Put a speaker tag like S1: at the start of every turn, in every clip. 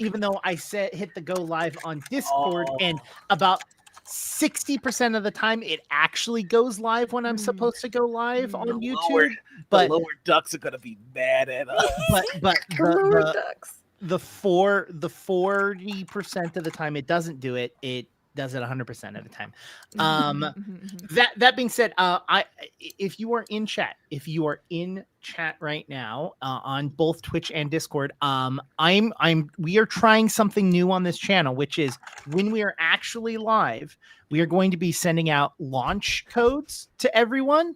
S1: even though I said hit the go live on Discord,
S2: Oh.
S1: and about 60% of the time it actually goes live when I'm supposed to go live on YouTube.
S2: The lower ducks are gonna be mad at us.
S1: But
S3: Lower ducks.
S1: the 40% of the time it doesn't do it. It does it 100% of the time. That being said, if you are in chat right now on both Twitch and Discord, we are trying something new on this channel, which is when we are actually live, we are going to be sending out launch codes to everyone.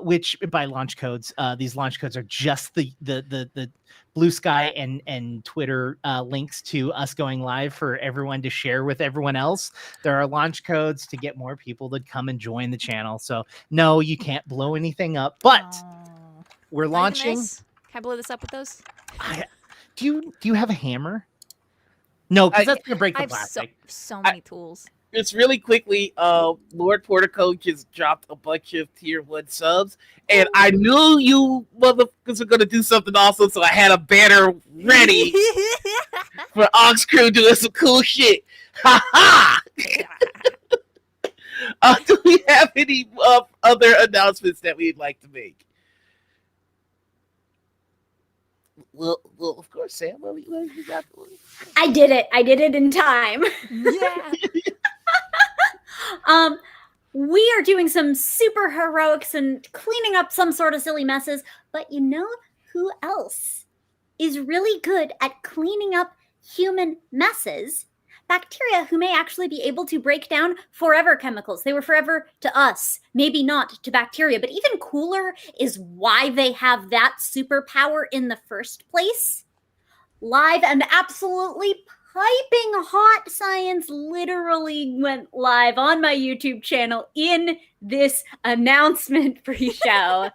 S1: Which by launch codes, these launch codes are just the Blue Sky and Twitter links to us going live for everyone to share with everyone else. There are launch codes to get more people to come and join the channel. So no, you can't blow anything up, but we're launching.
S4: Can I blow this up with those?
S1: Do you have a hammer? No, because that's gonna break the plastic.
S4: So many tools.
S2: Just really quickly, Lord Portico just dropped a bunch of tier 1 subs, and I knew you motherfuckers were gonna do something awesome, so I had a banner ready for Ox Crew doing some cool shit. Ha ha! Do we have any other announcements that we'd like to make? Well, of course, Sam. What you got?
S3: I did it. I did it in time.
S4: Yeah.
S3: We are doing some super heroics and cleaning up some sort of silly messes, but you know who else is really good at cleaning up human messes? Bacteria who may actually be able to break down forever chemicals. They were forever to us, maybe not to bacteria, but even cooler is why they have that superpower in the first place. Live and absolutely piping hot science literally went live on my YouTube channel in this announcement pre-show.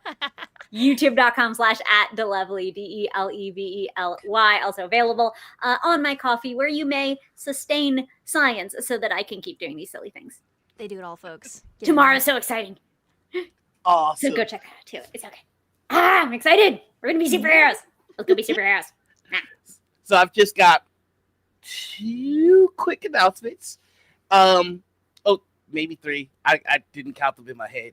S3: youtube.com/@delevely, DELEVELY, also available on my coffee, where you may sustain science so that I can keep doing these silly things.
S4: They do it all, folks.
S3: Tomorrow's so exciting.
S2: Awesome.
S3: So go check that out too. It's okay. I'm excited. We're gonna be superheroes. Let's go be superheroes.
S2: So I've just got 2 quick announcements. Maybe 3. I didn't count them in my head.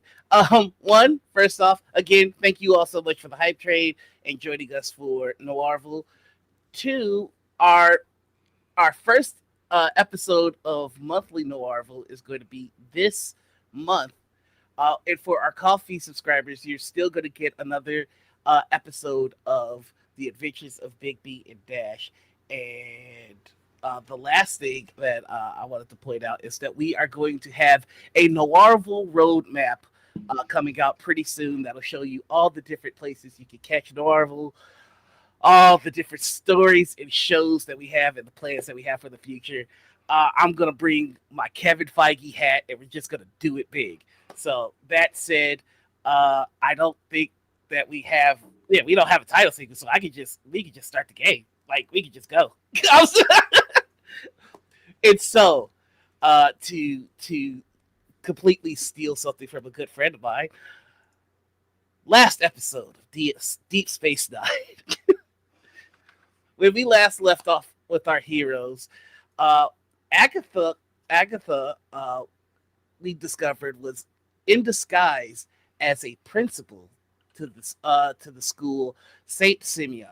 S2: 1, first off, again, thank you all so much for the hype train and joining us for Noirvel. 2, our first episode of monthly Noirvel is going to be this month. And for our coffee subscribers, you're still going to get another episode of The Adventures of Big B and Dash. And the last thing that I wanted to point out is that we are going to have a Noirvel roadmap coming out pretty soon that'll show you all the different places you can catch Noirvel, all the different stories and shows that we have and the plans that we have for the future. I'm going to bring my Kevin Feige hat and we're just going to do it big. So that said, I don't think that we don't have a title sequence, so we could just start the game. Like, we could just go. And so, to completely steal something from a good friend of mine, last episode of Deep Space Nine, when we last left off with our heroes, Agatha, we discovered was in disguise as a principal to the school Saint Simeon,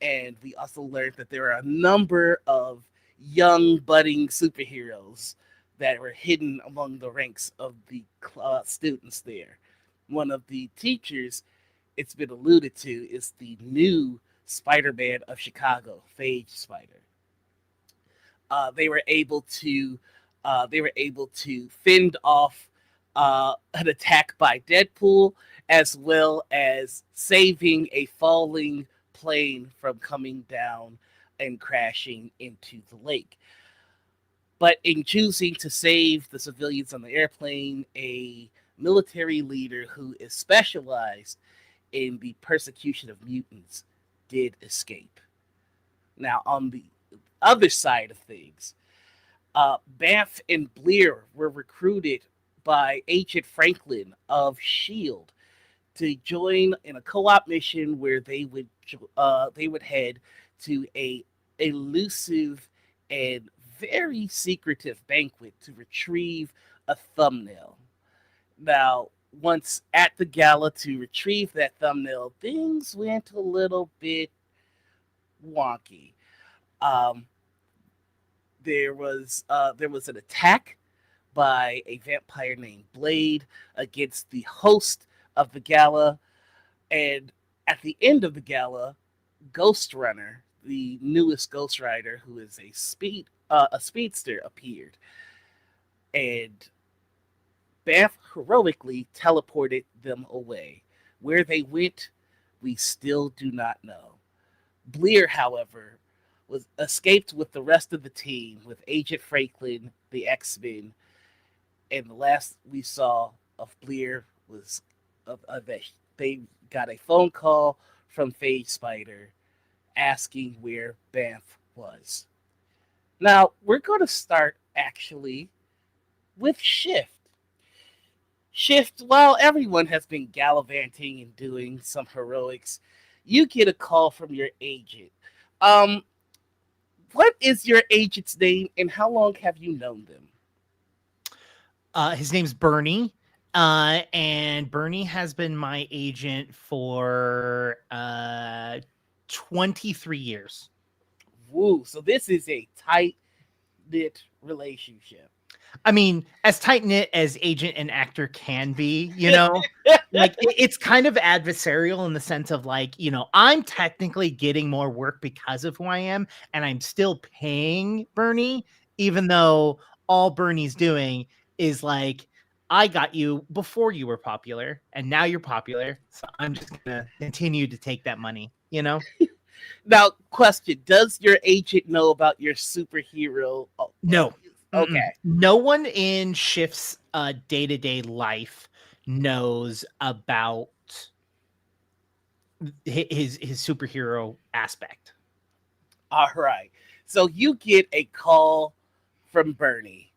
S2: and we also learned that there are a number of young budding superheroes that were hidden among the ranks of the students there. One of the teachers, it's been alluded to, is the new Spider-Man of Chicago, Phage Spider. They were able to fend off an attack by Deadpool, as well as saving a falling plane from coming down and crashing into the lake. But in choosing to save the civilians on the airplane, a military leader who is specialized in the persecution of mutants did escape. Now, on the other side of things, Banff and Bleer were recruited by Agent Franklin of S.H.I.E.L.D. to join in a co-op mission where they would head to a elusive and very secretive banquet to retrieve a thumbnail. Now, once at the gala to retrieve that thumbnail, things went a little bit wonky. Um, there was an attack by a vampire named Blade against the host of the gala, and at the end of the gala, Ghost Runner, the newest Ghost Rider, who is a speedster, appeared, and Banff heroically teleported them away. Where they went, we still do not know. Bleer, however, was escaped with the rest of the team, with Agent Franklin, the X-Men, and the last we saw of Bleer was that they got a phone call from Phage Spider asking where Banff was. Now, we're going to start, actually, with Shift. Shift, while everyone has been gallivanting and doing some heroics, you get a call from your agent. What is your agent's name, and how long have you known them?
S1: His name's Bernie. And Bernie has been my agent for 23 years.
S2: Woo, so this is a tight-knit relationship.
S1: I mean, as tight-knit as agent and actor can be, like it's kind of adversarial in the sense of like, I'm technically getting more work because of who I am, and I'm still paying Bernie, even though all Bernie's doing is like, I got you before you were popular, and now you're popular, so I'm just gonna continue to take that money,
S2: Now, question, does your agent know about your superhero?
S1: No.
S2: Okay.
S1: No one in Shift's day-to-day life knows about his superhero aspect.
S2: All right. So you get a call from Bernie.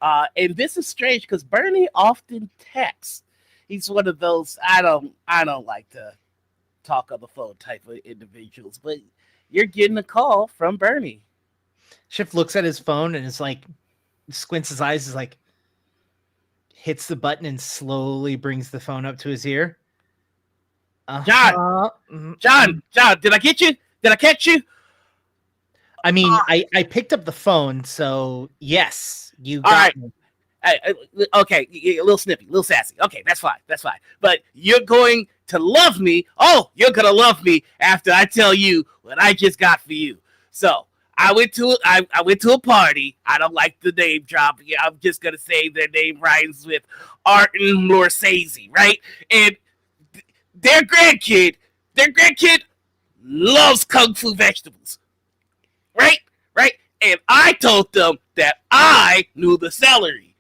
S2: And this is strange because Bernie often texts. He's one of those I don't like to talk on the phone type of individuals, but you're getting a call from Bernie.
S1: Shift looks at his phone and is like, squints his eyes, is like, hits the button and slowly brings the phone up to his ear.
S2: John, did I get you? Did I catch you?
S1: I mean, I picked up the phone, so yes, you got
S2: all right.
S1: me.
S2: Okay, a little snippy, a little sassy. Okay, that's fine. But you're going to love me. Oh, you're going to love me after I tell you what I just got for you. So, I went to a party. I don't like the name drop. Yeah, I'm just gonna say their name rhymes with Artin Morsazy, right? And their grandkid loves kung fu vegetables, right? And I told them that I knew the celery.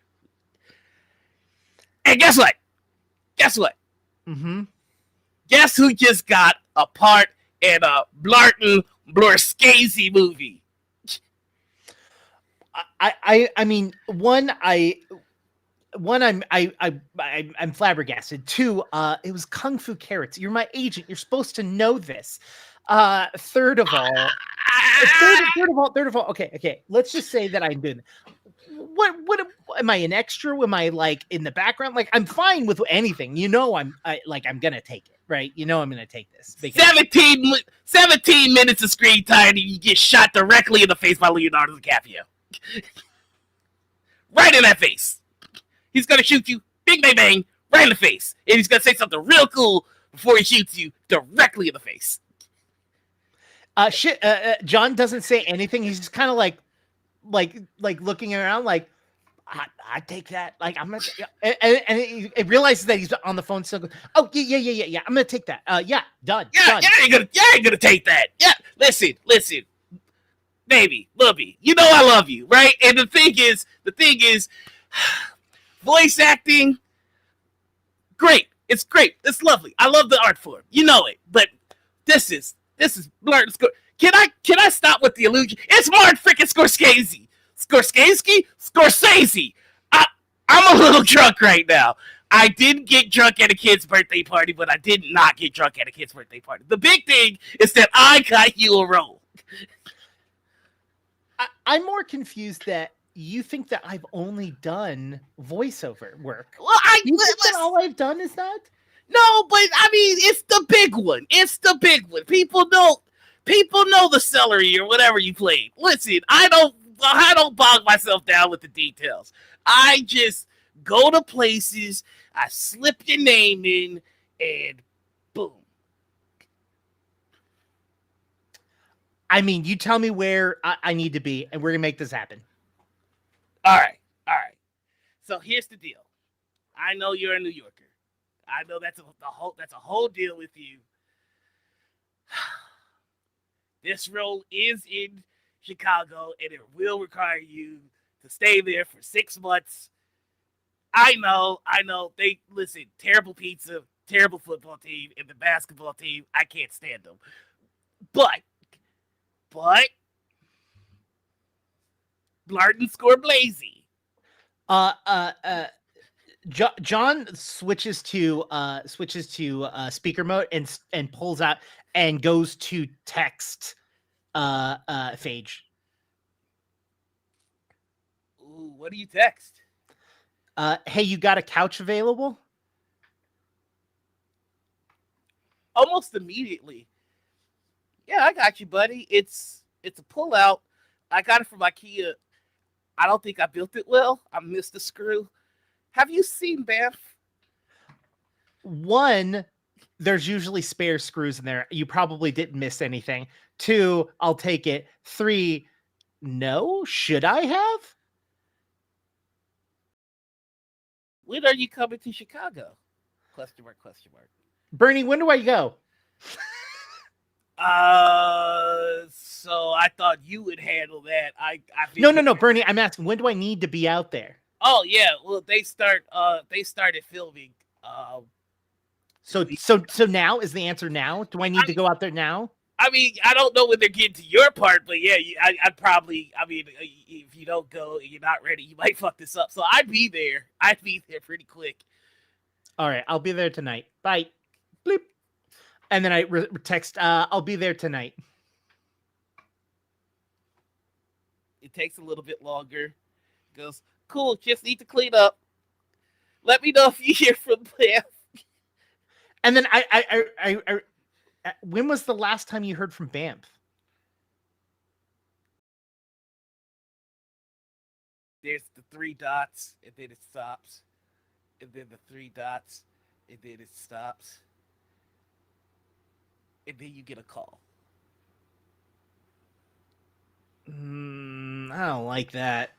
S2: And guess what?
S1: Mm-hmm.
S2: Guess who just got a part in a Blarton Blorskazy movie?
S1: I mean, I'm flabbergasted. Two, it was Kung Fu Carrots. You're my agent. You're supposed to know this. Third of all, okay. Let's just say that I'm doing. What am I, an extra? Am I like in the background? Like, I'm fine with anything. I'm gonna take it, right? I'm gonna take this.
S2: 17 minutes of screen time and you get shot directly in the face by Leonardo DiCaprio. Right in that face. He's gonna shoot you, bing, bang, bang, right in the face. And he's gonna say something real cool before he shoots you directly in the face.
S1: John doesn't say anything. He's just kind of like looking around, like, I take that. Like, I'm gonna, and he realizes that he's on the phone. Still goes, oh yeah. I'm gonna take that. Yeah, done.
S2: Yeah,
S1: done.
S2: you ain't gonna take that. Yeah, listen, baby, Lubby, you know I love you, right? And the thing is, voice acting, great. It's great. It's lovely. I love the art form. You know it. But this is Martin Scorsese. Can I stop with the illusion? It's Martin freaking Scorsese. Scorsese. I'm a little drunk right now. I didn't get drunk at a kid's birthday party, but I did not get drunk at a kid's birthday party. The big thing is that I got you a role.
S1: I'm more confused that you think that I've only done voiceover work.
S2: Well,
S1: You think that all I've done is that?
S2: no, but I mean, it's the big one. It's the big one. People know the celery or whatever you played. Listen, I don't bog myself down with the details. I just go to places, I slip your name in, and boom.
S1: I mean, you tell me where I need to be, and we're gonna make this happen.
S2: All right. So here's the deal. I know you're a New Yorker. I know that's a whole deal with you. This role is in Chicago, and it will require you to stay there for 6 months. I know. They listen. Terrible pizza, terrible football team, and the basketball team. I can't stand them. But, Blarden score Blazy.
S1: John switches to speaker mode and pulls out and goes to text Phage.
S2: Ooh, what do you text?
S1: Hey, you got a couch available?
S2: Almost immediately. Yeah, I got you, buddy. It's a pullout. I got it from IKEA. I don't think I built it well. I missed a screw. Have you seen Banff?
S1: One, there's usually spare screws in there. You probably didn't miss anything. 2, I'll take it. 3, no. Should I have?
S2: When are you coming to Chicago? Question mark.
S1: Bernie, when do I go?
S2: So I thought you would handle that.
S1: No, Bernie, I'm asking, when do I need to be out there?
S2: Oh yeah, well they started filming.
S1: So now is the answer now? Do I need to go out there now?
S2: I mean, I don't know when they're getting to your part, but yeah, I'd probably. I mean, if you don't go and you're not ready, you might fuck this up. So I'd be there. I'd be there pretty quick.
S1: All right, I'll be there tonight. Bye. Bleep. And then I text, I'll be there tonight.
S2: It takes a little bit longer. Goes, cool, just need to clean up. Let me know if you hear from Bam.
S1: And then I when was the last time you heard from Banff?
S2: There's the 3 dots, and then it stops. And then the 3 dots, and then it stops. And then you get a call.
S1: I don't like that.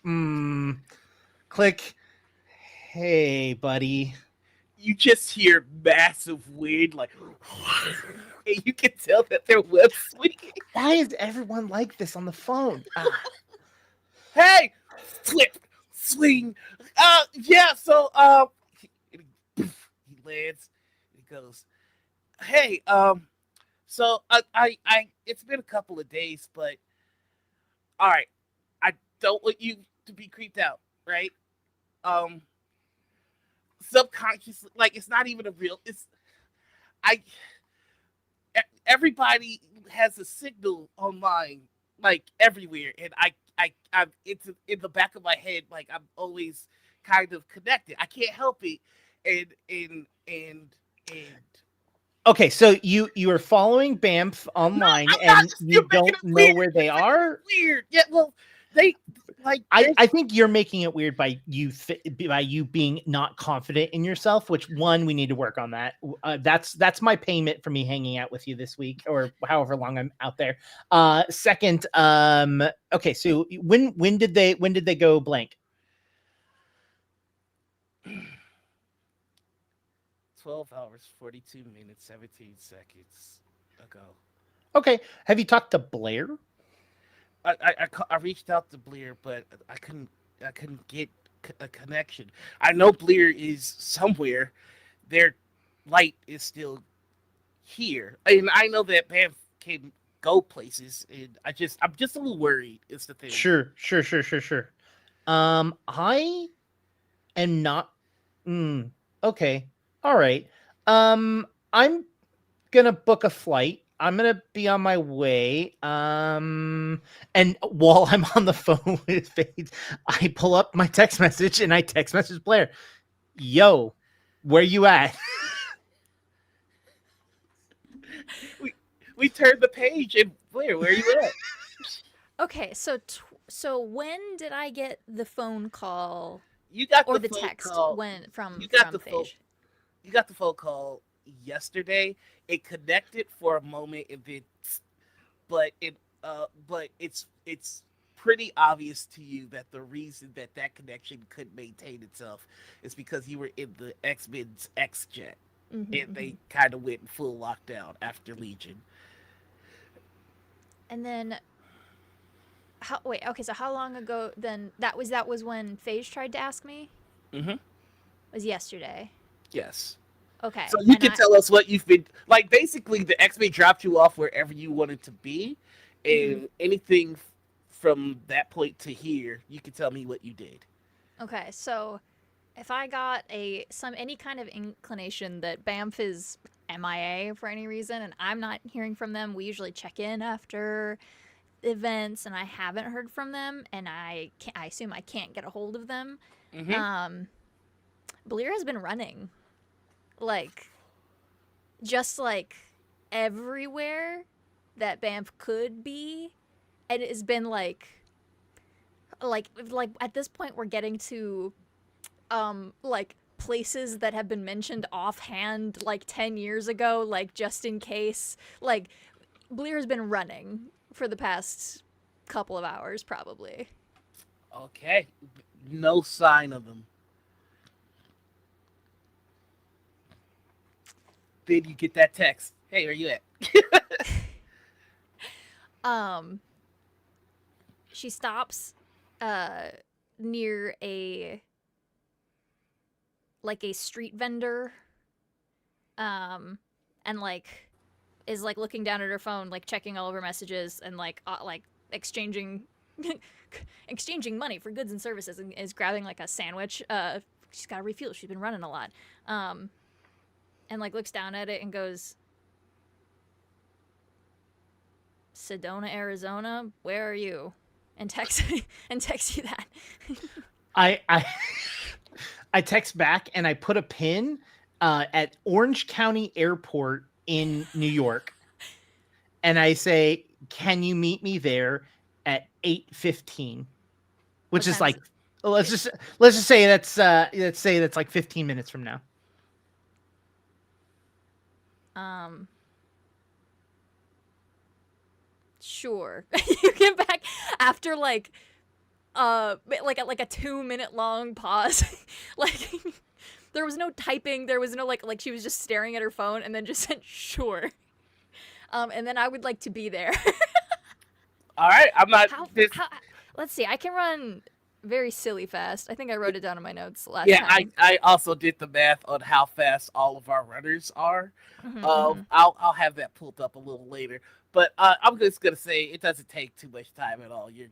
S1: Click. Hey, buddy.
S2: You just hear massive wind, like, and you can tell that their web swinging.
S1: Why is everyone like this on the phone?
S2: Hey, flip, swing. Yeah. So, he lands. He goes, hey, so I, it's been a couple of days, but all right, I don't want you to be creeped out, right? Subconsciously, like it's not even a real. Everybody has a signal online, like everywhere, and it's in the back of my head, like I'm always kind of connected. I can't help it, and.
S1: Okay, so you are following Banff online, and you don't know where they are.
S2: Weird, yeah. Well, they like.
S1: I think you're making it weird by you being not confident in yourself. Which one we need to work on that. That's my payment for me hanging out with you this week, or however long I'm out there. Second, okay, so when did they go blank?
S2: 12 hours, 42 minutes, 17 seconds ago.
S1: Okay. Have you talked to Blair?
S2: I reached out to Blair, but I couldn't get a connection. I know Blair is somewhere. Their light is still here, and I know that Banff can go places. And I'm just a little worried. Is the thing.
S1: Sure. I am not. Okay. All right. I'm gonna book a flight I'm gonna be on my way. And while I'm on the phone with Fade, I pull up my text message and I text message Blair, "Yo, where you at?"
S2: We turned the page, and Blair, where are you at?
S4: Okay, so when did I get the phone call
S2: You got
S4: or
S2: the
S4: the
S2: phone
S4: text
S2: call.
S4: when from
S2: You got the phone.
S4: Phage?
S2: You got the phone call yesterday. It connected for a moment, and then, but it's pretty obvious to you that the reason that that connection could maintain itself is because you were in the X-Men's X-Jet, and they kind of went in full lockdown after Legion.
S4: And then so how long ago then that was when Phage tried to ask me?
S2: Mm-hmm.
S4: It was yesterday.
S2: Yes.
S4: Okay.
S2: So you
S4: and
S2: can tell us what you've been like. Basically, the X-Men dropped you off wherever you wanted to be, and anything from that point to here, you can tell me what you did.
S4: Okay, so if I got any kind of inclination that Banff is MIA for any reason and I'm not hearing from them, we usually check in after events and I haven't heard from them and I assume I can't get a hold of them.
S2: Mm-hmm.
S4: Bleer has been running like just like everywhere that Banff could be, and it has been like at this point we're getting to like places that have been mentioned offhand like 10 years ago, like just in case. Like Bleer's been running for the past couple of hours probably.
S2: Okay. No sign of them. Then you get that text. Hey, where you at?
S4: She stops near a street vendor and like is like looking down at her phone, like checking all of her messages and like exchanging exchanging money for goods and services, and is grabbing like a sandwich. She's got to refuel, she's been running a lot. And like looks down at it and goes, Sedona, Arizona, where are you? And text you that.
S1: I I text back and I put a pin at Orange County Airport in New York, and I say, "Can you meet me there at 8:15?" Which is like, let's just say that's like 15 minutes from now.
S4: Sure. You get back after like a 2-minute long pause. Like there was no typing, there was no like she was just staring at her phone and then just said sure. And then I would like to be there.
S2: All right, I'm not.
S4: Let's see. I can run very silly fast. I think I wrote it down in my notes last
S2: Yeah,
S4: time.
S2: I also did the math on how fast all of our runners are. I'll have that pulled up a little later. But I'm just gonna say it doesn't take too much time at all. You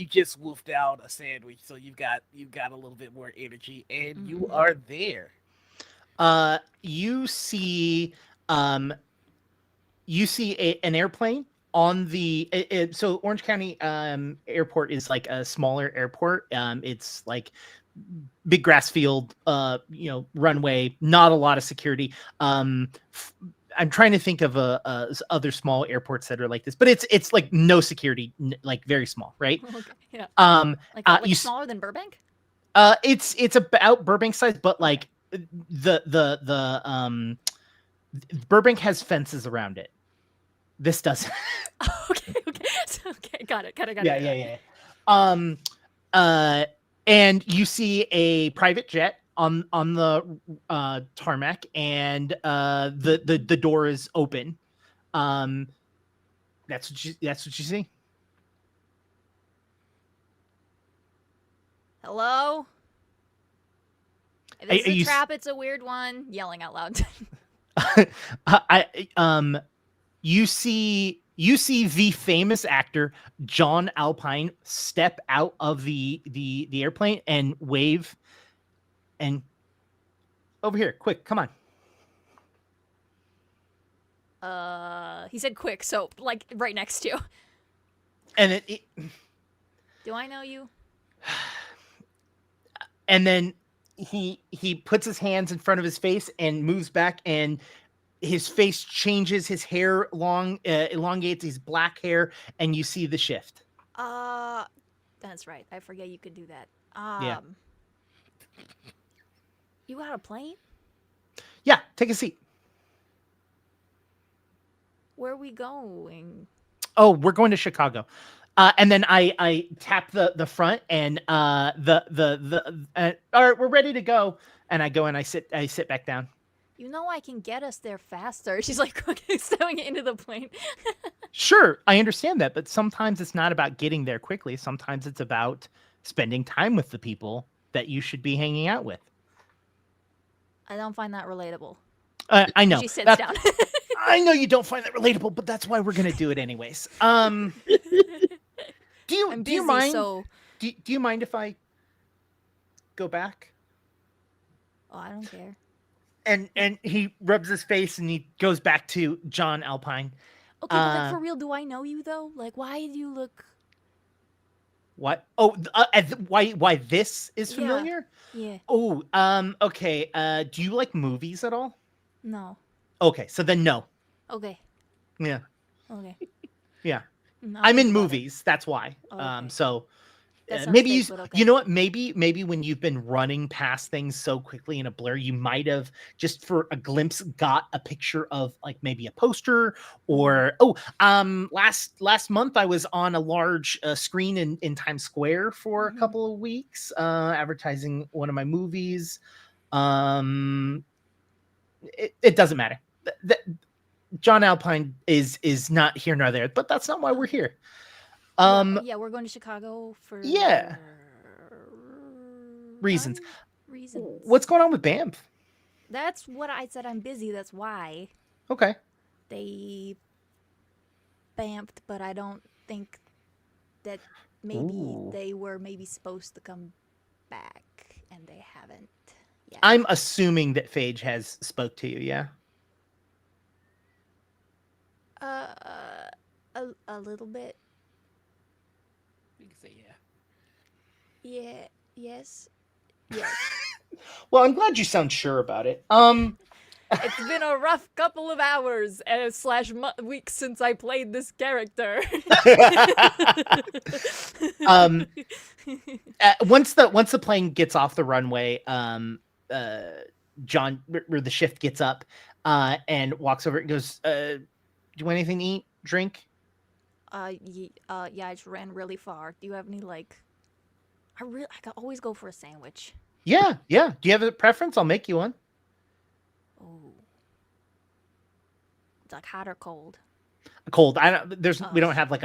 S2: just wolfed out a sandwich, so you've got a little bit more energy, and you are there.
S1: You see an airplane on the so Orange County Airport is like a smaller airport. It's like big grass field, runway, not a lot of security. I'm trying to think of other small airports that are like this, but it's like no security, like very small, right?
S4: Okay, yeah.
S1: Like
S4: smaller than Burbank?
S1: It's about Burbank size, but like the Burbank has fences around it. This doesn't.
S4: Okay. Okay, got it.
S1: Yeah. And you see a private jet on the tarmac, and the door is open. That's what you see.
S4: Hello? If this is a trap, it's a weird one. Yelling out loud.
S1: You see the famous actor John Alpine step out of the airplane and wave, and over here, quick, come on.
S4: He said quick, so like right next to you.
S1: And
S4: Do I know you?
S1: and then he puts his hands in front of his face and moves back, and his face changes. His hair elongates. His black hair, and you see the shift.
S4: That's right. I forget you could do that.
S1: Yeah.
S4: You got a plane?
S1: Yeah, take a seat.
S4: Where are we going?
S1: Oh, we're going to Chicago. And then I tap the front, and all right, we're ready to go. And I go and I sit back down.
S4: You know I can get us there faster. She's like stepping into the plane.
S1: Sure, I understand that, but sometimes it's not about getting there quickly. Sometimes it's about spending time with the people that you should be hanging out with.
S4: I don't find that relatable.
S1: I know.
S4: She sits down.
S1: I know you don't find that relatable, but that's why we're gonna do it anyways. Do you mind?
S4: So...
S1: Do you mind if I go back?
S4: Oh, I don't care.
S1: And he rubs his face and he goes back to John Alpine.
S4: Okay, but like for real, do I know you though? Like, why do you look?
S1: What? Oh, why this is familiar?
S4: Yeah.
S1: Oh, okay. Do you like movies at all?
S4: No.
S1: Okay, so then no.
S4: Okay.
S1: Yeah.
S4: Okay.
S1: Yeah.
S4: No,
S1: I'm in movies. That's why.
S4: Okay.
S1: So
S4: That sounds
S1: maybe
S4: fake,
S1: you
S4: but okay.
S1: you know what? Maybe when you've been running past things so quickly in a blur, you might have just for a glimpse got a picture of like maybe a poster or last month I was on a large screen in Times Square for a couple of weeks advertising one of my movies. It doesn't matter. John Alpine is not here nor there, but that's not why we're here.
S4: Yeah, we're going to Chicago for
S1: reasons.
S4: Reasons.
S1: What's going on with Banff?
S4: That's what I said. I'm busy. That's why
S1: Okay.
S4: they bamped, but I don't think that maybe they were supposed to come back, and they haven't yet.
S1: I'm assuming that Phage has spoke to you. Yeah.
S4: A little bit.
S2: You can say yeah.
S4: Yeah. Yes. Yes.
S1: Well, I'm glad you sound sure about it.
S4: It's been a rough couple of hours / weeks since I played this character.
S1: Once the plane gets off the runway, John or the shift gets up and walks over and goes, "Do you want anything to eat, drink?"
S4: Yeah, I just ran really far. Do you have any I could always go for a sandwich.
S1: Yeah. Do you have a preference? I'll make you one.
S4: Oh. It's like hot or cold?
S1: Cold. We don't have like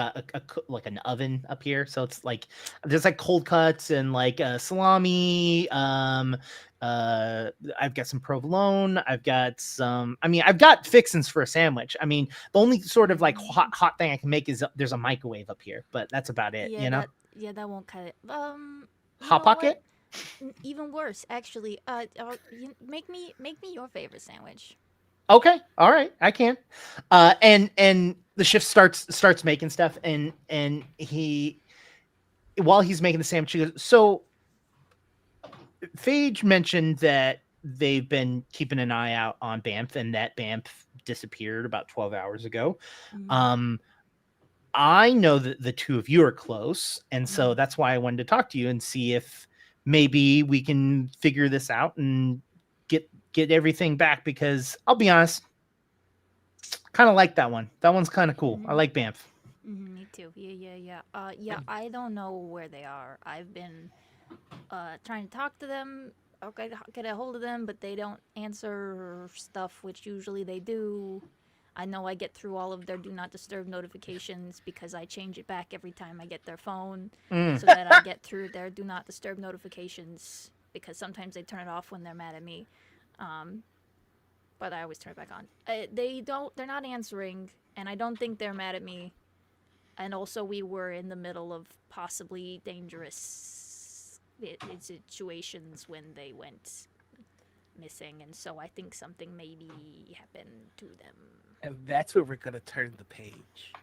S1: like an oven up here, so it's like there's like cold cuts and like salami. I've got some provolone. I've got fixins for a sandwich. I mean, the only sort of like hot thing I can make is there's a microwave up here, but that's about it.
S4: That won't cut it.
S1: Hot Pocket.
S4: Even worse, actually. Make me your favorite sandwich.
S1: Okay, all right, I can. And the shift starts making stuff, and he, while he's making the sandwich, he goes, "So, Phage mentioned that they've been keeping an eye out on Banff, and that Banff disappeared about 12 hours ago.
S4: Mm-hmm.
S1: I know that the two of you are close, and so that's why I wanted to talk to you and see if maybe we can figure this out and get everything back, because I'll be honest, kind of like that one. That one's kind of cool. I like Banff."
S4: Me too. Yeah. I don't know where they are. I've been trying to talk to them, okay, get a hold of them, but they don't answer stuff, which usually they do. I know I get through all of their do not disturb notifications because I change it back every time I get their phone, so that I get through their do not disturb notifications, because sometimes they turn it off when they're mad at me. But I always turn it back on. They're not answering, and I don't think they're mad at me. And also, we were in the middle of possibly dangerous situations when they went. missing, and so I think something maybe happened to them.
S2: And that's where we're gonna turn the page.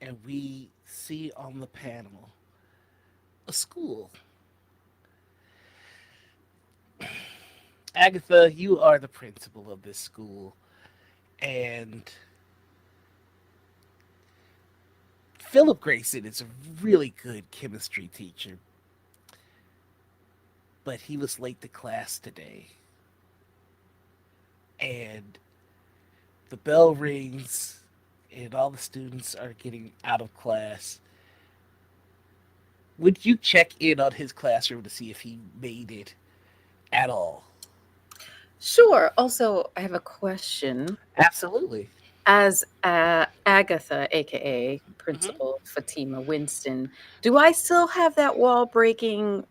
S2: And we see on the panel a school. Agatha, you are the principal of this school, and Philip Grayson is a really good chemistry teacher, but he was late to class today. And the bell rings, and all the students are getting out of class. Would you check in on his classroom to see if he made it at all?
S5: Sure. Also, I have a question.
S2: Absolutely.
S5: As Agatha, aka Principal Fatima Winston, do I still have that wall breaking,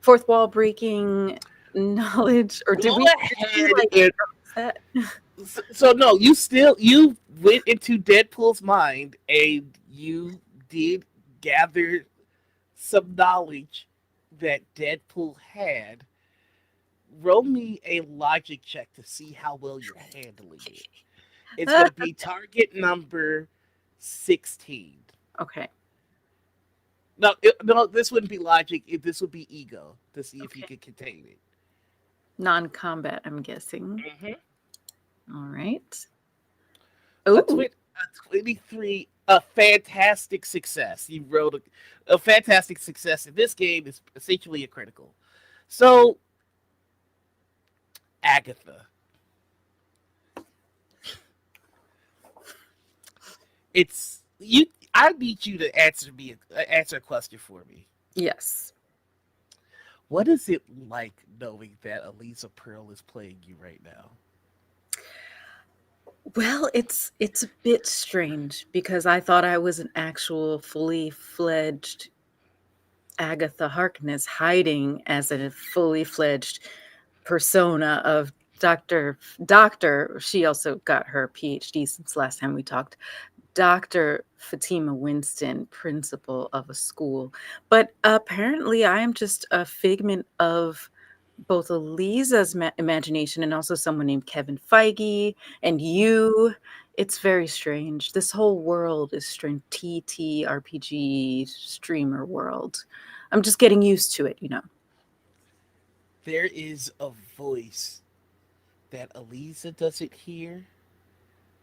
S5: fourth wall breaking knowledge, or did
S2: Go
S5: we
S2: ahead
S5: like
S2: and
S5: that?
S2: so no, you went into Deadpool's mind and you did gather some knowledge that Deadpool had. Roll me a logic check to see how well you're handling it. It's going to be target number 16.
S5: Okay.
S2: No, this wouldn't be logic. This would be ego to see if you
S5: Okay.
S2: could contain it.
S5: Non-combat, I'm guessing.
S2: Mm-hmm.
S5: All right.
S2: A,
S5: Ooh.
S2: a 23, a fantastic success. You wrote a fantastic success in this game is essentially a critical. So, Agatha, it's you. I need you to answer a question for me.
S5: Yes.
S2: What is it like knowing that Elisa Pearl is playing you right now?
S5: Well, it's a bit strange because I thought I was an actual fully fledged Agatha Harkness hiding as a fully fledged persona of Doctor. She also got her PhD since last time we talked. Dr. Fatima Winston, principal of a school. But apparently, I am just a figment of both Eliza's imagination and also someone named Kevin Feige and you. It's very strange. This whole world is strange. ttrpg streamer world. I'm just getting used to it, you know.
S2: There is a voice that Elisa doesn't hear,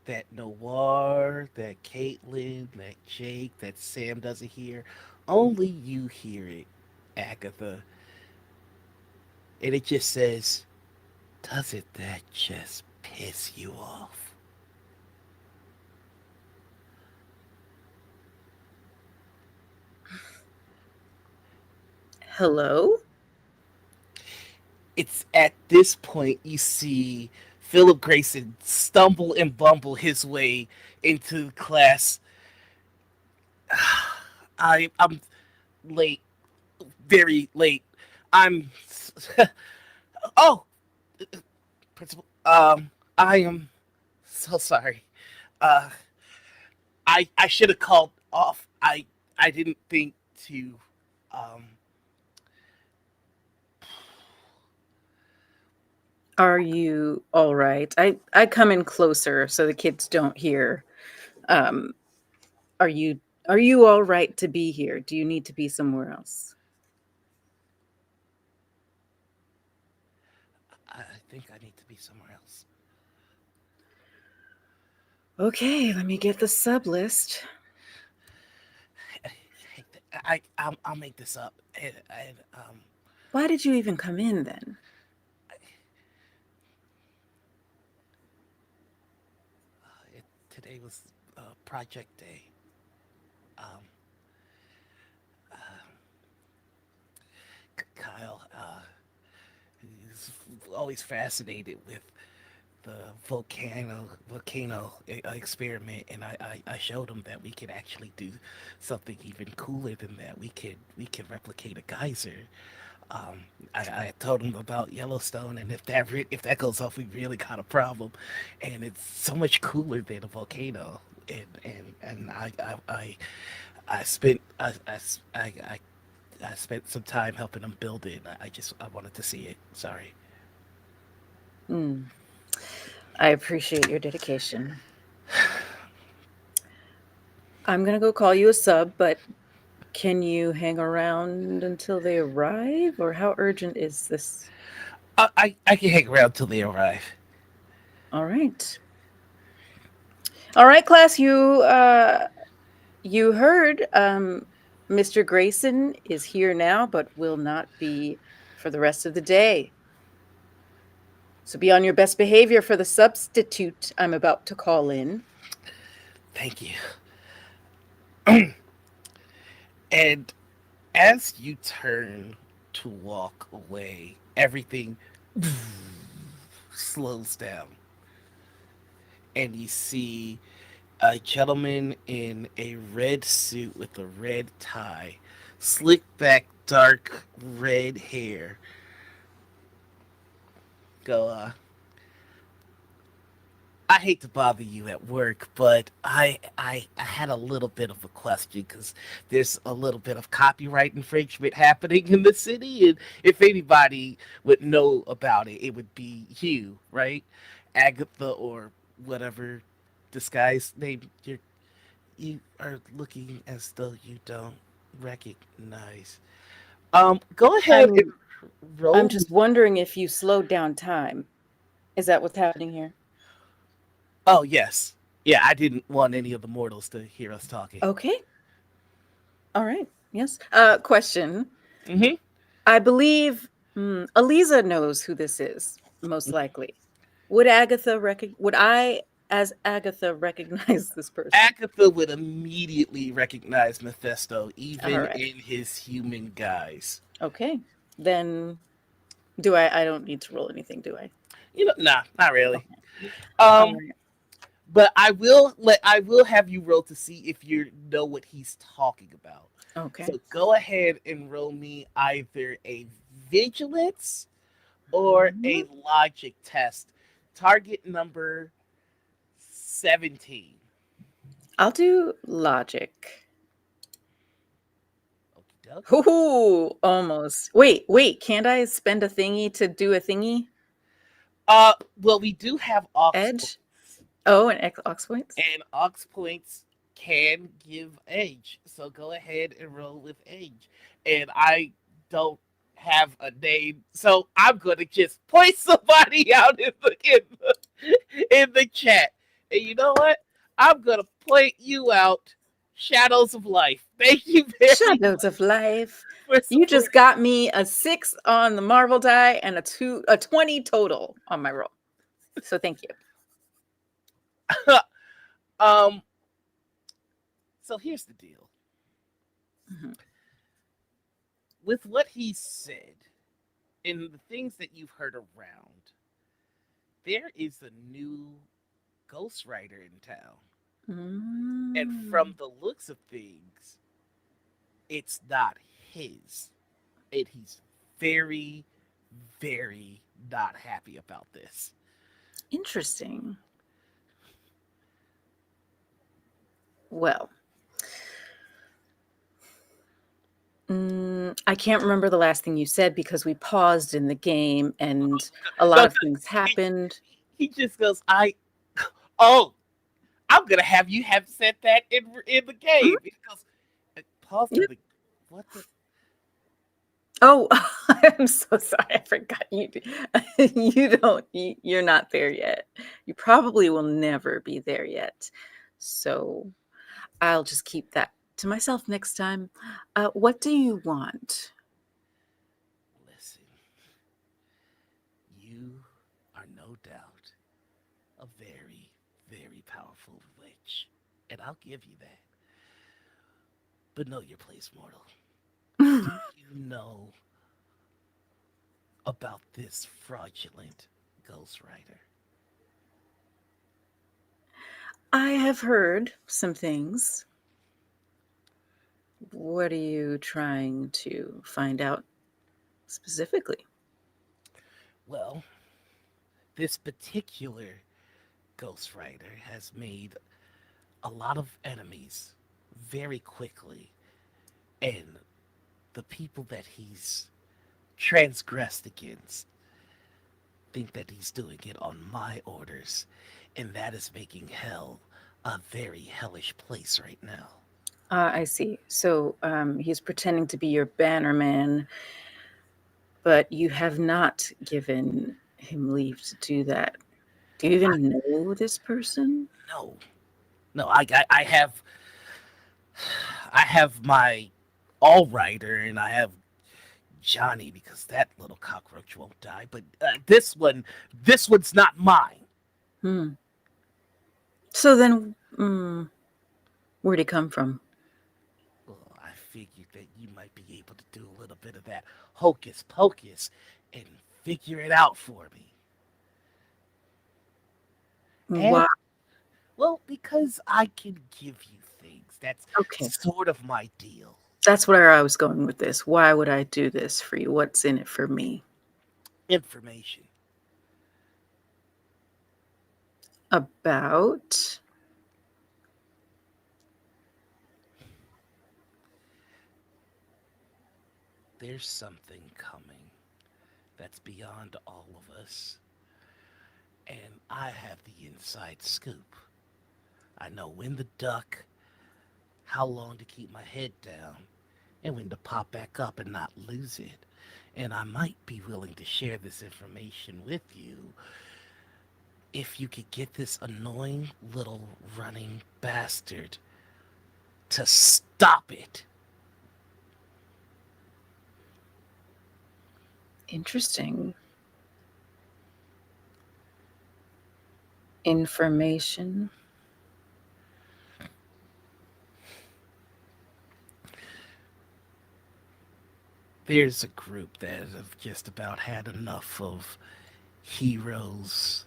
S2: that Noir, that Caitlin, that Jake, that Sam doesn't hear. Only you hear it, Agatha. And it just says, doesn't that just piss you off?
S5: Hello?
S2: It's at this point you see Philip Grayson stumble and bumble his way into class. I'm late, very late. I'm oh, principal. I am so sorry. Uh, I should have called off. I didn't think to. Um,
S5: Are you all right? I come in closer so the kids don't hear. Um, are you all right to be here? Do you need to be somewhere else?
S2: I think I need to be somewhere else.
S5: Okay, let me get the sub list.
S2: I'll make this up.
S5: Why did you even come in then?
S2: Today was project day. Um, uh, Kyle is always fascinated with the volcano experiment, and I showed him that we could actually do something even cooler than that. We could replicate a geyser. I told him about Yellowstone, and if that goes off, we really got a problem. And it's so much cooler than a volcano. And I spent I spent some time helping him build it. I wanted to see it. Sorry.
S5: Mm. I appreciate your dedication. I'm gonna go call you a sub, but can you hang around until they arrive, or how urgent is this?
S2: I can hang around till they arrive.
S5: All right. All right, class. You heard. Mr. Grayson is here now, but will not be for the rest of the day. So be on your best behavior for the substitute I'm about to call in.
S2: Thank you. And as you turn to walk away, everything slows down. And you see a gentleman in a red suit with a red tie, slick back, dark red hair. Go, I hate to bother you at work, but I had a little bit of a question because there's a little bit of copyright infringement happening in the city, and if anybody would know about it, it would be you, right? Agatha or whatever disguise name you are looking as though you don't recognize. Go ahead and
S5: I'm
S2: roll.
S5: just wondering if you slowed down time. Is that what's happening here?
S2: Oh yes, yeah. I didn't want any of the mortals to hear us talking.
S5: Okay. All right. Yes. Question.
S2: Mm-hmm.
S5: I believe Aliza knows who this is, most likely. Would I, as Agatha, recognize this person?
S2: Agatha would immediately recognize Mephisto,
S5: All
S2: even
S5: right.
S2: in his human guise.
S5: Okay. Then I don't need to roll anything, do I?
S2: Nah, not really.
S5: All
S2: Um,
S5: right.
S2: but I will have you roll to see if you know what he's talking about.
S5: Okay.
S2: So go ahead and roll me either a vigilance or a logic test. Target number 17.
S5: I'll do logic.
S2: Okey-doke.
S5: Ooh, almost. Wait. Can't I spend a thingy to do a thingy?
S2: Well, we do have ox
S5: Edge? Oh, and ox points?
S2: and ox points can give age. So go ahead and roll with age. And I don't have a name, so I'm gonna just point somebody out in the chat. And you know what? I'm gonna point you out. Shadows of Life. Thank you very
S5: Shadows of Life.
S2: much.
S5: You just got me a 6 on the Marvel die and a 20 total on my roll. So thank you.
S2: um. So here's the deal.
S5: Mhm.
S2: With what he said and the things that you've heard around, there is a new ghostwriter in town. And from the looks of things, it's not his. And he's very, very not happy about this.
S5: Interesting. Well, I can't remember the last thing you said because we paused in the game and a lot of things happened.
S2: He just goes, oh, I'm gonna have you have said that in the game. Because pause
S5: Yep.
S2: the what the
S5: Oh, I'm so sorry. I forgot you. You're not there yet. You probably will never be there yet. So I'll just keep that to myself next time. What do you want?
S2: listen, you are no doubt a very, very powerful witch. And I'll give you that. But know your place, mortal. You know about this fraudulent ghostwriter.
S5: I have heard some things. What are you trying to find out specifically?
S2: Well, this particular ghostwriter has made a lot of enemies very quickly. And the people that he's transgressed against think that he's doing it on my orders, and that is making hell a very hellish place right now.
S5: I see. So he's pretending to be your bannerman, but you have not given him leave to do that. Do you even know this person?
S2: No, no, I have my all righter, and I have Johnny because that little cockroach won't die. But this one's not mine.
S5: Hmm. So then, where'd he come from?
S2: Well, I figured that you might be able to do a little bit of that hocus pocus and figure it out for me. And,
S5: Why?
S2: well, because I can give you things. That's
S5: Okay,
S2: sort of my deal.
S5: that's where I was going with this. Why would I do this for you? What's in it for me?
S2: Information.
S5: About?
S2: There's something coming that's beyond all of us, and I have the inside scoop. I know when to duck, how long to keep my head down, and when to pop back up and not lose it. And I might be willing to share this information with you if you could get this annoying little running bastard to stop it.
S5: Interesting. Information.
S2: There's a group that have just about had enough of heroes,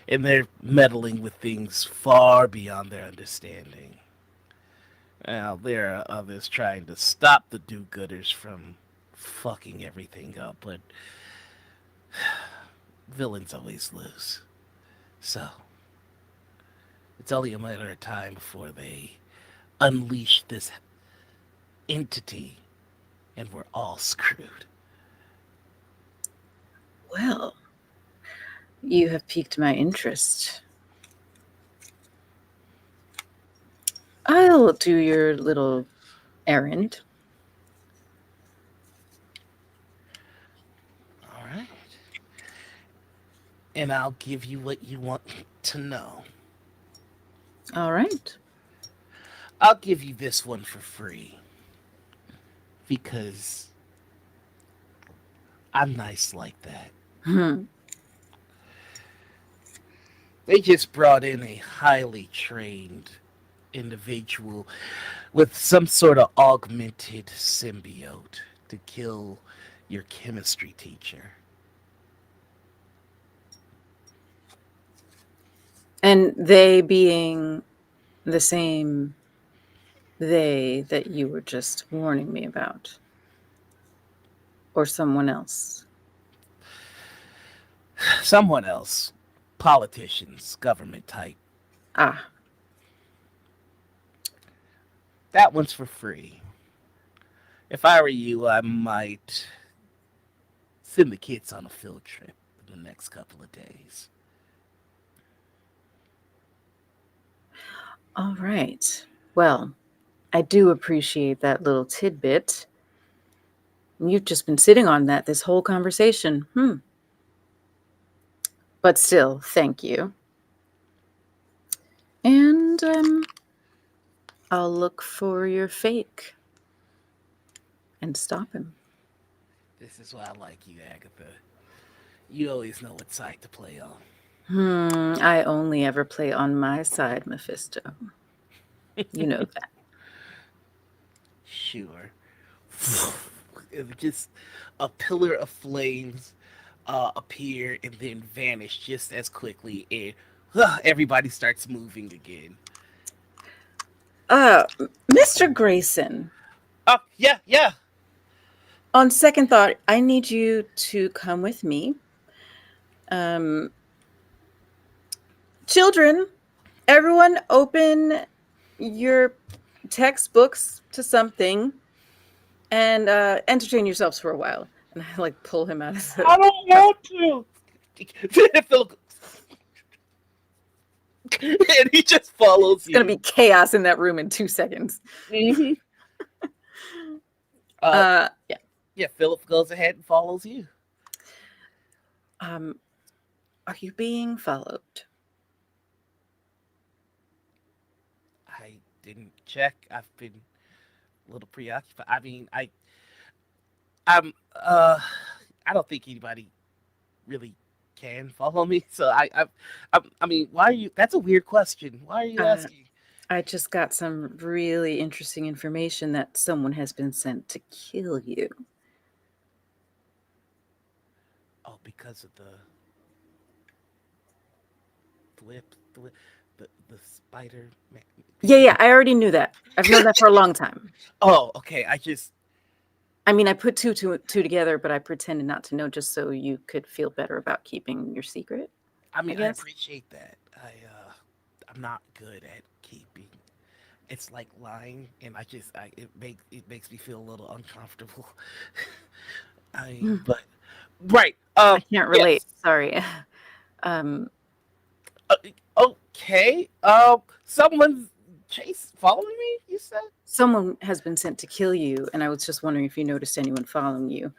S2: and they're meddling with things far beyond their understanding. Now, there are others trying to stop the do-gooders from fucking everything up, but villains always lose. So, it's only a matter of time before they unleash this entity, and we're all screwed.
S5: Well, you have piqued my interest. I'll do your little errand.
S2: All right. And I'll give you what you want to know.
S5: All right.
S2: I'll give you this one for free. Because I'm nice like that.
S5: Hmm.
S2: They just brought in a highly trained individual with some sort of augmented symbiote to kill your chemistry teacher.
S5: And they being the same they that you were just warning me about. Or someone else.
S2: Someone else. Politicians, government type.
S5: Ah,
S2: That one's for free. If I were you, I might send the kids on a field trip in the next couple of days.
S5: all right. Well, I do appreciate that little tidbit. You've just been sitting on that this whole conversation. But still, thank you. And I'll look for your fake and stop him.
S2: This is why I like you, Agatha. You always know what side to play on.
S5: I only ever play on my side, Mephisto. You know that.
S2: Sure. It was just a pillar of flames appear and then vanish just as quickly, and everybody starts moving again.
S5: Mr. Grayson,
S2: Oh, yeah.
S5: on second thought, I need you to come with me. Children, everyone open your textbooks to something and entertain yourselves for a while. And I like pull him out of the.
S2: I don't want to. Philip, and he just follows
S5: It's
S2: you.
S5: gonna be chaos in that room in 2 seconds.
S2: Mhm.
S5: Yeah.
S2: Yeah, Philip goes ahead and follows you.
S5: Are you being followed?
S2: I didn't check. I've been a little preoccupied. I mean, I'm I don't think anybody really can follow me. So I mean, why are you? That's a weird question. Why are you asking?
S5: I just got some really interesting information that someone has been sent to kill you.
S2: Oh, because of the the spider man.
S5: Yeah, I already knew that. I've known that for a long time.
S2: Oh, okay.
S5: I mean, I put two together, but I pretended not to know just so you could feel better about keeping your secret.
S2: I mean, I
S5: guess.
S2: appreciate that. I'm not good at keeping. It's like lying, and it makes me feel a little uncomfortable. I mean, but right.
S5: I can't relate.
S2: Yes.
S5: Sorry. Um,
S2: Okay. Someone's following me. You said.
S5: Someone has been sent to kill you, and I was just wondering if you noticed anyone following you.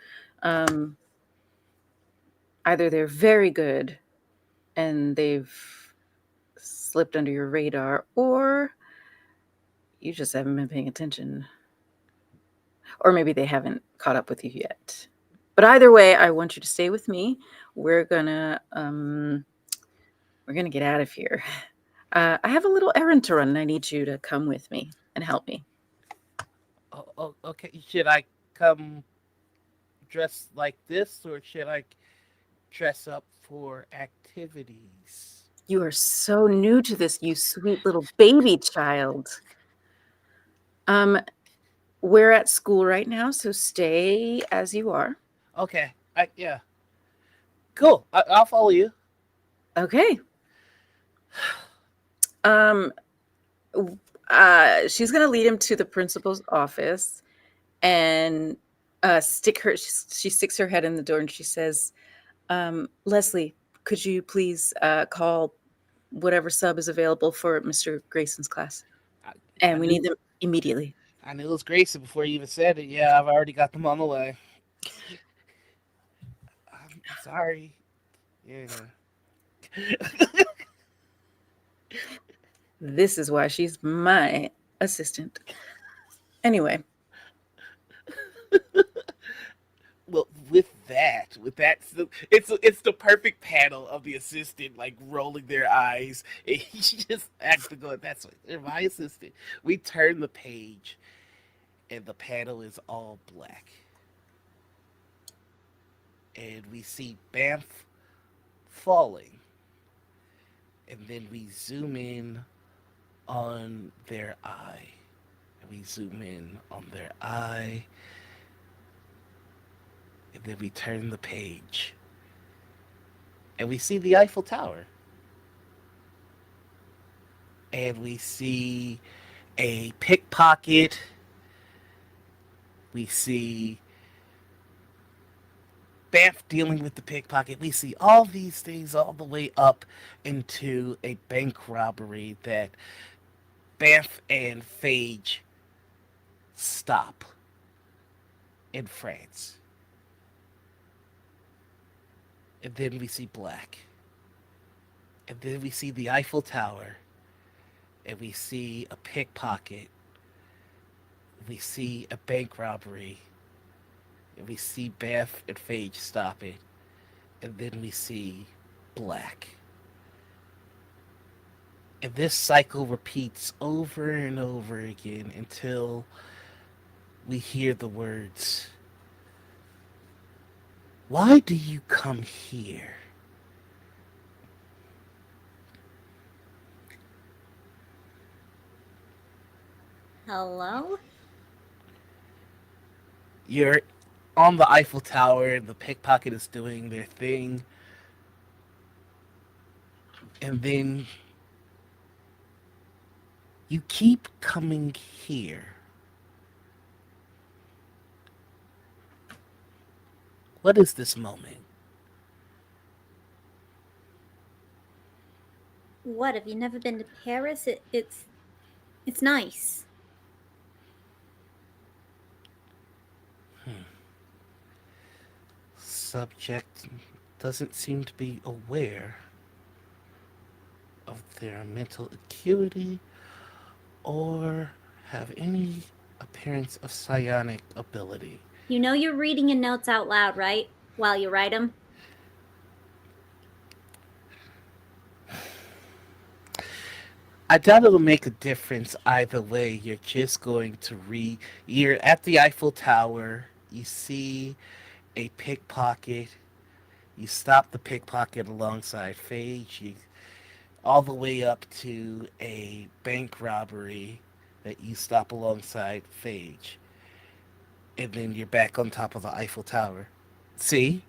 S5: Either they're very good and they've slipped under your radar, or you just haven't been paying attention. Or maybe they haven't caught up with you yet. But either way, I want you to stay with me. We're gonna get out of here. I have a little errand to run, and I need you to come with me and help me.
S2: Oh, okay. Should I come dressed like this, or should I dress up for activities?
S5: You are so new to this, you sweet little baby child. We're at school right now, so stay as you are.
S2: Okay. Yeah. Cool. I'll follow you.
S5: Okay. She's gonna lead him to the principal's office and she sticks her head in the door and she says, Leslie, could you please call whatever sub is available for Mr. Grayson's class? And we need them immediately.
S2: I knew it was Grayson before you even said it. Yeah, I've already got them on the way. I'm sorry. Yeah.
S5: This is why she's my assistant. Anyway.
S2: Well, with that, it's the perfect panel of the assistant like rolling their eyes, and he just acts to go. That's what they're my assistant. We turn the page, and the panel is all black, and we see Banff falling, and then we zoom in on their eye, and we zoom in on their eye. And then we turn the page and we see the Eiffel Tower. And we see a pickpocket. We see Banff dealing with the pickpocket. We see all these things all the way up into a bank robbery that Banff and Phage stop in France. And then we see black. And then we see the Eiffel Tower. And we see a pickpocket. We see a bank robbery. And we see Banff and Phage stop it. And then we see black. And this cycle repeats over and over again until we hear the words, "Why do you come here?"
S3: Hello?
S2: You're on the Eiffel Tower and the pickpocket is doing their thing. And then you keep coming here. What is this moment?
S3: What, have you never been to Paris? It's nice.
S2: Subject doesn't seem to be aware of their mental acuity or have any appearance of psionic ability.
S3: You know you're reading your notes out loud, right? While you write them?
S2: I doubt it'll make a difference either way. You're just going to read. You're at the Eiffel Tower. You see a pickpocket. You stop the pickpocket alongside Phage. You all the way up to a bank robbery that you stop alongside Phage. And then you're back on top of the Eiffel Tower. See?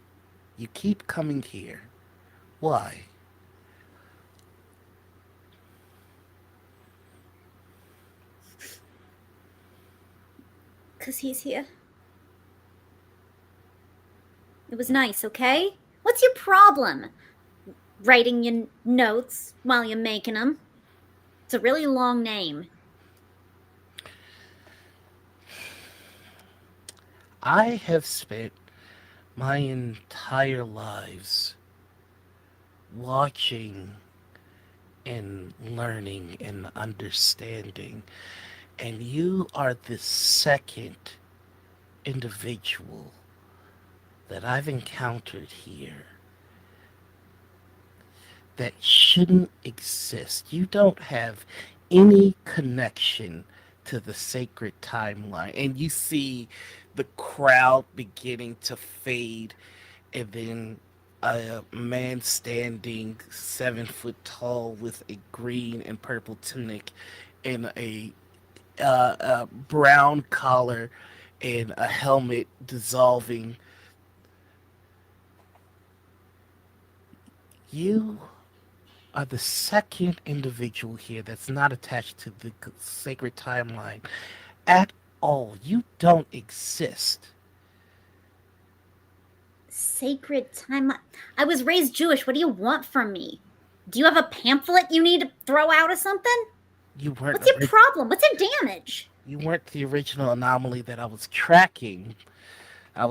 S2: You keep coming here. Why?
S3: Because he's here. It was nice, okay? What's your problem? Writing your notes while you're making them. It's a really long name.
S2: I have spent my entire lives watching and learning and understanding, and you are the second individual that I've encountered here that shouldn't exist. You don't have any connection to the sacred timeline, and you see the crowd beginning to fade, and then a man standing 7 foot tall with a green and purple tunic and a brown collar and a helmet dissolving. You are the second individual here that's not attached to the sacred timeline at all. You don't exist.
S3: Sacred timeline. I was raised Jewish. What do you want from me? Do you have a pamphlet you need to throw out or something?
S2: You weren't.
S3: What's your problem? What's your damage?
S2: You weren't the original anomaly that I was tracking. I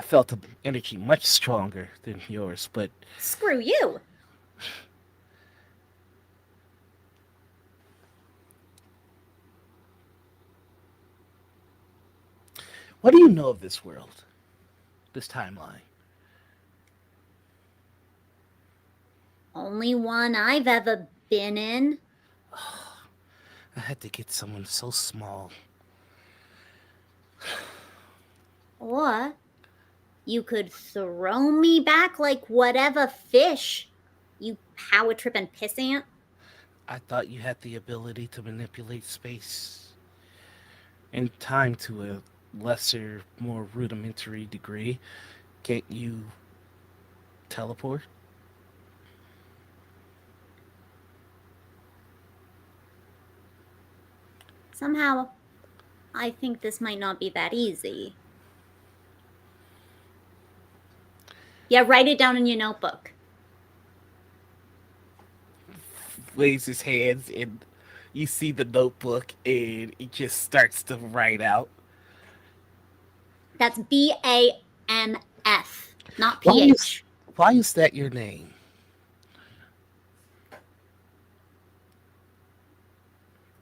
S2: felt the energy much stronger than yours, but
S3: Screw you.
S2: what do you know of this world? This timeline?
S3: Only one I've ever been in.
S2: I had to get someone so small.
S3: Or you could throw me back like whatever fish, you power tripping pissant.
S2: I thought you had the ability to manipulate space and time to a lesser, more rudimentary degree. Can't you teleport?
S3: Somehow, I think this might not be that easy. Yeah, write it down in your notebook.
S2: Waves his hands and you see the notebook and it just starts to write out.
S3: That's BAMF, not
S2: Why
S3: PH.
S2: why is that your name?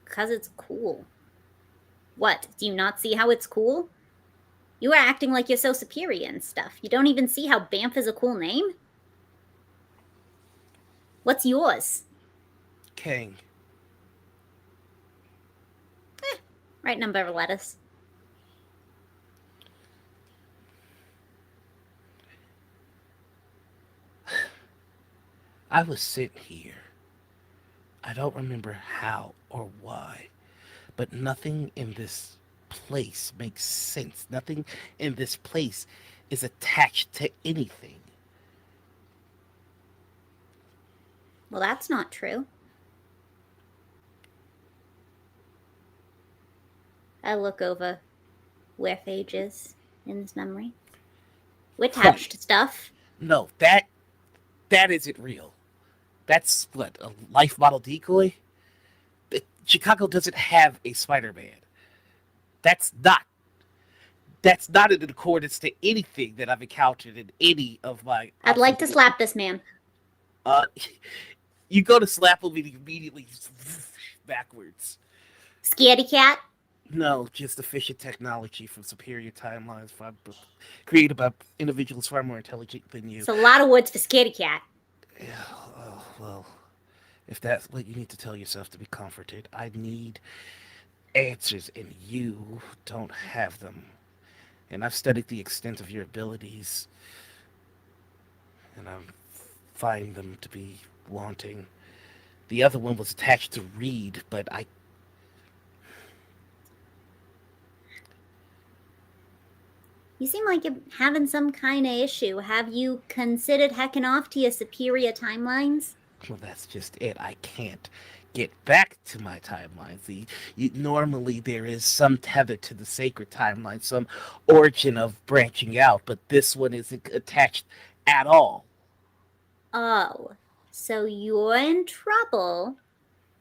S3: Because it's cool. What? Do you not see how it's cool? You are acting like you're so superior and stuff. You don't even see how Banff is a cool name? What's yours?
S2: Kang.
S3: Right number of letters.
S2: I was sent here. I don't remember how or why, but nothing in this place makes sense. Nothing in this place is attached to anything.
S3: Well, that's not true. I look over where Phage is in this memory. attached to stuff.
S2: No, that isn't real. That's what, a life model decoy? Chicago doesn't have a Spider-Man. That's not in accordance to anything that I've encountered in any of my.
S3: I'd like to slap this man.
S2: Uh, you go to slap him and he immediately backwards.
S3: Scaredy cat.
S2: No, just efficient technology from superior timelines created by individuals far more intelligent than you.
S3: It's a lot of words for scaredy cat.
S2: Yeah, oh, well, if that's what you need to tell yourself to be comforted, I need answers, and you don't have them. And I've studied the extent of your abilities, and I find them to be wanting. The other one was attached to Reed, but
S3: You seem like you're having some kind of issue. Have you considered hacking off to your superior timelines?
S2: Well, that's just it. I can't get back to my timeline. See, normally there is some tether to the sacred timeline, some origin of branching out, but this one isn't attached at all.
S3: Oh, so you're in trouble,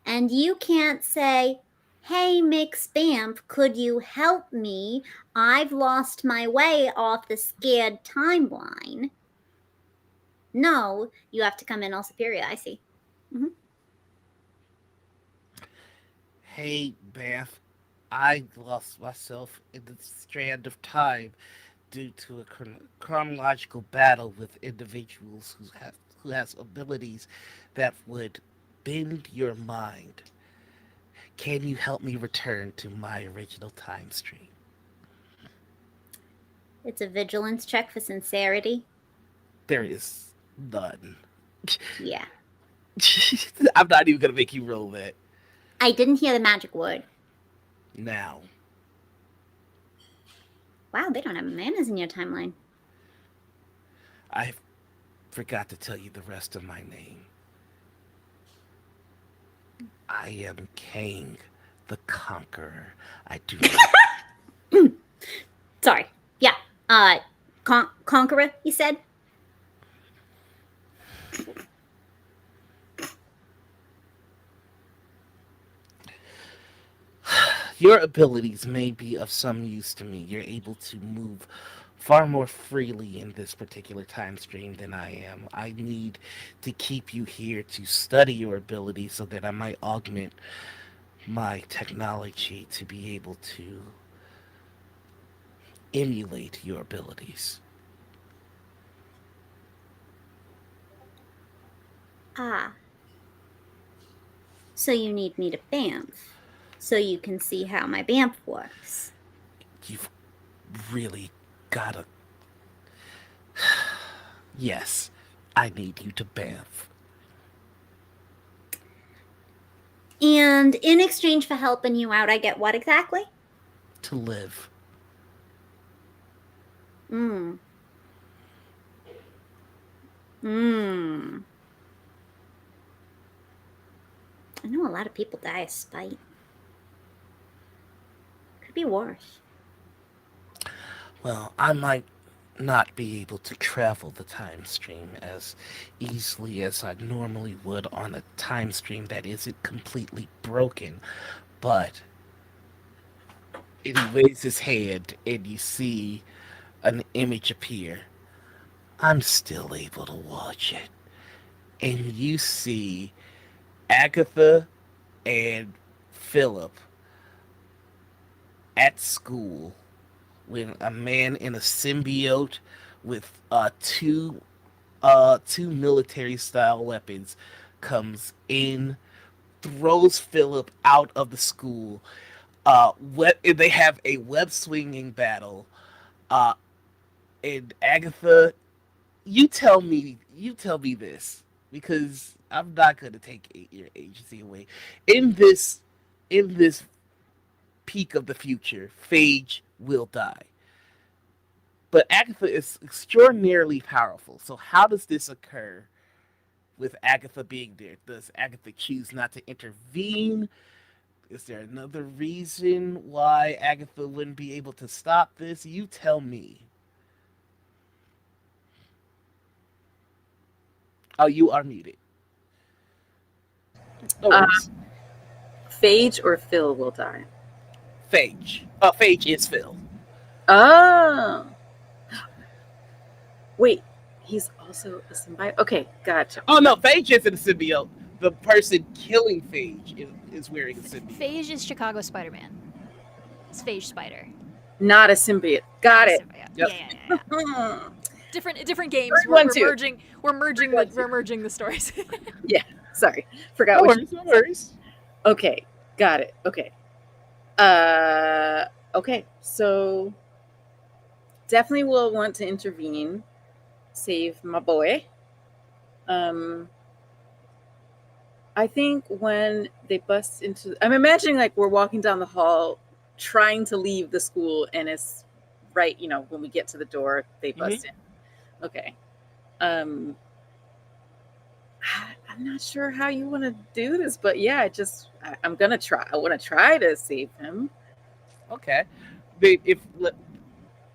S3: and you can't say, "Hey, Mix Bamf, could you help me? I've lost my way off the scared timeline." No, you have to come in all superior, I see. Mm-hmm.
S2: Hey, Bath, I lost myself in the strand of time due to a chronological battle with individuals who has abilities that would bend your mind. Can you help me return to my original time stream?
S3: It's a vigilance check for sincerity.
S2: There is none.
S3: Yeah.
S2: I'm not even going to make you roll that.
S3: I didn't hear the magic word.
S2: Now.
S3: Wow, they don't have manners in your timeline.
S2: I forgot to tell you the rest of my name. I am Kang, the Conqueror. I do not...
S3: Sorry. Yeah. Conqueror, you said?
S2: Your abilities may be of some use to me. You're able to move far more freely in this particular time stream than I am. I need to keep you here to study your abilities so that I might augment my technology to be able to emulate your abilities.
S3: Ah. So you need me to Bamf, so you can see how my Bamf works.
S2: You've really gotta... Yes, I need you to Bamf.
S3: And in exchange for helping you out, I get what exactly?
S2: To live.
S3: I know a lot of people die of spite. Could be worse.
S2: Well, I might not be able to travel the time stream as easily as I normally would on a time stream that isn't completely broken, but he waves his hand and you see an image appear. I'm still able to watch it. And you see Agatha and Philip at school when a man in a symbiote with two military style weapons comes in, throws Philip out of the school. They have a web swinging battle. And Agatha, you tell me this, because I'm not gonna take your agency away. In this peak of the future, Phage will die. But Agatha is extraordinarily powerful. So how does this occur with Agatha being there? Does Agatha choose not to intervene? Is there another reason why Agatha wouldn't be able to stop this? You tell me. Oh, you are muted. No
S5: Uh,
S2: worries.
S5: Phage or Phil will die.
S2: Phage. Phage is Phil.
S5: Oh. Wait, he's also a symbiote. Okay, gotcha.
S2: Oh no, Phage isn't a symbiote. The person killing Phage is wearing a symbiote.
S4: Phage is Chicago Spider-Man. It's Phage Spider.
S5: Not a symbiote. Got
S4: Not a
S5: it.
S4: symbiote.
S2: Yep.
S4: Yeah. Different games.
S5: Third one,
S4: We're
S5: too.
S4: merging. We're merging the stories.
S5: Sorry, forgot
S2: No
S5: what.
S2: worries, no worries.
S5: Okay, got it. Okay. Okay. So definitely will want to intervene, save my boy. I think when they bust into, I'm imagining like we're walking down the hall, trying to leave the school, and it's right, when we get to the door, they bust in. Okay. I'm not sure how you want to do this, but yeah, I'm gonna try. I want to try to save him.
S2: Okay.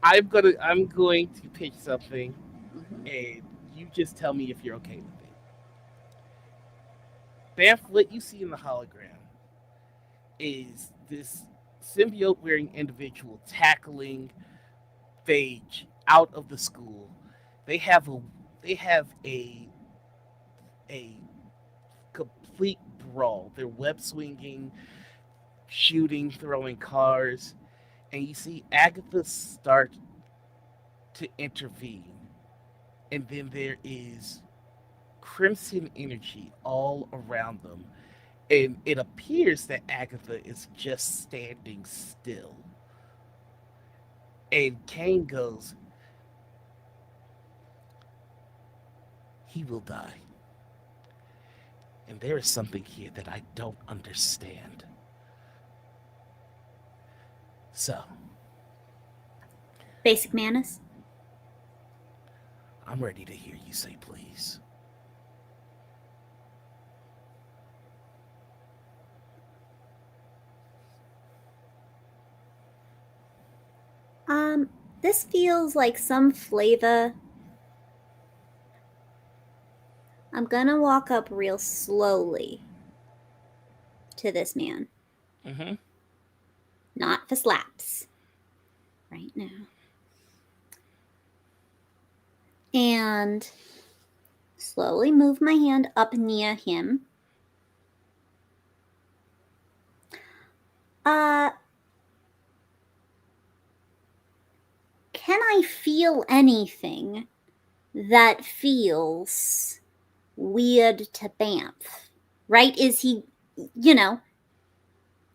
S2: I'm going to pitch something, and you just tell me if you're okay with it. Banff, what you see in the hologram is this symbiote wearing individual tackling Phage out of the school. They have a complete brawl. They're web swinging, shooting, throwing cars, and you see Agatha start to intervene. And then there is crimson energy all around them. And it appears that Agatha is just standing still. And Kang goes, he will die. And there is something here that I don't understand. So,
S3: Basic manners.
S2: I'm ready to hear you say please.
S3: This feels like some flavor. I'm gonna walk up real slowly to this man.
S2: Mm-hmm.
S3: Not for slaps. Right now. And slowly move my hand up near him. Can I feel anything that feels weird to Banff? Right? Is he, I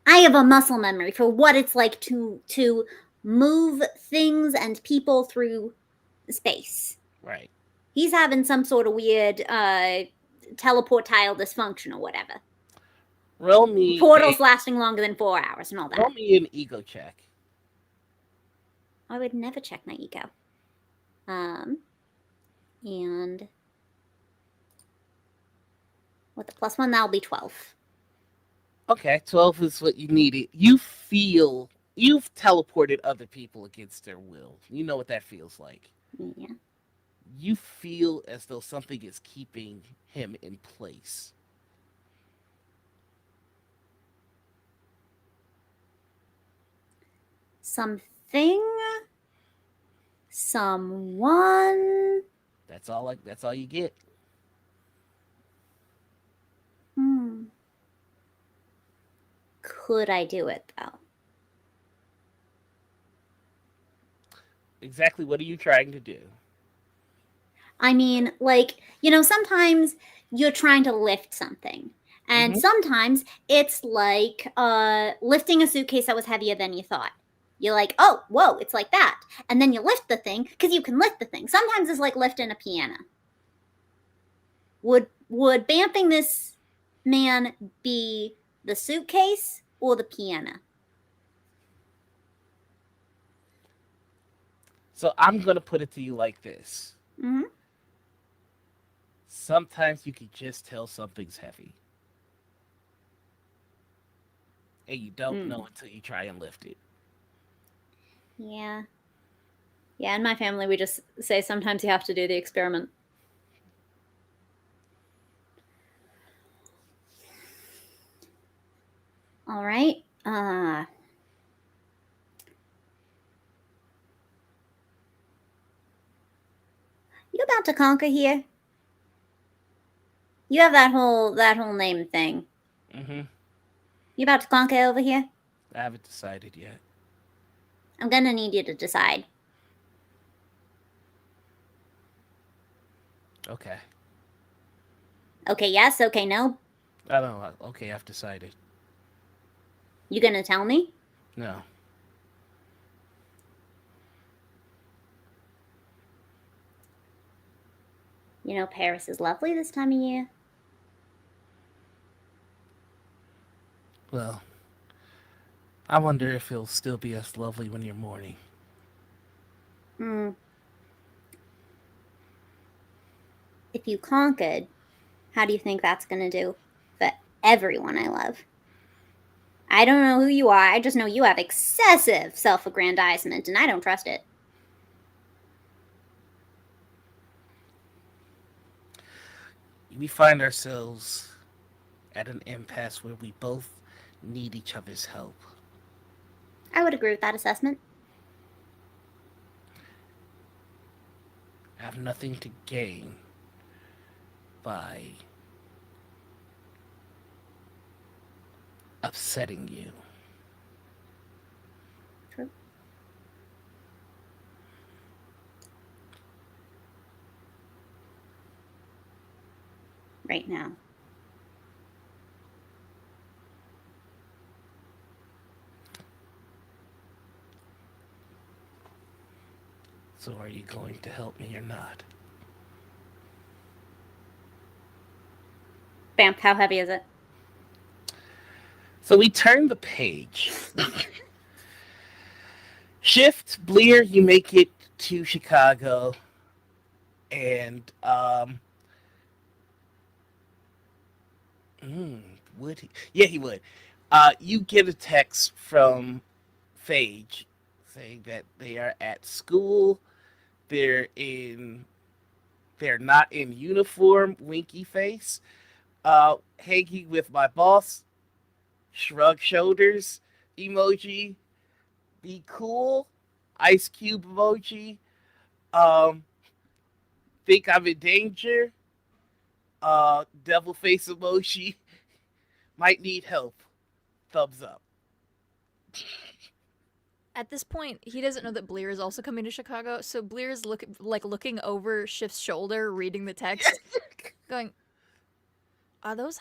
S3: have a muscle memory for what it's like to move things and people through space.
S2: Right.
S3: He's having some sort of weird teleportile dysfunction or whatever.
S2: Roll me
S3: Portals lasting longer than 4 hours and all that.
S2: Roll me an ego check.
S3: I would never check my ego. And with the +1, that'll be 12.
S2: Okay, 12 is what you needed. You've teleported other people against their will. You know what that feels like.
S3: Yeah.
S2: You feel as though something is keeping him in place.
S3: Something, someone.
S2: That's all you get.
S3: Could I do it though?
S2: Exactly what are you trying to do?
S3: I mean, sometimes you're trying to lift something. And sometimes it's like lifting a suitcase that was heavier than you thought. You're like, oh, whoa, it's like that. And then you lift the thing because you can lift the thing. Sometimes it's like lifting a piano. Would bamfing this man be the suitcase or the piano?
S2: So I'm going to put it to you like this.
S3: Mm-hmm.
S2: Sometimes you can just tell something's heavy. And you don't know until you try and lift it.
S3: Yeah. Yeah, in my family, we just say sometimes you have to do the experiment. All right. You about to conquer here? You have that whole name thing.
S2: Mm-hmm.
S3: You about to conquer over here?
S2: I haven't decided yet.
S3: I'm gonna need you to decide.
S2: Okay.
S3: Okay, yes. Okay, no.
S2: I don't know. Okay, I've decided.
S3: You gonna tell me?
S2: No.
S3: You know, Paris is lovely this time of year.
S2: Well, I wonder if it'll still be as lovely when you're mourning.
S3: If you conquered, how do you think that's gonna do for everyone I love? I don't know who you are. I just know you have excessive self-aggrandizement, and I don't trust it.
S2: We find ourselves at an impasse where we both need each other's help.
S3: I would agree with that assessment.
S2: I have nothing to gain by upsetting you.
S3: True. Right now.
S2: So are you going to help me or not?
S3: Bamp, how heavy is it?
S2: So we turn the page. Shift, Bleer, you make it to Chicago. And, would he? Yeah, he would. You get a text from Phage saying that they are at school. They're not in uniform, winky face. Hanging with my boss, shrug shoulders emoji, be cool, ice cube emoji, think I'm in danger, devil face emoji, might need help, thumbs up.
S4: At this point, he doesn't know that Bleer is also coming to Chicago, so Bleer is looking over Shift's shoulder, reading the text, going, "Are those?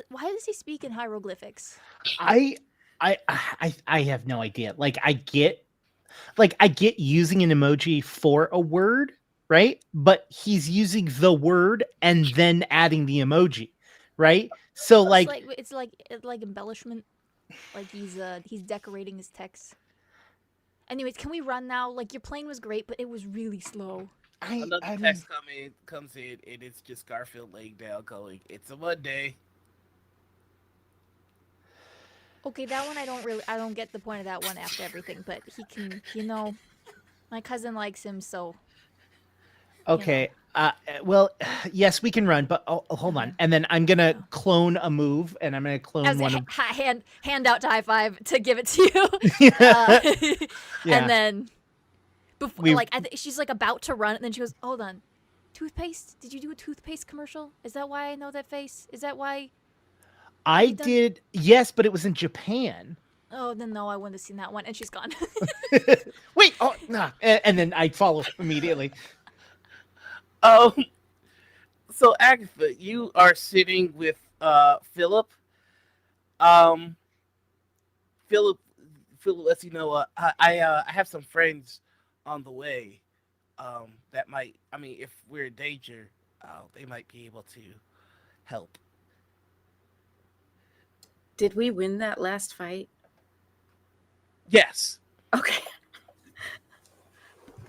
S4: Why does he speak in hieroglyphics?"
S1: I have no idea. Like I get using an emoji for a word, right? But he's using the word and then adding the emoji, right? So
S4: It's like embellishment. Like he's decorating his text. Anyways, can we run now? Like your plane was great, but it was really slow.
S2: Another text comes in, and it's just Garfield laying down, going, "It's a Monday."
S4: Okay, that one I don't get the point of that one after everything, but he can, my cousin likes him, so.
S1: okay. Well, yes, we can run, but hold on. And then I'm gonna clone a move, and I'm gonna clone
S4: As
S1: one
S4: a
S1: of
S4: hand out to high five to give it to you, and then before, she's like about to run, and then she goes, "Hold on, toothpaste? Did you do a toothpaste commercial? Is that why I know that face? Is that why?"
S1: I did, yes, but it was in Japan.
S4: Oh, then no, I wouldn't have seen that one, and she's gone.
S1: Wait, nah. And then I follow immediately.
S2: So Agatha, you are sitting with Philip. Philip lets you know I have some friends on the way. That might, I mean, if we're in danger, they might be able to help.
S5: Did we win that last fight?
S2: Yes.
S5: Okay.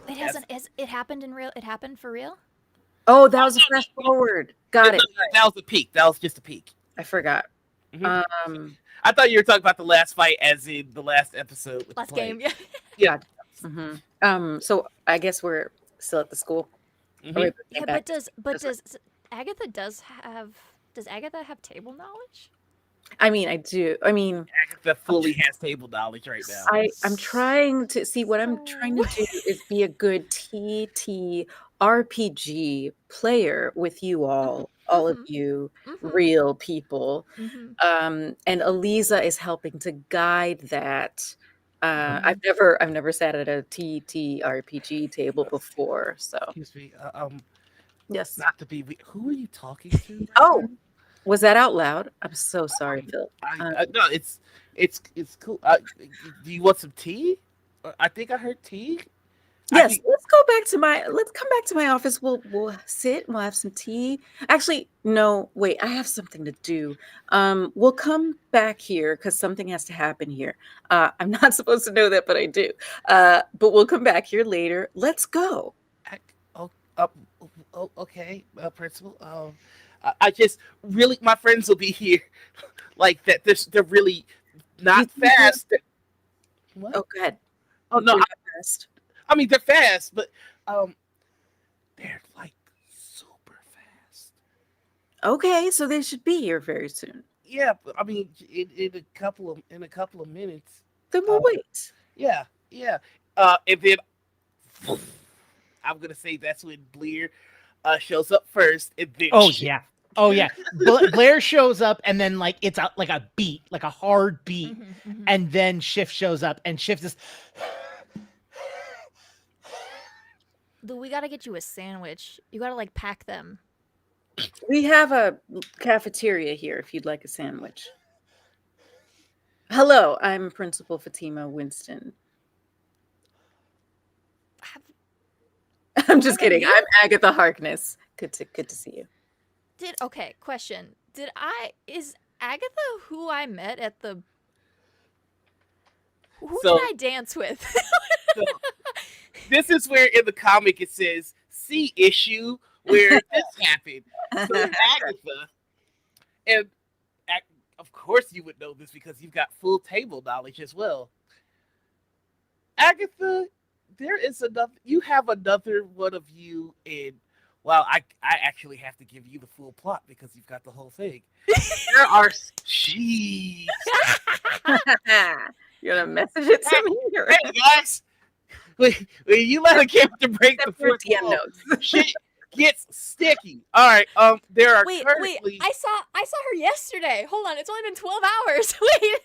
S4: It hasn't. It happened in real? It happened for real?
S5: Oh, that was a fast forward. Got it.
S2: That was a peek. That was just a peek.
S5: I forgot.
S2: Mm-hmm. I thought you were talking about the last fight, as in the last episode. With
S4: last
S2: the
S4: game,
S2: yeah.
S5: Yeah. Mm-hmm. So I guess we're still at the school.
S2: Mm-hmm.
S4: Yeah, but does Agatha have table knowledge?
S5: I mean, I do. I mean,
S2: Agatha fully has table knowledge right now.
S5: I'm trying to see what I'm trying to do is be a good ttrpg player with you all of you real people. And Eliza is helping to guide that. I've never sat at a ttrpg table before, so
S2: Excuse me.
S5: yes.
S2: Not to be. Who are you talking to? Right
S5: Oh,
S2: now?
S5: was that out loud? I'm so sorry, Phil.
S2: No, it's cool. Do you want some tea? I think I heard tea.
S5: Yes, let's come back to my office. We'll sit, we'll have some tea. Actually, no, wait, I have something to do. We'll come back here because something has to happen here. I'm not supposed to know that, but I do. But we'll come back here later. Let's go.
S2: Oh, okay, principal. I just really, my friends will be here, like that. They're really not fast. What?
S5: Oh, go ahead.
S2: Oh no,
S5: We're not fast.
S2: I mean they're fast, but they're like super fast.
S5: Okay, so they should be here very soon.
S2: Yeah, but I mean in a couple of minutes.
S5: Then we'll wait.
S2: Yeah. And then I'm gonna say that's when Blair shows up first, and then
S1: Oh yeah. Blair shows up, and then like it's like a beat, like a hard beat, and then Shift shows up, and Shift is.
S4: We gotta get you a sandwich. You gotta like pack them.
S5: We have a cafeteria here if you'd like a sandwich. Hello, I'm Principal Fatima Winston. I'm just kidding. I'm Agatha Harkness. Good to see you.
S4: Question. Is Agatha who I met at the did I dance with?
S2: So, this is where in the comic it says "see issue" where this happened. So Agatha, and of course you would know this because you've got full table knowledge as well. Agatha, there is another. You have another one of you in. Well, I actually have to give you the full plot because you've got the whole thing. There are. Jeez.
S5: You're gonna message it to me?
S2: Hey guys, when you let a character break the fourth wall,
S5: notes.
S2: shit gets sticky. All right. There are
S4: Wait.
S2: currently.
S4: I saw her yesterday. Hold on, it's only been 12 hours. Wait.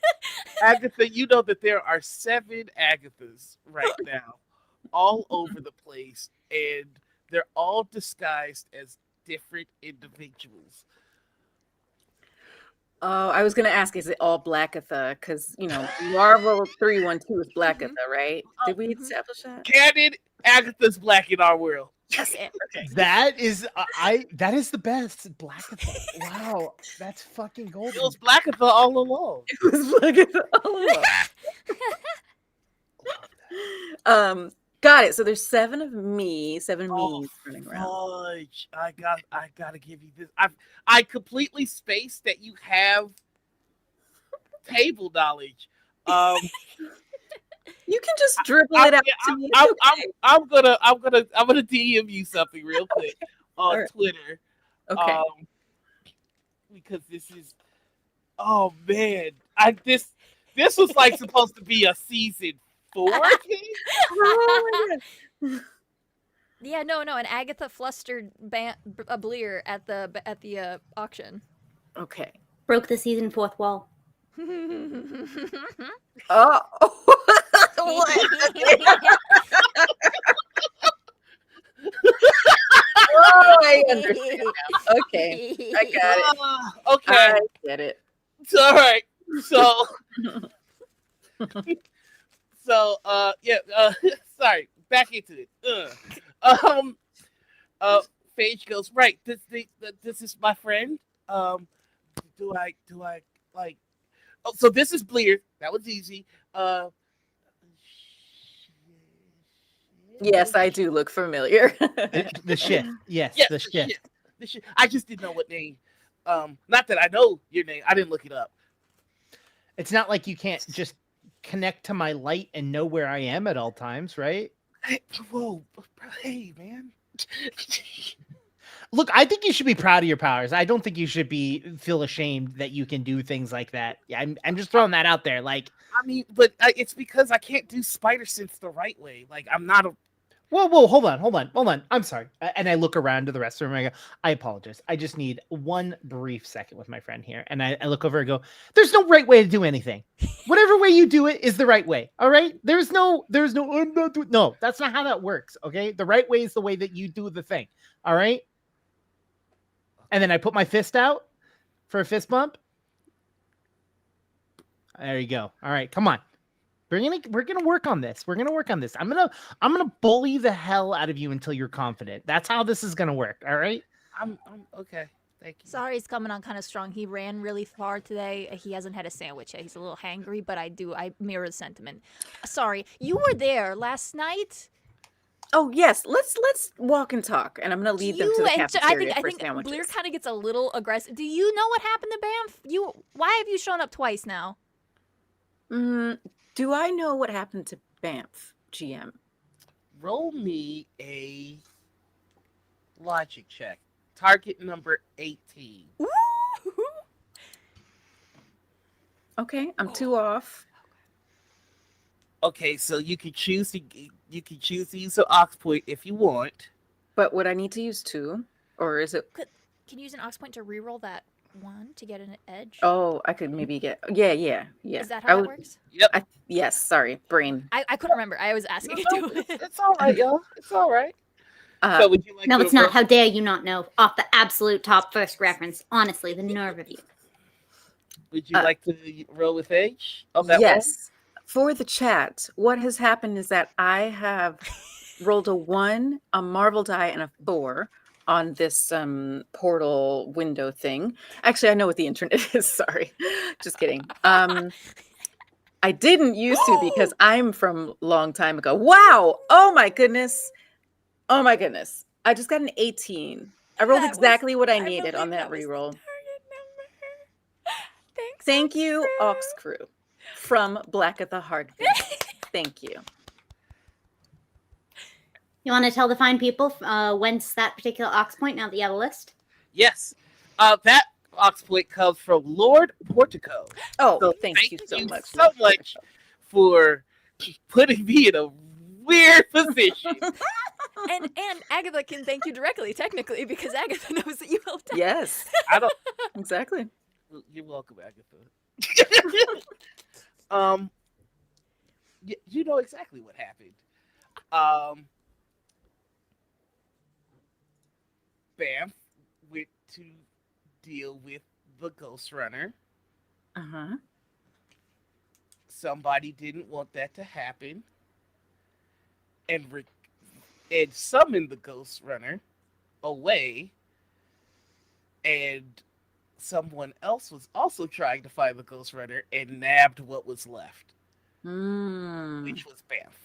S2: Agatha, you know that there are 7 Agathas right now, all over the place, and they're all disguised as different individuals.
S5: Oh, I was gonna ask, is it all Blackatha? Because Noirvel 312 is Blackatha, right? Did we establish that?
S2: Canon, Agatha's black in our world.
S5: Yes.
S1: That is that is the best Blackatha. Wow, that's fucking
S2: It
S1: golden.
S2: was Blackatha all along.
S5: It was Blackatha all along. Got it. So there's 7 of me, 7 me's running around.
S2: Fudge. I gotta give you this. I completely spaced that you have table knowledge.
S5: You can just dribble it out to me.
S2: I'm gonna DM you something real quick on
S5: Right.
S2: Twitter.
S5: Okay.
S2: Because this is, oh man, this was like supposed to be a season 4 thing.
S5: Oh my God.
S4: Yeah, no, and Agatha flustered Blair at the auction.
S5: Okay.
S3: Broke the season 4th wall.
S5: Oh. What? Oh, I understand now. Okay. I got it.
S2: Okay,
S5: I get it.
S2: it's all right. So, sorry. Back into it. Paige goes, right. This is my friend. Do I like? Oh, so this is Blair. That was easy.
S5: Yes, I do look familiar.
S1: The Shift. Yes,
S2: Yes,
S1: the Shift.
S2: shit. I just didn't know what name. Not that I know your name. I didn't look it up.
S1: It's not like you can't just connect to my light and know where I am at all times, right?
S2: Hey, whoa, hey, man.
S1: Look, I think you should be proud of your powers. I don't think you should feel ashamed that you can do things like that. Yeah, I'm just throwing that out there. Like,
S2: I mean, but it's because I can't do spider sense the right way. Like, I'm not a.
S1: whoa, hold on. I'm sorry. And I look around to the rest of them. And I go, I apologize. I just need one brief second with my friend here. And I look over and go, there's no right way to do anything. Whatever way you do it is the right way. All right. There's no, I'm not doing, no, that's not how that works. Okay. The right way is the way that you do the thing. All right. And then I put my fist out for a fist bump. There you go. All right. Come on. We're gonna work on this. I'm gonna bully the hell out of you until you're confident. That's how this is gonna work. All right.
S2: I'm okay. Thank you.
S4: Sorry, he's coming on kind of strong. He ran really far today. He hasn't had a sandwich yet. He's a little hangry, but I mirror the sentiment. Sorry, you were there last night.
S5: Oh yes, let's walk and talk, and I'm gonna lead them to the cafeteria for
S4: I think
S5: sandwiches.
S4: Bleer kind of gets a little aggressive. Do you know what happened to Banff? Why have you shown up twice now?
S5: Do I know what happened to Banff, GM?
S2: Roll me a logic check. Target number 18.
S5: Okay, I'm 2 off.
S2: Okay, so you can choose to use the ox point if you want.
S5: But would I need to use 2, or is it?
S4: Can you use an ox point to reroll that 1 to get an edge?
S5: Oh, I could maybe get. Yeah.
S4: Is that how that works?
S2: Yep.
S5: Yes. Sorry, brain.
S4: I couldn't remember. I was asking you to.
S2: It's all right, y'all. It's all right. So would you like
S3: No,
S2: to
S3: it's not.
S2: roll-
S3: How dare you not know off the absolute top first reference? Honestly, the nerve of you.
S2: Would you like to roll with H? Oh, that
S5: Yes. For the chat, what has happened is that I have rolled a 1, a Marvel die, and a 4 on this portal window thing. Actually, I know what the internet is. Sorry. Just kidding. I didn't used to because I'm from long time ago. Wow. Oh my goodness. I just got an 18. I rolled exactly what I needed on that reroll.
S4: Thanks.
S5: Thank you, Ox Crew, from Black at the Heart. Thank you.
S3: You want to tell the fine people whence that particular ox point now that you have a list?
S2: Yes. That ox point comes from Lord Portico.
S5: Oh,
S2: So
S5: thank you so much.
S2: For putting me in a weird position.
S4: And Agatha can thank you directly, technically, because Agatha knows that you helped out.
S5: Yes,
S2: I don't.
S5: exactly.
S2: You're welcome, Agatha. You know exactly what happened. Banff went to deal with the Ghost Runner.
S5: Uh-huh.
S2: Somebody didn't want that to happen, and summoned the Ghost Runner away, and someone else was also trying to find the Ghost Runner and nabbed what was left, which was Banff.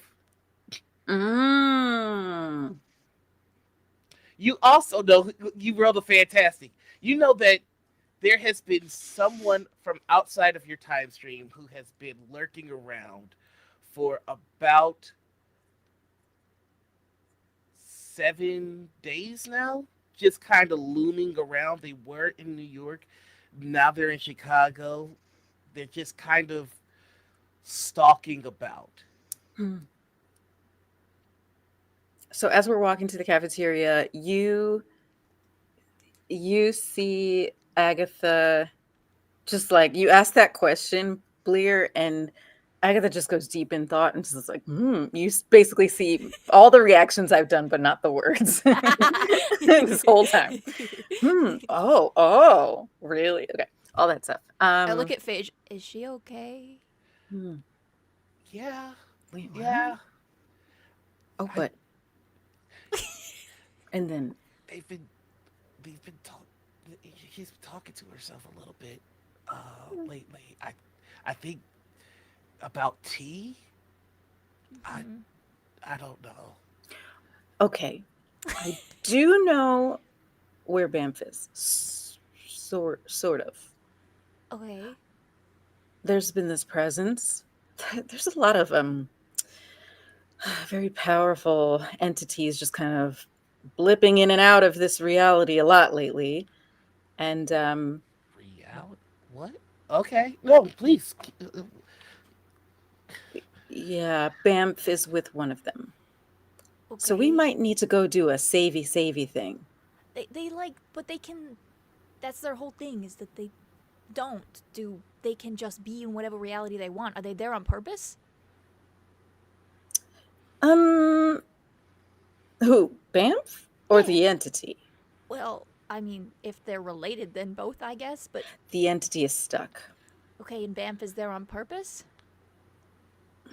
S2: You also know, you rolled a fantastic. You know that there has been someone from outside of your time stream who has been lurking around for about 7 days now, just kind of looming around. They were in New York, now they're in Chicago. They're just kind of stalking about.
S5: So as we're walking to the cafeteria, you see Agatha, just like you ask that question, Bleer, and Agatha just goes deep in thought and just like, You basically see all the reactions I've done, but not the words this whole time. Oh, really? Okay, all that stuff.
S4: I look at Phage. Is she okay?
S2: Yeah.
S5: Wait, what?
S2: Yeah.
S5: Oh, but and then
S2: They've been talking. She's been talking to herself a little bit lately. I think about tea. I don't know.
S5: okay, I do know where Banff is, sort of.
S4: Okay.
S5: There's been this presence. There's a lot of very powerful entities just kind of blipping in and out of this reality a lot lately. And
S2: Reality? What? Okay. No, please.
S5: yeah, Bamf is with one of them.
S4: Okay.
S5: So we might need to go do a savey thing.
S4: They like, but they can. That's their whole thing, is that they don't do. They can just be in whatever reality they want. Are they there on purpose?
S5: Who? Bamf or the entity?
S4: Well, I mean, if they're related, then both, I guess. But
S5: The entity is stuck.
S4: okay, and Banff is there on purpose?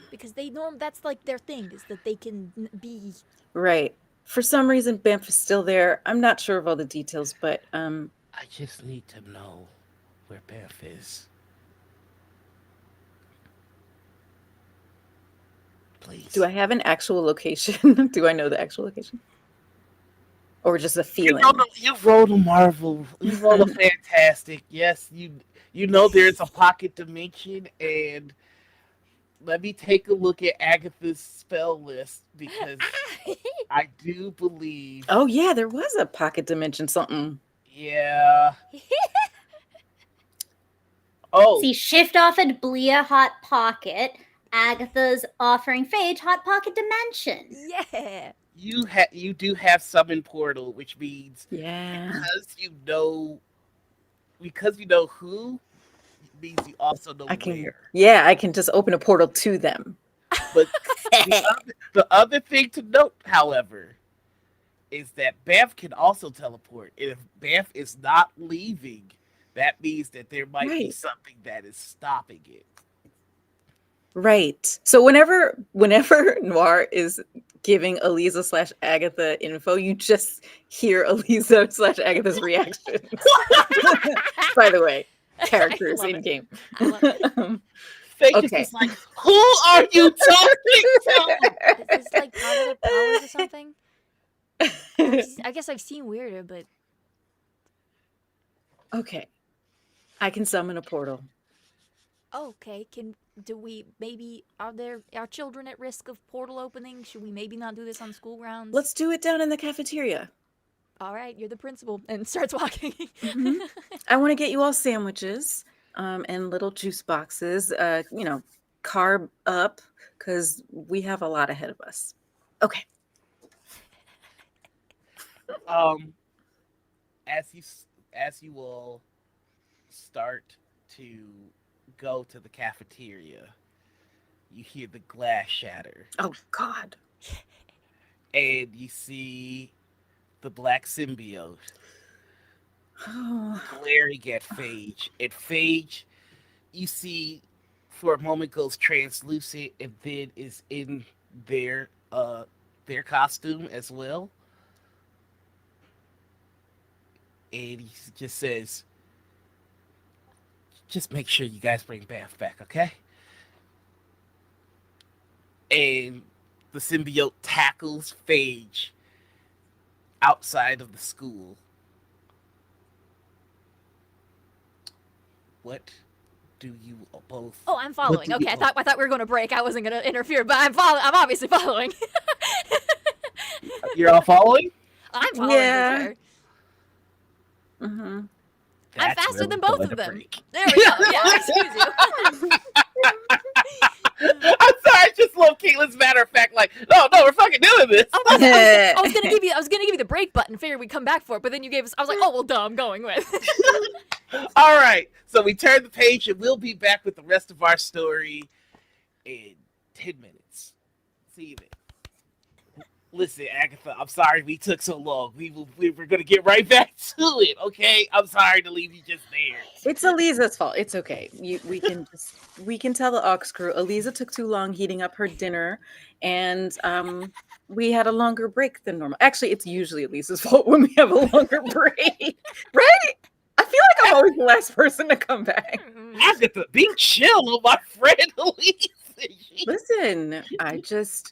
S4: Because that's like their thing, is that they can be.
S5: Right. For some reason, Bamf is still there. I'm not sure of all the details, but
S2: I just need to know where Banff is. Please.
S5: do I have an actual location? Do I know the actual location? Or just a feeling?
S2: You rolled a Marvel. You rolled a fantastic. Yes, you know there's a pocket dimension, and let me take a look at Agatha's spell list, because I do believe.
S5: Oh yeah, there was a pocket dimension something.
S2: Yeah. Oh,
S3: See, Shift offered Blia Hot Pocket. Agatha's offering Phage Hot Pocket Dimension.
S4: Yeah.
S2: you do have summon portal, which means
S5: Yeah.
S2: because you know who, means you also know
S5: I can
S2: where.
S5: Yeah, I can just open a portal to them.
S2: But the other thing to note, however, is that Banff can also teleport. And if Banff is not leaving, that means that there might be
S5: Right.
S2: something that is stopping it.
S5: Right. So whenever Noir is giving Eliza / Agatha info, you just hear Eliza / Agatha's reactions. By the way, characters
S4: love
S5: in
S4: it.
S5: game.
S4: I love it.
S2: Fake
S5: Okay.
S2: is like, who are you talking to?
S4: Is this like part of their powers or something? I guess I've seen weirder, but
S5: Okay. I can summon a portal.
S4: okay. Do we maybe, are children at risk of portal opening? Should we maybe not do this on school grounds?
S5: Let's do it down in the cafeteria.
S4: All right, you're the principal, and starts walking.
S5: Mhm. I want to get you all sandwiches and little juice boxes, carb up, because we have a lot ahead of us. Okay.
S2: As you all start to go to the cafeteria, you hear the glass shatter,
S5: Oh, God.
S2: and you see the black symbiote
S5: Oh.
S2: glaring at Phage. And Phage, you see, for a moment goes translucent, and then is in their costume as well. And he just says, just make sure you guys bring Banff back, okay? And the symbiote tackles Phage outside of the school. What do you both?
S4: Oh, I'm following.
S2: do you-
S4: Okay, I thought we were going to break. I wasn't going to interfere, but I'm obviously following.
S2: You're all following?
S4: I'm following
S5: Yeah.
S4: for sure.
S5: Mm-hmm.
S4: I'm
S2: That's
S4: faster
S2: where
S4: than
S2: we're
S4: both
S2: going
S4: of
S2: to
S4: them.
S2: break.
S4: There we go. Yeah, excuse you.
S2: I'm sorry, I just love Caitlin's matter of fact, like, no, we're fucking doing this.
S4: I was gonna give you the break button. Figured we'd come back for it, but then you gave us. I was like, oh well, duh. I'm going with.
S2: All right, so we turn the page, and we'll be back with the rest of our story in 10 minutes. See you then. Listen, Agatha, I'm sorry we took so long. We were gonna get right back to it, okay? I'm sorry to leave you just there.
S5: It's Eliza's fault. It's okay. We can tell the aux crew. Eliza took too long heating up her dinner, and we had a longer break than normal. Actually, it's usually Eliza's fault when we have a longer break, right? I feel like I'm always the last person to come back.
S2: Agatha, be chill on my friend Elise.
S5: Listen,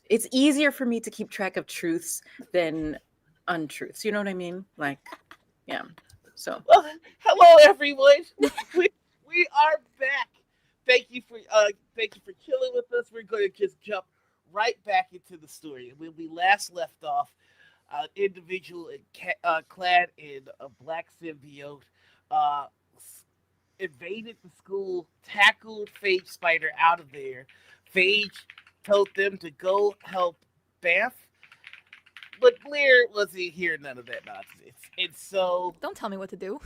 S5: it's easier for me to keep track of truths than untruths. You know what I mean? Like, yeah. So,
S2: Well, hello everyone. we are back. Thank you for chilling with us. We're going to just jump right back into the story. When we last left off, An individual clad in a black symbiote uh, invaded the school, tackled Phage Spider out of there. Phage told them to go help Banff, but Blair wasn't here. None of that nonsense.
S4: Don't tell me what to do.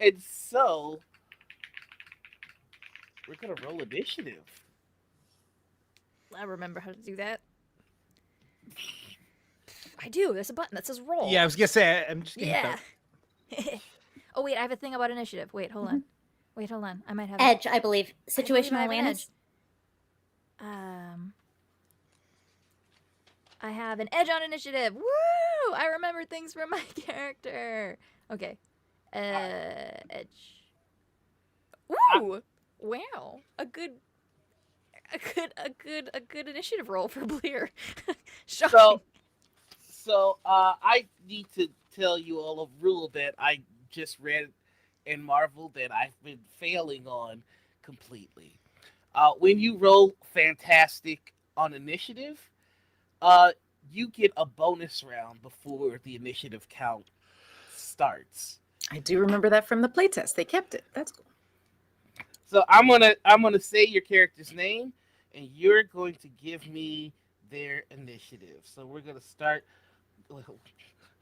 S2: And so, we're gonna roll initiative.
S4: I remember how to do that. I do. There's a button that says roll.
S1: Yeah, I was gonna say I'm just gonna
S4: Yeah. Oh wait, I have a thing about initiative. Wait, hold on. Wait, hold on. I might have
S3: Edge, I believe.
S4: I believe I
S3: Situational
S4: have an
S3: awareness.
S4: I have an edge on initiative. Woo! I remember things from my character. Okay. Edge. Woo! Wow. A good initiative roll for Bleer. Shocking.
S2: So I need to tell you all a rule that I just read in Marvel that I've been failing on completely. When you roll fantastic on initiative, you get a bonus round before the initiative count starts.
S5: I do remember that from the playtest. They kept it. That's cool.
S2: So I'm gonna say your character's name, and you're going to give me their initiative. So we're gonna start.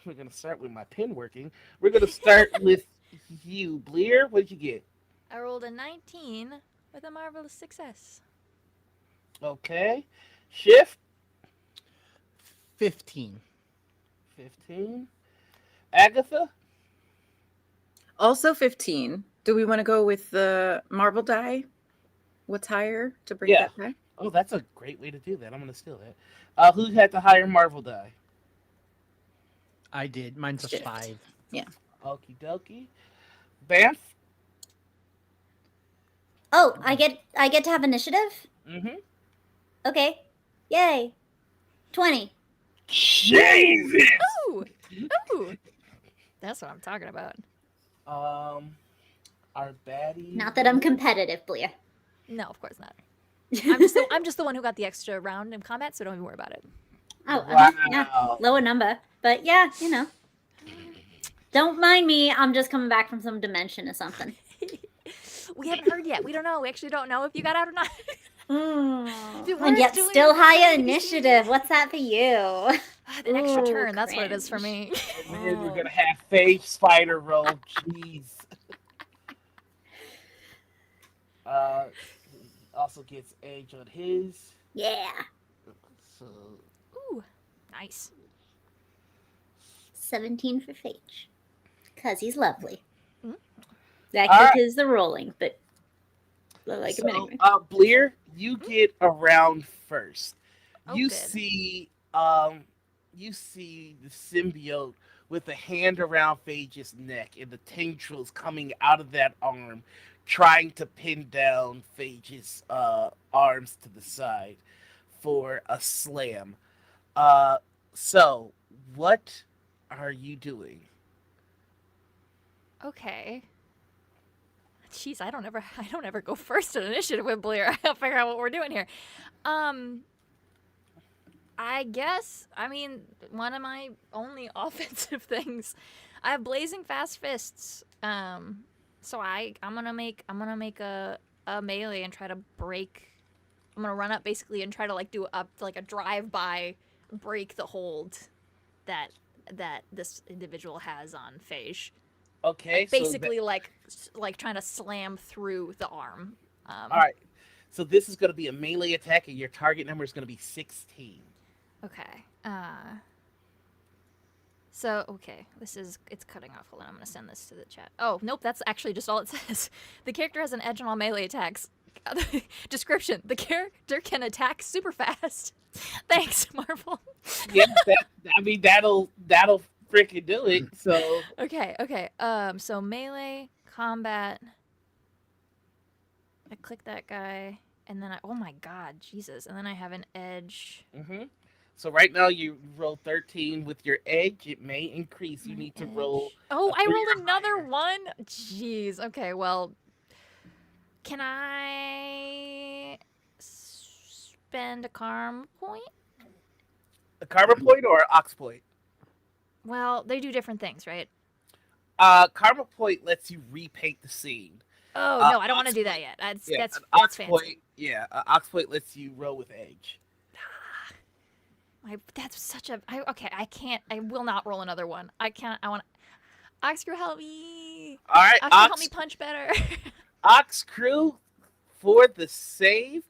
S2: We're gonna start with my pen working. We're gonna start with you, Bleer. What did you get?
S4: I rolled a 19 with a marvelous success.
S2: Okay. Shift
S1: 15.
S2: 15. Agatha.
S5: Also 15. Do we want to go with the Marvel die? What's higher to bring
S2: Yeah.
S5: that back?
S2: Oh, that's a great way to do that. I'm gonna steal that. Who had the higher Marvel die?
S1: I did. Mine's a
S5: Shift.
S1: 5.
S2: Okie dokie. Banff.
S3: Oh, I get to have initiative?
S2: Mm-hmm.
S3: Okay. Yay. 20.
S2: Jesus.
S4: Ooh! Ooh! That's what I'm talking about.
S2: Our baddie.
S3: Not that I'm competitive, Bleer.
S4: No, of course not. I'm just the one who got the extra round in combat, so don't even worry about it.
S3: Oh,
S2: Wow.
S3: yeah. Lower number. But yeah, you know. Don't mind me. I'm just coming back from some dimension or something.
S4: We haven't heard yet. We don't know. We actually don't know if you got out or not. Dude,
S3: And
S4: we're
S3: yet
S4: doing
S3: still
S4: it
S3: higher
S4: right.
S3: initiative. What's that for you?
S4: An extra
S3: Ooh,
S4: turn. That's what it is for me.
S2: And then we're gonna have Phage Spider roll. Jeez. Also gets edge on his.
S3: Yeah.
S2: So
S4: Ooh, nice.
S3: 17 for Phage. Because he's lovely.
S4: Mm.
S3: That
S2: All
S3: kick
S2: right.
S3: is the rolling, but I like him anyway.
S2: Bleer, you get around first.
S4: Oh,
S2: You
S4: good.
S2: see the symbiote with a hand around Phage's neck and the tendrils coming out of that arm, trying to pin down Phage's arms to the side for a slam. So what are you doing?
S4: Okay. Jeez, I don't ever go first in initiative with Bleer. I gotta figure out what we're doing here. I guess, I mean, one of my only offensive things, I have blazing fast fists. So I'm gonna make a melee and try to break. I'm gonna run up basically and try to do a drive by, break the hold that this individual has on Phage.
S2: Okay,
S4: Basically like trying to slam through the arm.
S2: all right. So this is going to be a melee attack, and your target number is going to be 16.
S4: Okay. So, okay. It's cutting off. Hold on, I'm going to send this to the chat. Oh, nope, that's actually just all it says. The character has an edge on all melee attacks. Description: the character can attack super fast. Thanks, Marvel.
S2: Yeah, that'll freaking do it. So
S4: Okay. So melee, combat. I click that guy, and then oh my god, Jesus. And then I have an edge.
S2: So right now you roll 13 with your edge. It may increase. You need to roll.
S4: Oh,
S2: a
S4: I
S2: 3
S4: rolled
S2: or
S4: another
S2: higher.
S4: one? Jeez. Okay, well. Can I spend a karma point?
S2: A karma point or an ox point?
S4: Well, they do different things, right?
S2: Karma point lets you repaint the scene.
S4: Oh no, I don't want to
S2: ox
S4: do that
S2: point-
S4: yet. That's
S2: Yeah,
S4: that's
S2: an
S4: that's
S2: ox
S4: fancy.
S2: point. Yeah, an ox point lets you roll with edge.
S4: That's such a. Okay, I can't. I will not roll another one. I can't. I want. Ox crew, help me.
S2: All right,
S4: Ox crew, help me punch better.
S2: Ox crew for the save.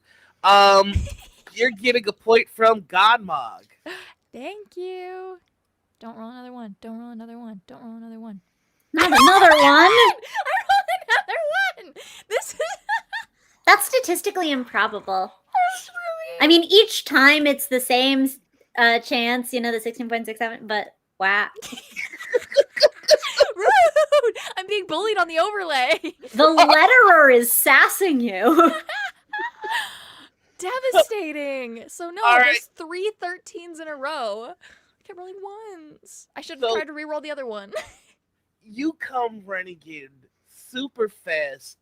S2: You're getting a point from Godmog.
S4: Thank you. Don't roll another one. Don't roll another one. Don't roll another one.
S3: Not another one.
S4: I rolled another one. This is.
S3: That's statistically improbable.
S4: That's really.
S3: I mean, each time it's the same chance, the 16.67, but wow.
S4: Rude. I'm being bullied on the overlay.
S3: The letterer is sassing you.
S4: Devastating. So no,
S2: All right.
S4: there's 3 13s in a row. I kept rolling ones. I should have tried to re-roll the other one.
S2: You come running in super fast.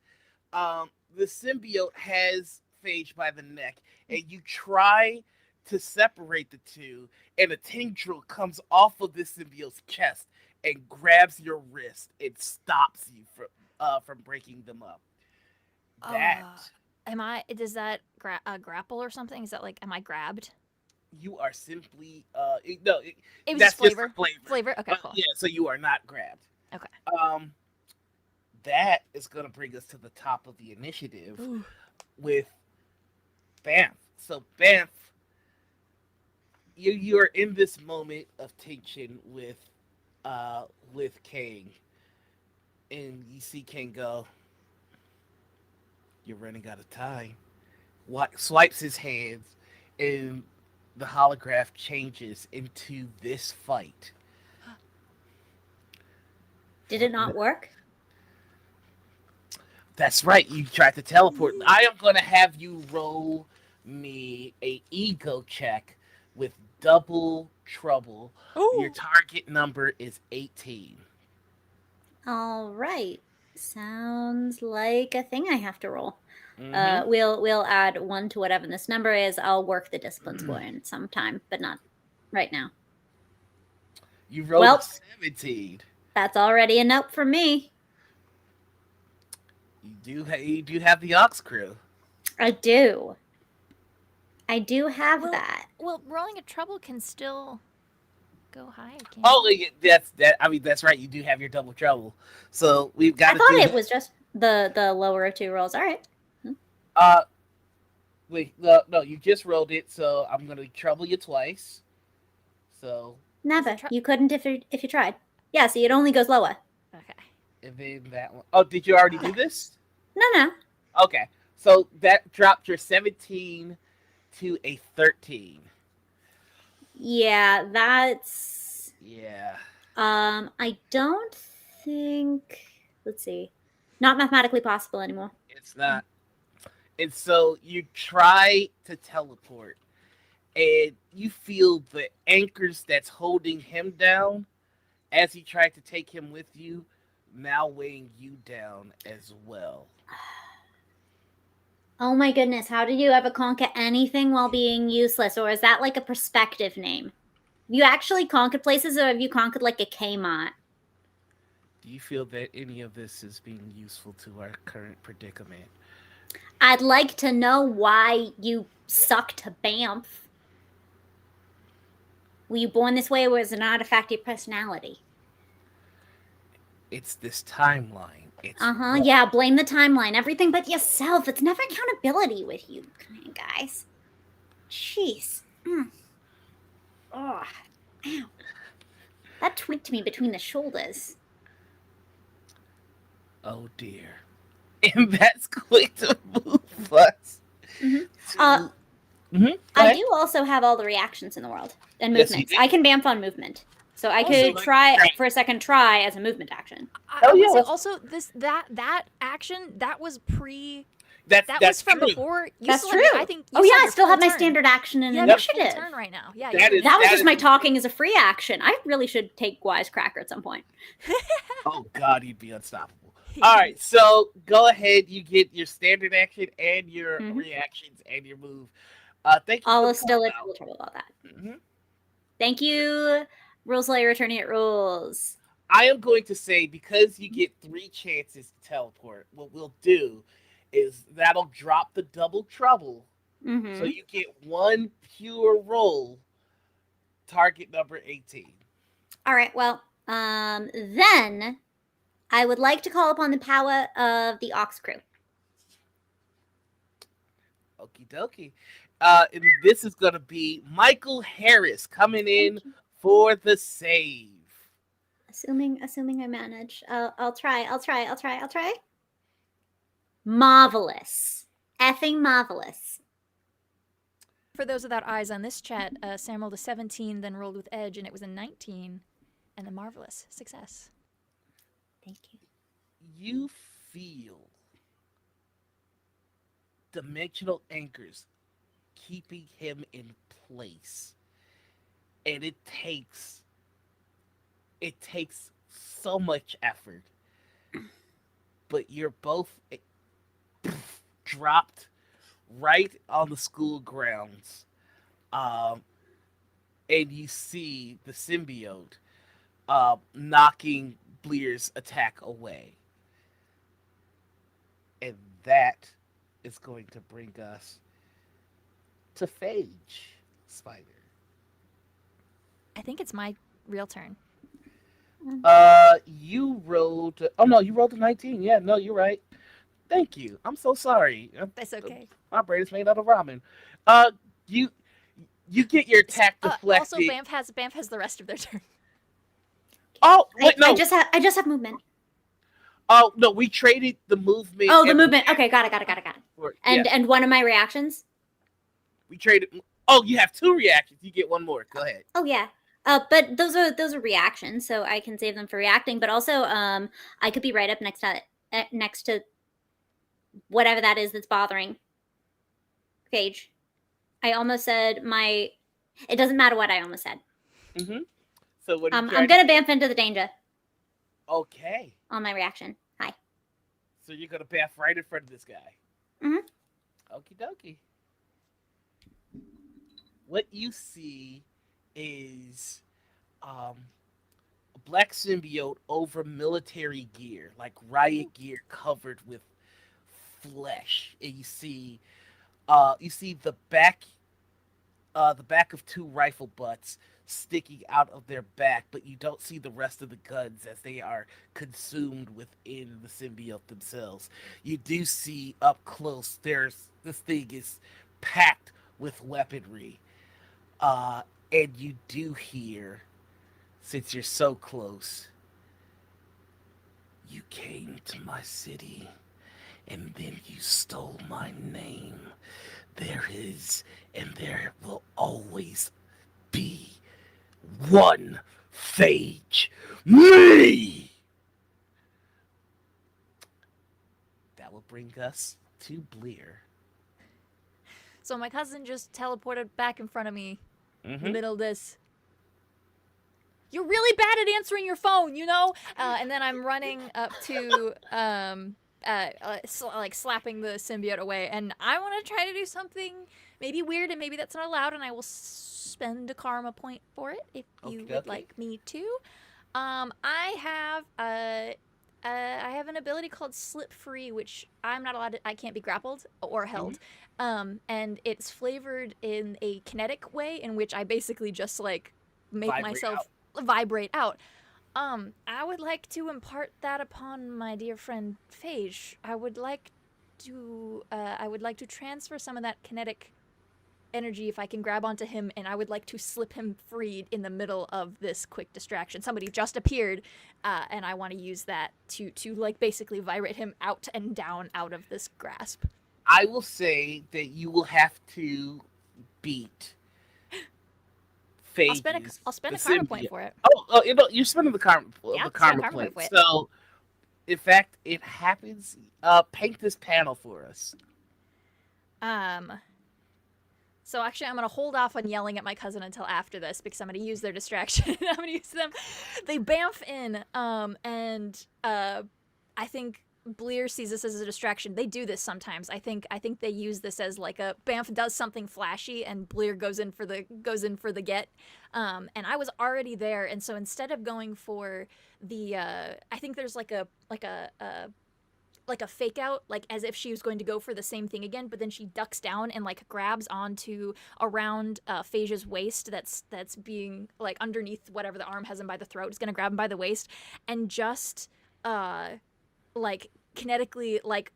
S2: The symbiote has Phage by the neck, and you try to separate the two, and a tendril comes off of this symbiote's chest and grabs your wrist and stops you from breaking them up. That
S4: Does that grapple or something? Is that like, am I grabbed?
S2: you are simply
S4: It was
S2: that's
S4: just flavor.
S2: just flavor.
S4: Flavor. Okay, cool.
S2: Yeah, so you are not grabbed.
S4: Okay.
S2: That is gonna bring us to the top of the initiative
S4: Ooh.
S2: with Banff. So Banff, you are in this moment of tension with Kang, and you see Kang go, "You're running out of time." Swipes his hands, and the holograph changes into this fight.
S3: Did it not work?
S2: That's right. You tried to teleport. I am going to have you roll me a ego check with double trouble.
S4: Ooh.
S2: Your target number is 18.
S3: All right. Sounds like a thing I have to roll.
S2: Mhm.
S3: We'll add 1 to whatever this number is. I'll work the discipline score in sometime, but not right now.
S2: You rolled
S3: Well.
S2: 17.
S3: That's already a nope for me.
S2: You do have the Ox crew.
S3: I do. I do have that.
S4: Well, rolling a trouble can still go high. Can't
S2: Oh, that's right. You do have your double trouble. So we've got
S3: I
S2: to
S3: thought
S2: do
S3: it was just the lower of 2 rolls. All right.
S2: Wait, no, you just rolled it, so I'm gonna trouble you twice. So
S3: Never. You couldn't if you tried. Yeah, see, it only goes lower.
S4: Okay.
S2: and then that one. Oh, did you already do this?
S3: No.
S2: Okay, so that dropped your 17 to a 13.
S3: Yeah, that's.
S2: Yeah.
S3: I don't think. Let's see. Not mathematically possible anymore.
S2: It's not. And so you try to teleport, and you feel the anchors that's holding him down as you try to take him with you, now weighing you down as well.
S3: Oh my goodness, how did you ever conquer anything while being useless? Or is that like a perspective name? Have you actually conquered places, or have you conquered like a Kmart?
S2: Do you feel that any of this is being useful to our current predicament?
S3: I'd like to know why you suck to Banff. Were you born this way, or was it an artifact of your personality?
S2: It's this timeline. It's
S3: Yeah, blame the timeline. Everything but yourself. It's never accountability with you guys. Jeez. Oh, ow. That tweaked me between the shoulders.
S2: Oh dear. And that's going to move us.
S3: Mhm.
S2: to- Go
S3: I
S2: ahead.
S3: do also have all the reactions in the world and
S2: Yes, you
S3: movements.
S2: do.
S3: I can Banff on movement. So I
S4: Also,
S3: could
S2: like,
S3: try
S2: right.
S3: for a second try as a movement action.
S4: I
S2: Oh,
S4: would
S2: yeah,
S4: say
S2: let's-
S4: also that action that was
S2: That's
S4: was from
S2: true.
S4: before. You
S3: That's
S4: still have-
S3: true.
S4: I think.
S3: Oh
S4: you
S3: yeah, I
S4: your
S3: still
S4: full
S3: have my
S4: turn.
S3: standard action and
S4: You have your
S3: initiative.
S4: full turn right now. Yeah.
S2: That
S4: you
S2: is-
S4: do.
S3: That was
S2: That
S3: just
S2: is-
S3: my talking as a free action. I really should take Wisecracker at some point.
S2: Oh god, you'd be unstoppable. All right, so go ahead. You get your standard action and your
S3: Mhm.
S2: reactions and your move. Thank you.
S3: I'll
S2: for
S3: still
S2: the
S3: in
S2: call-out.
S3: trouble about that.
S2: Mhm.
S3: Thank you, Rules Slayer returning at rules.
S2: I am going to say, because you get 3 chances to teleport, what we'll do is that'll drop the double trouble.
S3: Mm-hmm.
S2: So you get 1 pure roll, target number 18.
S3: All right, well, then I would like to call upon the power of the Ox crew.
S2: Okie dokie. And this is going to be Michael Harris coming in for the save.
S3: Assuming I manage. I'll try. Marvelous. Effing marvelous.
S4: For those without eyes on this chat, Sam rolled a 17, then rolled with edge, and it was a 19. And a marvelous success.
S3: Thank you.
S2: You feel dimensional anchors keeping him in place. And it takes so much effort. But you're both dropped right on the school grounds. And you see the symbiote knocking Blear's attack away. And that is going to bring us to Phage Spider.
S4: I think it's my real turn.
S2: You rolled. Oh no, you rolled a 19. Yeah, no, you're right. Thank you. I'm so sorry.
S4: That's okay.
S2: My brain is made out of ramen. You get your attack deflected.
S4: Also, Bamf has the rest of their turn.
S2: Oh wait, no.
S3: I just have movement.
S2: Oh no, we traded the movement.
S3: Oh, the movement. Okay, got it. And
S2: yeah.
S3: and one of my reactions.
S2: We traded. Oh, you have 2 reactions. You get 1 more. Go ahead.
S3: Oh yeah. But those are reactions, so I can save them for reacting. But also, I could be right up next to whatever that is that's bothering Phage. I almost said my. It doesn't matter what I almost said.
S2: Mm-hmm. So what?
S3: I'm gonna bamf into the danger.
S2: Okay.
S3: On my reaction. Hi.
S2: So you're gonna bamf right in front of this guy.
S3: Mm-hmm.
S2: Okie dokie. What you see is a black symbiote over military gear, like riot gear covered with flesh. And you see the back of 2 rifle butts sticking out of their back, but you don't see the rest of the guns as they are consumed within the symbiote themselves. You do see up close this thing is packed with weaponry. And you do hear, since you're so close, you came to my city and then you stole my name. There is and there will always be one Phage, me! That will bring us to Blear.
S4: So my cousin just teleported back in front of me. In the middle of this. You're really bad at answering your phone, you know? And then I'm running up to, slapping the symbiote away. And I want to try to do something maybe weird, and maybe that's not allowed, and I will spend a karma point for it if you would like me to. I have an ability called Slip Free, which I'm not allowed to, I can't be grappled or held. And it's flavored in a kinetic way in which I basically just like make myself vibrate out. I would like to impart that upon my dear friend Phage. I would like to transfer some of that kinetic energy if I can grab onto him, and I would like to slip him free in the middle of this quick distraction. Somebody just appeared, and I want to use that to like basically vibrate him out and down out of this grasp.
S2: I will say that you will have to beat Phage.
S4: I'll spend a karma point for it.
S2: Oh, you're spending the karma point. So, in fact, it happens. Paint this panel for us.
S4: So actually, I'm going to hold off on yelling at my cousin until after this because I'm going to use their distraction. I'm going to use them. They bamf in, and I think Bleer sees this as a distraction. They do this sometimes. I think they use this as like a Banff does something flashy and Bleer goes in for the get. And I was already there, and so instead of going for the I think there's like a fake out, like as if she was going to go for the same thing again, but then she ducks down and like grabs onto around Phaesia's waist that's being like underneath whatever the arm has him by the throat. Is gonna grab him by the waist and just like kinetically, like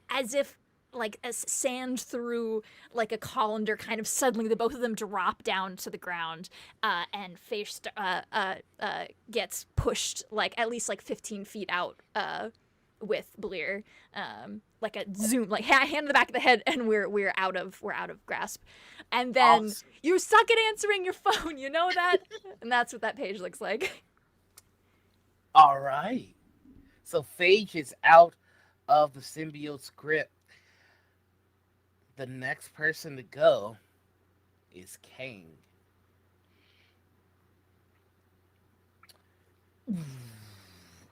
S4: as if like as sand through like a colander, kind of suddenly the both of them drop down to the ground, and Face gets pushed like at least like 15 feet out with Bleer, like a zoom, like hand in the back of the head, and we're out of grasp. And then
S2: Awesome.
S4: you suck at answering your phone, you know that? And that's what that page looks like.
S2: All right. So Phage is out of the symbiote's grip. The next person to go is Kang.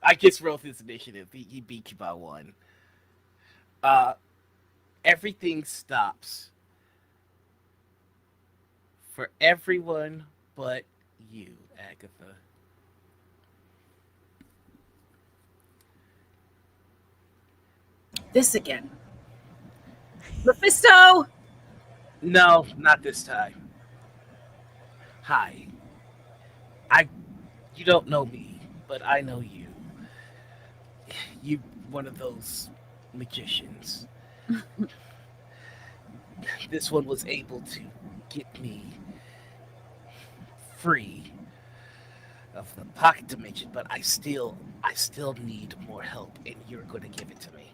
S2: I just wrote this initiative. He beat you by 1. Everything stops for everyone but you, Agatha.
S5: This again. Mephisto!
S2: No, not this time. Hi. You don't know me, but I know you. You one of those magicians. This one was able to get me free of the pocket dimension, but I still need more help, and you're going to give it to me.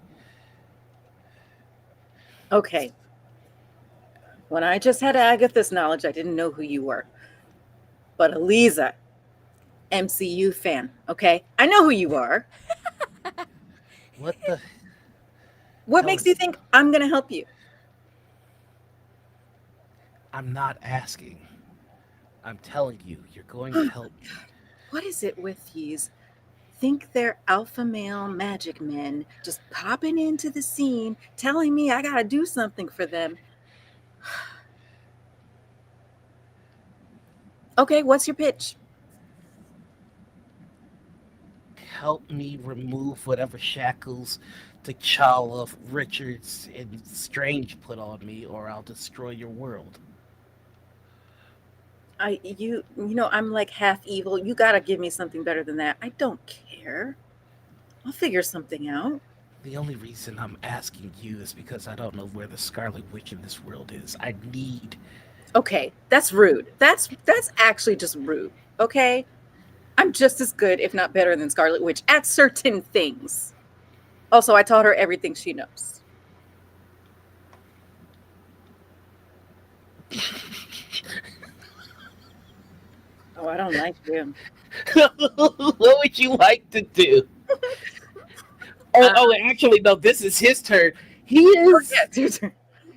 S5: Okay. When I just had Agatha's knowledge, I didn't know who you were. But Eliza, MCU fan, okay? I know who you are.
S2: What the?
S5: What
S2: Tell
S5: makes
S2: us.
S5: you think I'm going to help you?
S2: I'm not asking. I'm telling you, you're going to help me.
S5: What is it with these? Think they're alpha male magic men just popping into the scene, telling me I got to do something for them. Okay, what's your pitch?
S2: Help me remove whatever shackles T'Challa, Richards, and Strange put on me, or I'll destroy your world.
S5: You know, I'm like half evil. You got to give me something better than that. I don't care. I'll figure something out.
S2: The only reason I'm asking you is because I don't know where the Scarlet Witch in this world is. I need...
S5: Okay, that's rude. That's actually just rude. Okay? I'm just as good, if not better than Scarlet Witch at certain things. Also, I taught her everything she knows. Oh, I don't like him.
S2: What would you like to do? Actually, no, this is his turn. He is...
S5: Yeah, it's your turn.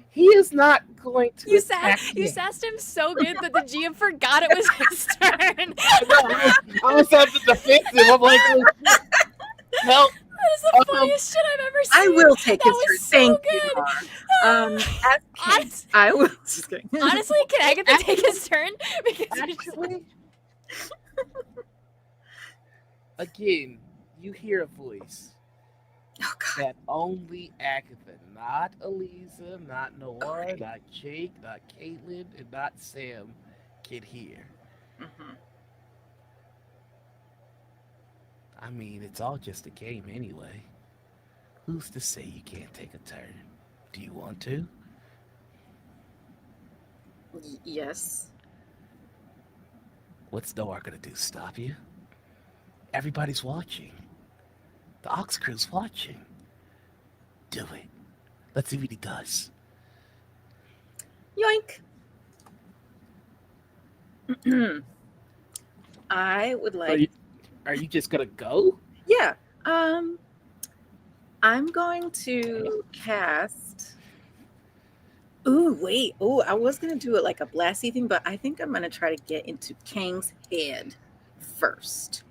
S2: He is not going to
S4: You
S2: attack me.
S4: sassed him so good that the GM forgot it was his turn.
S2: I was on the defensive. I'm like, help.
S4: That is the funniest shit I've ever seen.
S5: I will take
S4: That
S5: his turn.
S4: was so
S5: Thank
S4: good.
S5: you, Mar.
S4: Honest-
S5: I will. Just kidding.
S4: Honestly, can Agatha take his turn? Because you're just-
S2: Actually, again, you hear a voice
S5: Oh God.
S2: that only Agatha, not Eliza, not Noir,
S5: Okay.
S2: not Jake, not Caitlin, and not Sam can hear.
S5: Mhm.
S2: I mean, it's all just a game anyway. Who's to say you can't take a turn? Do you want to?
S5: Yes.
S2: What's Noir gonna do? Stop you? Everybody's watching. The Ox Crew's watching. Do it. Let's see what he does.
S5: Yoink. I would like.
S2: Are you just gonna go?
S5: Yeah. I'm going to cast. Ooh, wait. Oh, I was gonna do it like a blasty thing, but I think I'm gonna try to get into Kang's head first.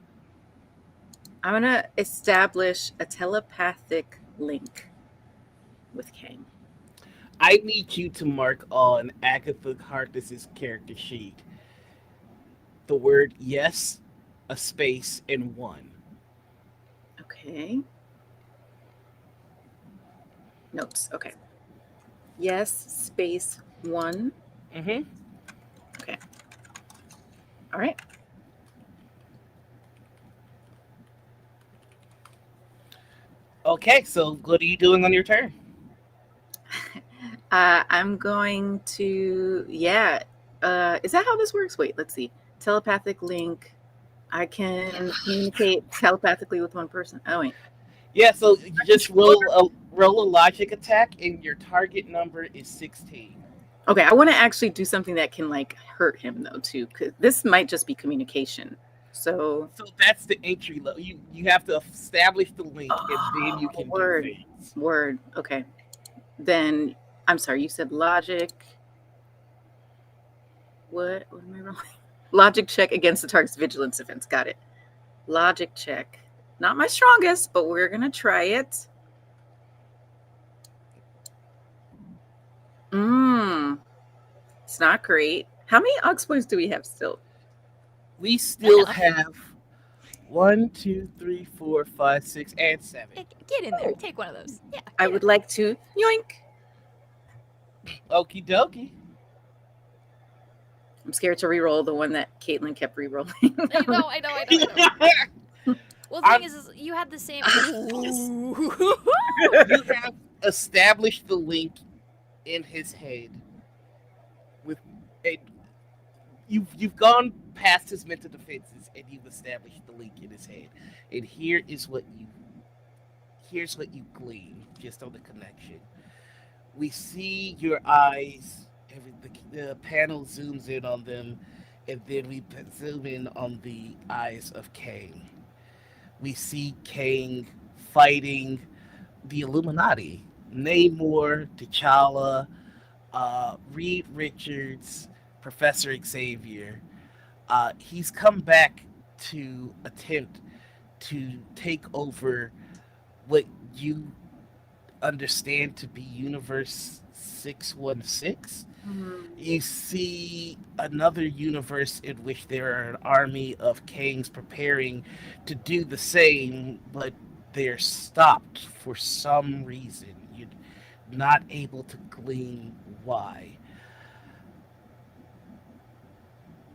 S5: I'm gonna establish a telepathic link with Kang.
S2: I need you to mark on Agatha Harkness's character sheet the word yes, a space, and one.
S5: Okay. Notes. Okay. Yes, space 1.
S2: Mm-hmm.
S5: Okay. All right.
S2: Okay, so what are you doing on your turn?
S5: I'm going to, yeah. Is that how this works? Wait, let's see. Telepathic link. I can communicate telepathically with one person. Oh, wait.
S2: Yeah, so you just roll a logic attack, and your target number is 16.
S5: Okay, I want to actually do something that can like hurt him though too, because this might just be communication. So,
S2: So that's the entry level. You have to establish the link, and then you can
S5: word,
S2: do things.
S5: word. Okay, then I'm sorry. You said logic. What? What am I rolling? Logic check against the target's vigilance defense. Got it. Logic check. Not my strongest, but we're gonna try it. It's not great. How many aux points do we have still?
S2: We still
S4: Enough.
S2: have 1, 2, 3, 4, 5, 6, and 7.
S4: Get in there.
S5: Oh.
S4: Take one of those. Yeah.
S5: I would like to yoink.
S2: Okie dokie.
S5: I'm scared to re-roll the one that Caitlin kept re-rolling.
S4: I know. Well, the thing is you had the same.
S2: You have established the link in his head with a, you've gone past his mental defenses and you've established the link in his head. And here's what you glean just on the connection. We see your eyes. The panel zooms in on them, and then we zoom in on the eyes of Kang. We see Kang fighting the Illuminati. Namor, T'Challa, Reed Richards, Professor Xavier. He's come back to attempt to take over what you understand to be Universe 616. You see another universe in which there are an army of Kangs preparing to do the same, but they're stopped for some reason. You're not able to glean why.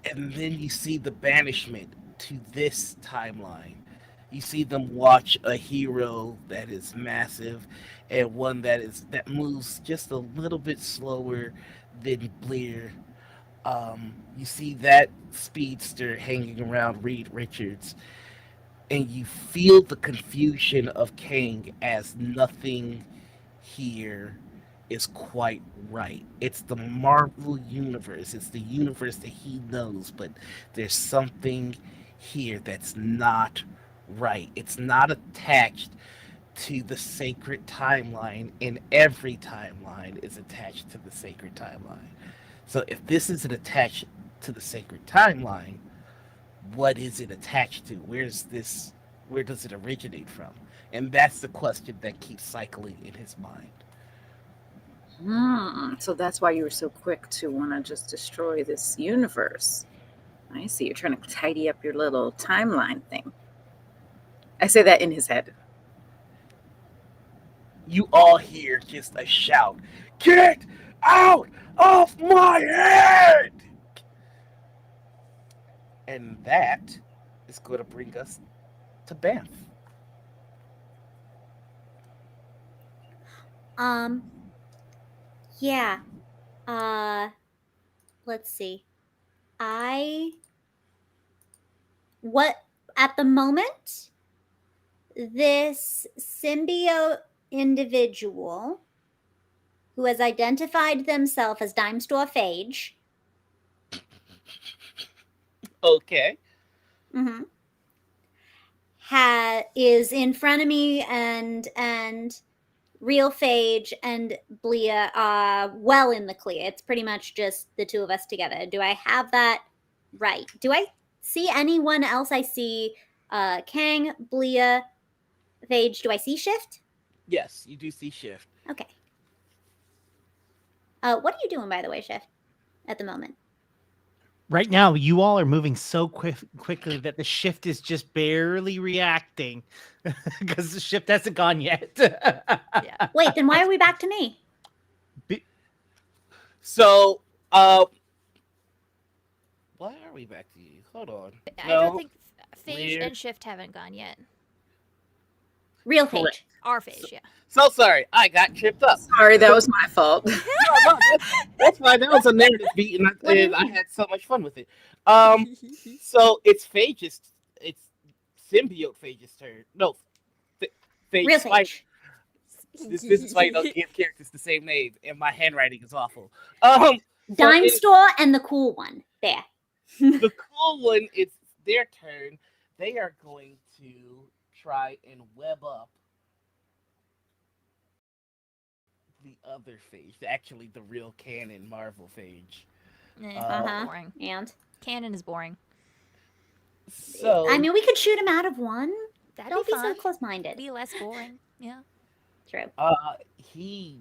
S2: And then you see the banishment to this timeline. You see them watch a hero that is massive and one that moves just a little bit slower than Bleer. You see that speedster hanging around Reed Richards, and you feel the confusion of Kang as nothing here is quite right. It's the Marvel universe. It's the universe that he knows, but there's something here that's not right. It's not attached to the sacred timeline, and every timeline is attached to the sacred timeline. So if this isn't attached to the sacred timeline, what is it attached to? Where does it originate from? And that's the question that keeps cycling in his mind.
S5: So that's why you were so quick to want to just destroy this universe. I see. You're trying to tidy up your little timeline thing. I say that in his head.
S2: You all hear just a shout, "Get out of my head!" And that is going to bring us to Banff.
S3: Yeah. Let's see. What at the moment, this symbiote individual who has identified themselves as Dimestor Phage.
S2: Okay.
S3: Mm-hmm. Is in front of me, and Real Phage and Blia are well in the clear. It's pretty much just the two of us together. Do I have that right? Do I see anyone else? I see Kang, Blia, Phage. Do I see Shift?
S2: Yes, you do see Shift.
S3: Okay. What are you doing, by the way, Shift, at the moment?
S1: Right now, you all are moving so quickly that the shift is just barely reacting because the shift hasn't gone yet.
S4: Yeah.
S3: Wait, then why are we back to me?
S2: So, why are we back to you? Hold on.
S4: I don't
S2: No,
S4: think Phage
S2: weird.
S4: and Shift haven't gone yet.
S3: Real
S1: Correct.
S3: Phage.
S4: Our Phage, yeah.
S2: So sorry, I got tripped up.
S5: Sorry, that was my fault.
S2: No, that's fine. That was a narrative beat, and
S3: What do you
S2: I
S3: mean?
S2: had so much fun with it. So it's Phage's, it's symbiote Phage's turn. No, Phage
S3: Real
S2: Spider.
S3: Phage.
S2: This is why you don't give characters the same name, and my handwriting is awful.
S3: Dime
S2: it-
S3: Store and the cool one. There.
S2: The cool one, it's their turn. They are going to try and web up the other Phage, actually the real canon Marvel Phage.
S4: Boring.
S3: And
S4: Canon is boring.
S2: So
S3: I mean, we could shoot him out of one.
S4: That'd
S3: Don't
S4: be
S3: be so
S4: fun.
S3: close-minded.
S4: Be less boring. Yeah.
S3: True.
S2: he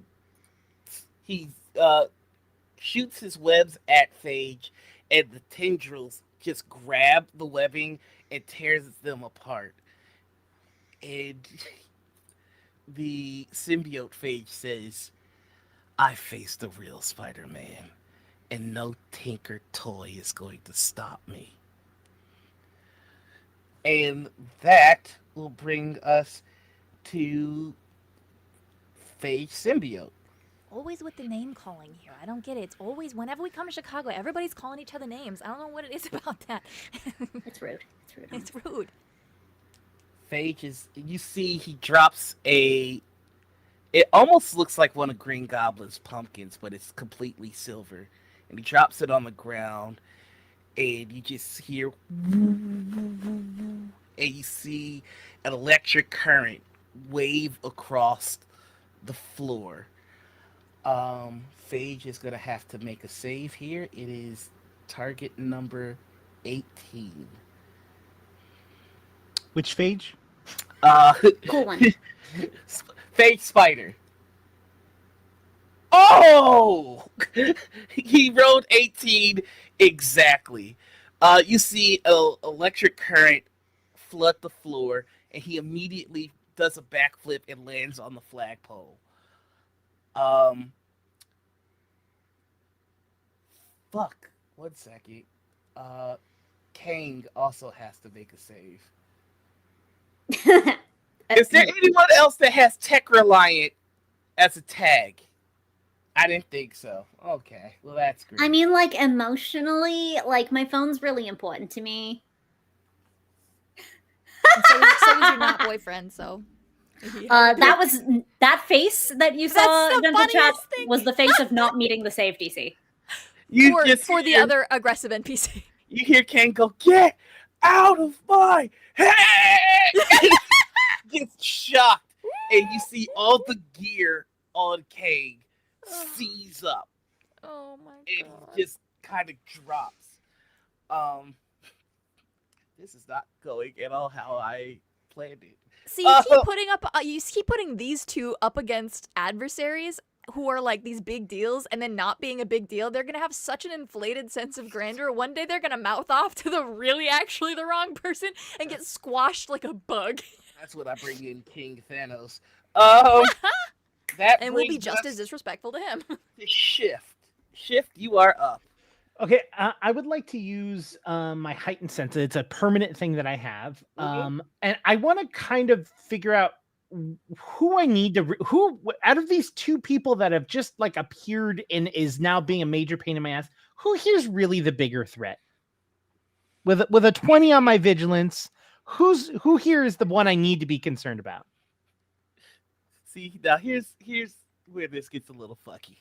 S2: shoots his webs at Phage, and the tendrils just grab the webbing and tears them apart. And the symbiote Phage says, "I face the real Spider-Man, and no Tinker toy is going to stop me." And that will bring us to Phage symbiote.
S4: Always with the name calling here. I don't get it. It's always whenever we come to Chicago, everybody's calling each other names. I don't know what it is about that.
S3: It's rude. It's rude.
S4: It's rude.
S2: Phage is, you see, he drops a. It almost looks like one of Green Goblin's pumpkins, but it's completely silver. And he drops it on the ground, and you just hear. And you see an electric current wave across the floor. Phage is going to have to make a save here. It is target number 18.
S1: Which Phage?
S3: Cool one.
S2: Phage Spider. Oh! He rolled 18 exactly. You see an electric current flood the floor, and he immediately does a backflip and lands on the flagpole. Fuck. 1 second. Kang also has to make a save. Is there anyone else that has Tech Reliant as a tag? I didn't think so. Okay, well that's great.
S3: I mean, like, emotionally, like, my phone's really important to me.
S4: And so is your not boyfriend, so.
S3: That face that you saw
S4: That's the
S3: in the chat
S4: funniest thing.
S3: was the face of not meeting the save DC.
S2: you
S4: for,
S2: just
S4: for the
S2: hear-
S4: other aggressive NPC.
S2: You hear Kang go, "Get out of my head!" Gets shocked, and you see all the gear on Kang seize up.
S4: Oh my
S2: And
S4: god.
S2: he just kind of drops. This is not going at all how I planned it.
S4: See, you keep putting these two up against adversaries who are like these big deals, and then not being a big deal. They're gonna have such an inflated sense of grandeur. One day they're gonna mouth off to actually the wrong person and get squashed like a bug.
S2: That's what I bring in King Thanos. That
S4: And we'll be
S2: brings
S4: just
S2: us
S4: as disrespectful to him.
S2: to Shift. Shift, you are up.
S1: Okay, I would like to use my heightened sense. It's a permanent thing that I have, and I want to kind of figure out who I need to who out of these two people that have just like appeared and is now being a major pain in my ass. Who here's really the bigger threat? With a 20 on my vigilance, who here is the one I need to be concerned about?
S2: See, now here's where this gets a little fucky.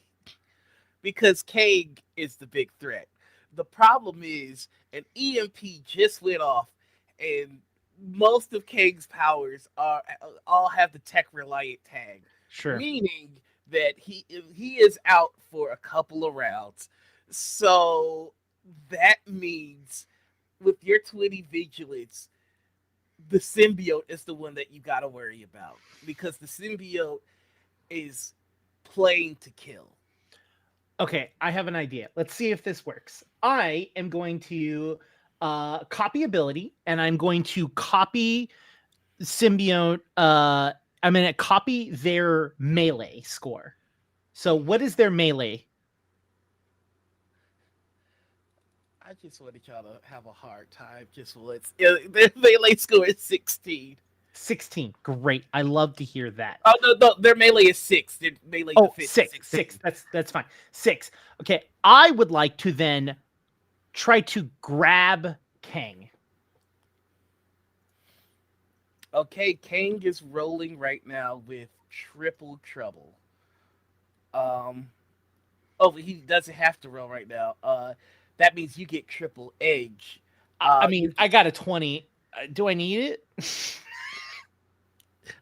S2: Because Kang is the big threat. The problem is an EMP just went off, and most of Kang's powers all have the Tech Reliant tag.
S1: Sure.
S2: Meaning that he is out for a couple of rounds. So that means with your 20 vigilance, the symbiote is the one that you got to worry about, because the symbiote is playing to kill.
S1: Okay, I have an idea. Let's see if this works. I am going to copy ability, and I'm going to copy symbiote. I'm going to copy their melee score. So what is their melee?
S2: I just wanted y'all to have a hard time just once. Their melee score is 16.
S1: 16. Great. I love to hear that.
S2: Oh, no, their melee is 6. Their melee defense is
S1: 6. That's fine. 6. Okay, I would like to then try to grab Kang.
S2: Okay, Kang is rolling right now with triple trouble. He doesn't have to roll right now. That means you get triple edge.
S1: I mean, I got a 20. Do I need it?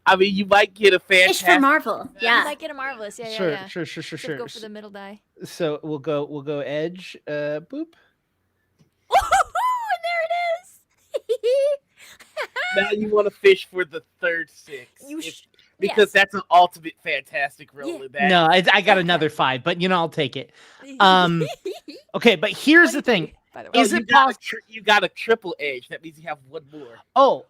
S2: I mean, you might get a
S3: Fish
S2: fantastic.
S3: for Marvel.
S4: You
S3: Yeah.
S4: might get a marvelous. Yeah,
S1: Sure,
S4: yeah.
S1: sure.
S4: Should go for the middle die.
S1: So we'll go edge. Boop.
S4: And there it is.
S2: Now you want to fish for the third 6. Because that's an ultimate fantastic roll.
S4: Yeah.
S2: In that.
S1: No, I got another 5, but I'll take it. Okay, but here's the thing.
S4: By the way,
S1: Is
S2: you
S1: it
S2: got
S1: possible?
S2: you got a triple edge. That means you have one more.
S1: Oh,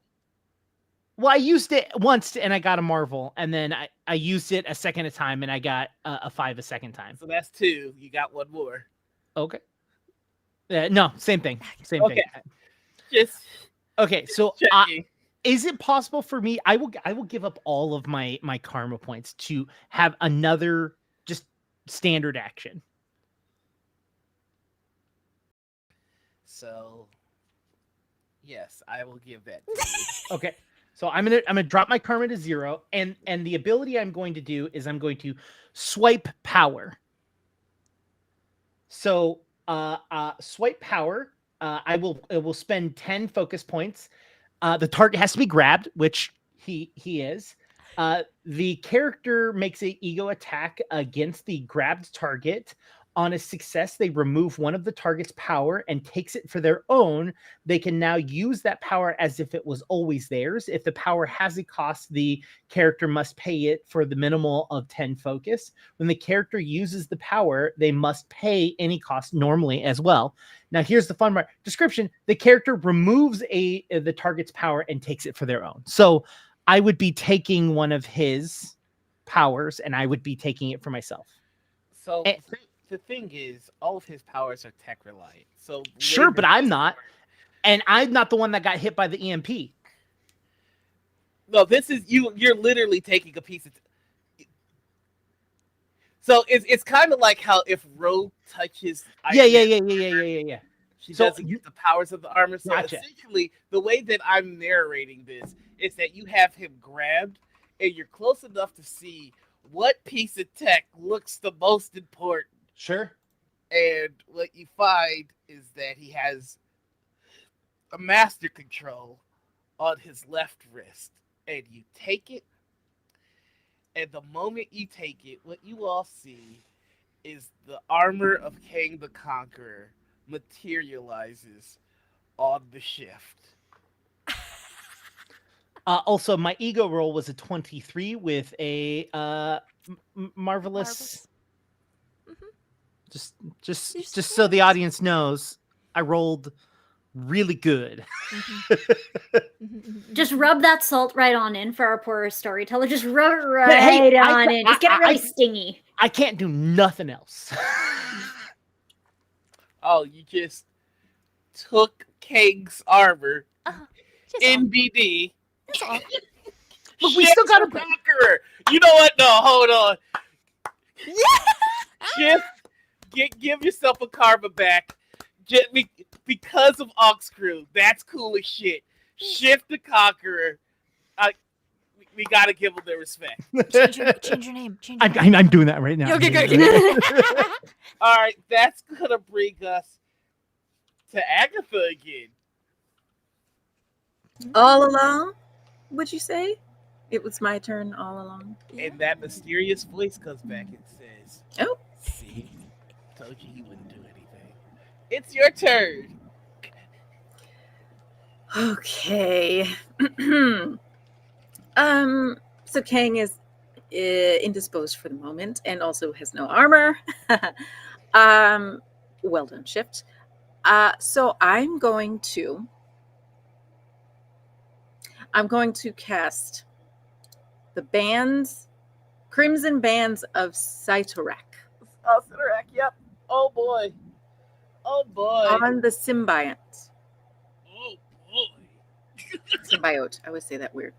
S1: well, I used it once and I got a Marvel, and then I used it a second time and I got a 5 a second time.
S2: So that's 2. You got one more.
S1: Okay. No, same thing. Same
S2: Okay.
S1: thing.
S2: Just
S1: Okay, so
S2: checking.
S1: is it possible for me? I will give up all of my karma points to have another just standard action.
S2: So yes, I will give that to you.
S1: Okay. So I'm gonna drop my karma to 0, and the ability I'm going to do is I'm going to swipe power. So swipe power. It will spend 10 focus points. The target has to be grabbed, which he is. The character makes an ego attack against the grabbed target. On a success, they remove one of the target's power and takes it for their own. They can now use that power as if it was always theirs. If the power has a cost, the character must pay it for the minimal of 10 focus. When the character uses the power, they must pay any cost normally as well. Now, here's the fun part. Description: the character removes the target's power and takes it for their own. So I would be taking one of his powers and I would be taking it for myself.
S2: So the thing is, all of his powers are tech reliant. So
S1: sure, but I'm not. And I'm not the one that got hit by the EMP.
S2: No, this is you. You're literally taking a piece of. So it's kind of like how if Rogue touches.
S1: Yeah.
S2: She
S1: So
S2: doesn't get the powers of the armor. So
S1: Gotcha.
S2: essentially, the way that I'm narrating this is that you have him grabbed, and you're close enough to see what piece of tech looks the most important.
S1: Sure.
S2: And what you find is that he has a master control on his left wrist. And you take it, and the moment you take it, what you all see is the armor of Kang the Conqueror materializes on the shift.
S1: Also, my ego roll was a 23 with a marvelous. Just so the audience knows, I rolled really good.
S3: Just rub that salt right on in for our poor storyteller. Just rub it right on in. Just get it really stingy.
S1: I can't do nothing else.
S2: Oh, you just took Kang's armor, NBD.
S1: Look, we still got a
S2: conqueror. You know what? No, hold on. Shift. Give yourself a karma back. Just because of Ox Crew. That's cool as shit. Shift the Conqueror. We gotta give them their respect.
S4: Change your name.
S1: I'm doing that right now.
S4: Okay, good.
S2: All right, that's gonna bring us to Agatha again.
S5: All along? Would you say? It was my turn all along.
S2: And that mysterious voice comes back and says,
S5: Oh.
S2: See? Told you he wouldn't do anything. It's your turn.
S5: Okay. So Kang is indisposed for the moment and also has no armor. Well done, Shift. So I'm going to cast the Crimson Bands of Cytorak
S2: Cinerak, yep. Oh boy. Oh boy.
S5: on the symbiote.
S2: Oh boy.
S5: Symbiote. I always say that weird.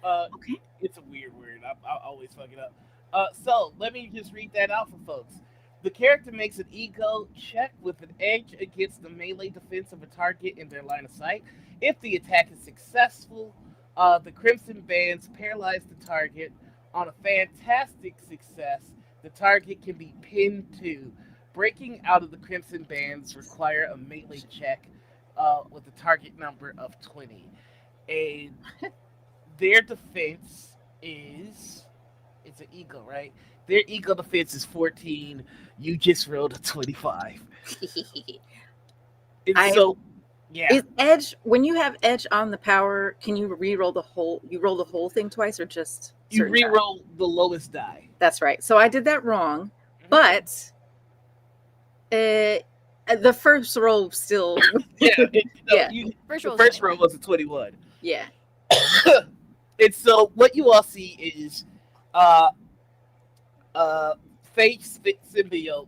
S5: Okay.
S2: It's a weird word. I always fuck it up. So let me just read that out for folks. The character makes an ego check with an edge against the melee defense of a target in their line of sight. If the attack is successful, the Crimson Bands paralyze the target. On a fantastic success, the target can be pinned to. Breaking out of the Crimson Bands require a melee check with a target number of 20. And their defense is it's an ego, right? Their ego defense is 14. You just rolled a 25. And
S5: I-
S2: so yeah.
S5: Is edge, when you have edge on the power, can you re-roll the whole? You roll the whole thing twice, or just
S2: You
S5: certain die?
S2: re-roll the lowest die.
S5: That's right. So I did that wrong, but the first roll still.
S2: Yeah.
S5: Yeah.
S4: First
S2: The
S4: roll.
S2: first roll was a 21.
S5: Yeah.
S2: And so what you all see is Face Symbiote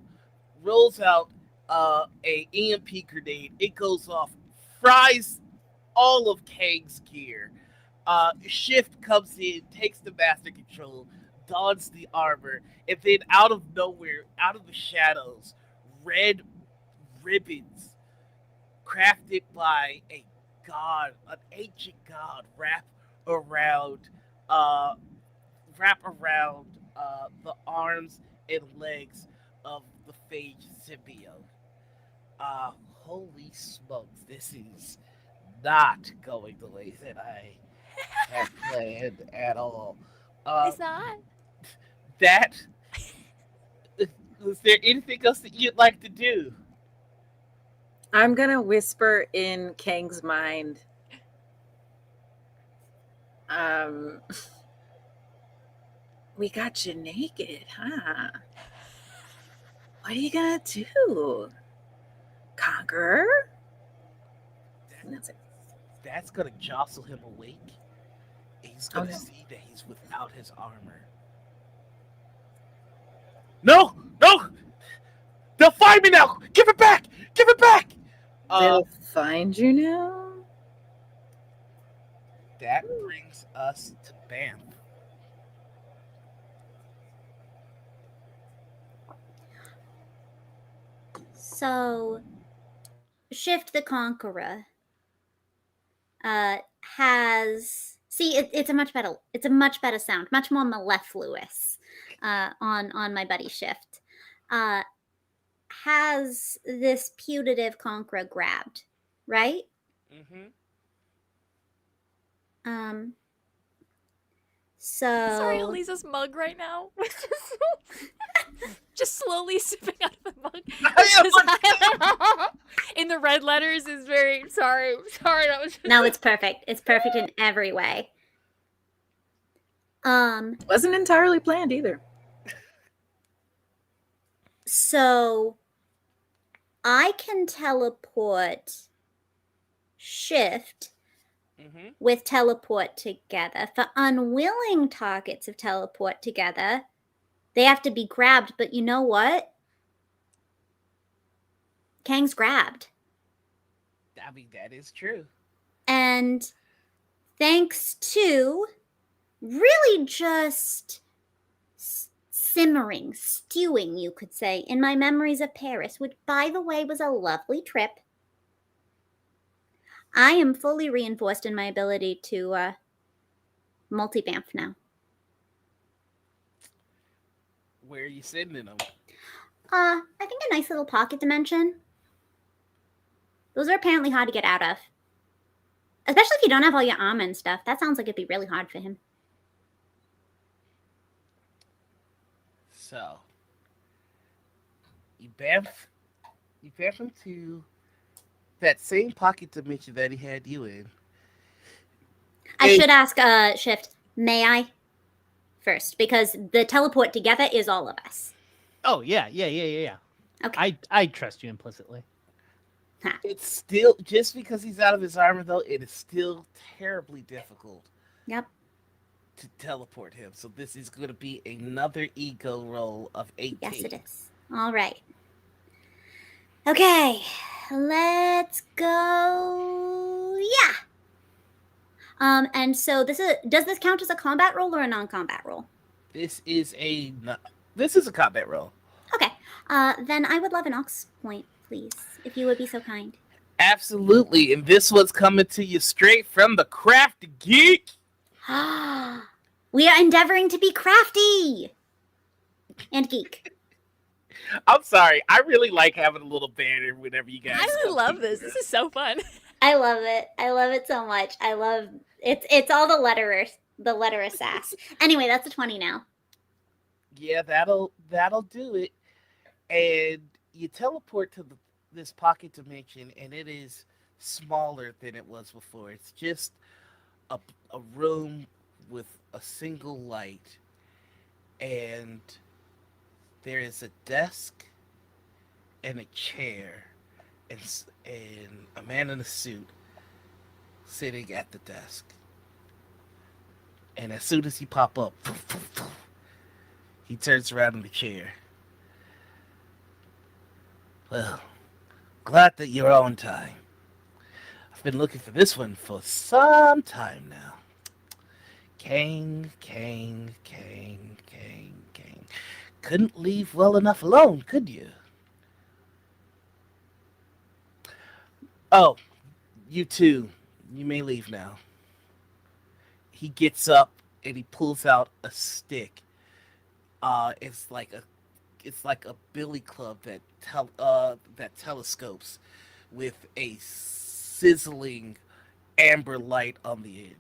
S2: rolls out a EMP grenade. It goes off, fries all of Kang's gear. Shift comes in, takes the master control, dons the armor, and then out of nowhere, out of the shadows, red ribbons crafted by a god, an ancient god, around uh, wrap around the arms and legs of the phage symbiote. Holy smokes, this is not going the way that I had planned at all.
S4: It's not.
S2: That is there anything else that you'd like to do?
S5: I'm gonna whisper in Kang's mind. We got you naked, huh? What are you gonna do? Conquer? And that's it.
S2: That's gonna jostle him awake. He's gonna
S5: Okay.
S2: see that he's without his armor. No! No! They'll find me now! Give it back! Give it back!
S5: They'll find you now?
S2: That brings us to Banff.
S3: So, Shift the Conqueror has it's a much better sound, much more mellifluous on my buddy Shift. Has this putative Conqueror grabbed, right?
S2: Mm-hmm.
S3: So
S4: Sorry, Elisa's mug right now. Just slowly sipping out of the mug. In the red letters is very sorry. That was just...
S3: No, it's perfect. It's perfect in every way.
S5: Wasn't entirely planned either.
S3: So I can teleport Shift with teleport together. For unwilling targets of teleport together, they have to be grabbed. But you know what? Kang's grabbed.
S2: I mean, that is true.
S3: And thanks to really just simmering, stewing, you could say, in my memories of Paris, which, by the way, was a lovely trip, I am fully reinforced in my ability to multi-bamf now.
S2: Where are you sending them?
S3: I think a nice little pocket dimension. Those are apparently hard to get out of. Especially if you don't have all your armor and stuff. That sounds like it'd be really hard for him.
S2: So, you bamf him to that same pocket dimension that he had you in.
S3: I
S2: And-
S3: should ask Shift, may I? First, because the teleport together is all of us.
S1: Oh yeah.
S3: Okay.
S1: I trust you implicitly.
S2: It's still, just because he's out of his armor, though, it is still terribly difficult
S3: Yep.
S2: to teleport him. So this is going to be another ego roll of 18.
S3: Yes, it is. All right. Okay, let's go. Yeah. And so does this count as a combat roll or a non-combat roll?
S2: This is a combat roll.
S3: Okay. Then I would love an ox point, please, if you would be so kind.
S2: Absolutely, and this one's coming to you straight from the Crafty Geek.
S3: We are endeavoring to be crafty and geek.
S2: I'm sorry, I really like having a little banner whenever you guys.
S4: I really love this. This is so fun.
S3: I love it. I love it so much. I love it's all the letter sass. Anyway, that's a 20 now.
S2: Yeah, that'll do it. And you teleport to this pocket dimension, and it is smaller than it was before. It's just a room with a single light, and there is a desk and a chair and a man in a suit sitting at the desk. And as soon as he pop up, he turns around in the chair. Well, glad that you're on time. I've been looking for this one for some time now. Kang. Couldn't leave well enough alone, could you? Oh, you too. You may leave now. He gets up and he pulls out a stick. It's like a billy club that telescopes with a sizzling amber light on the end.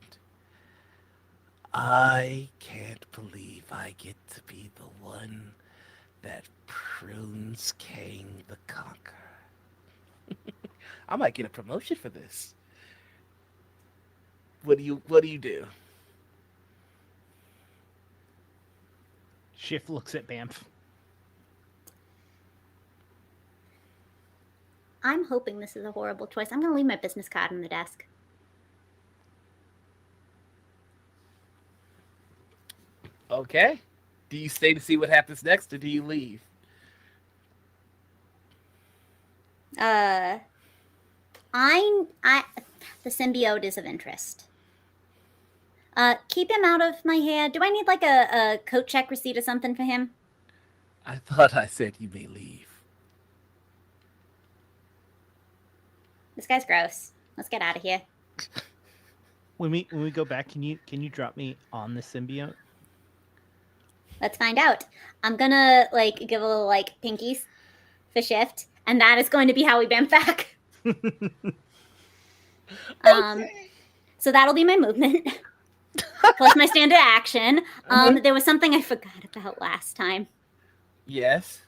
S2: I can't believe I get to be the one that prunes Kang the Conqueror. I might get a promotion for this. What do you do?
S1: Shift looks at Bamf.
S3: I'm hoping this is a horrible choice. I'm going to leave my business card on the desk.
S2: Okay. Do you stay to see what happens next, or do you leave?
S3: The symbiote is of interest. Keep him out of my hair. Do I need like a coat check receipt or something for him?
S2: I thought I said you may leave.
S3: This guy's gross. Let's get out of here.
S1: When we go back, can you drop me on the symbiote?
S3: Let's find out. I'm gonna like give a little like pinkies for Shift, and that is going to be how we bamf back. So that'll be my movement. Plus my standard action. There was something I forgot about last time.
S2: Yes.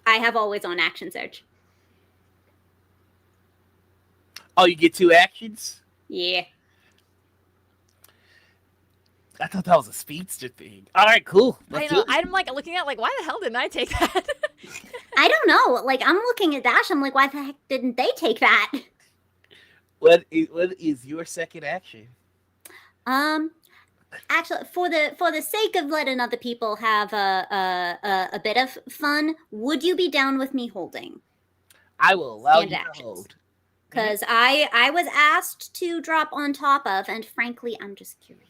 S3: I have always on action surge.
S2: Oh, you get 2 actions?
S3: Yeah.
S2: I thought that was a speedster thing. All right, cool.
S4: I know. I'm like looking at like, why the hell didn't I take that?
S3: I don't know. Like I'm looking at Dash. I'm like, why the heck didn't they take that?
S2: What is your second action?
S3: Actually, for the sake of letting other people have a bit of fun, would you be down with me holding?
S2: I will allow
S3: Stand
S2: you
S3: actions.
S2: to hold.
S3: Because I was asked to drop on top of, and frankly, I'm just curious.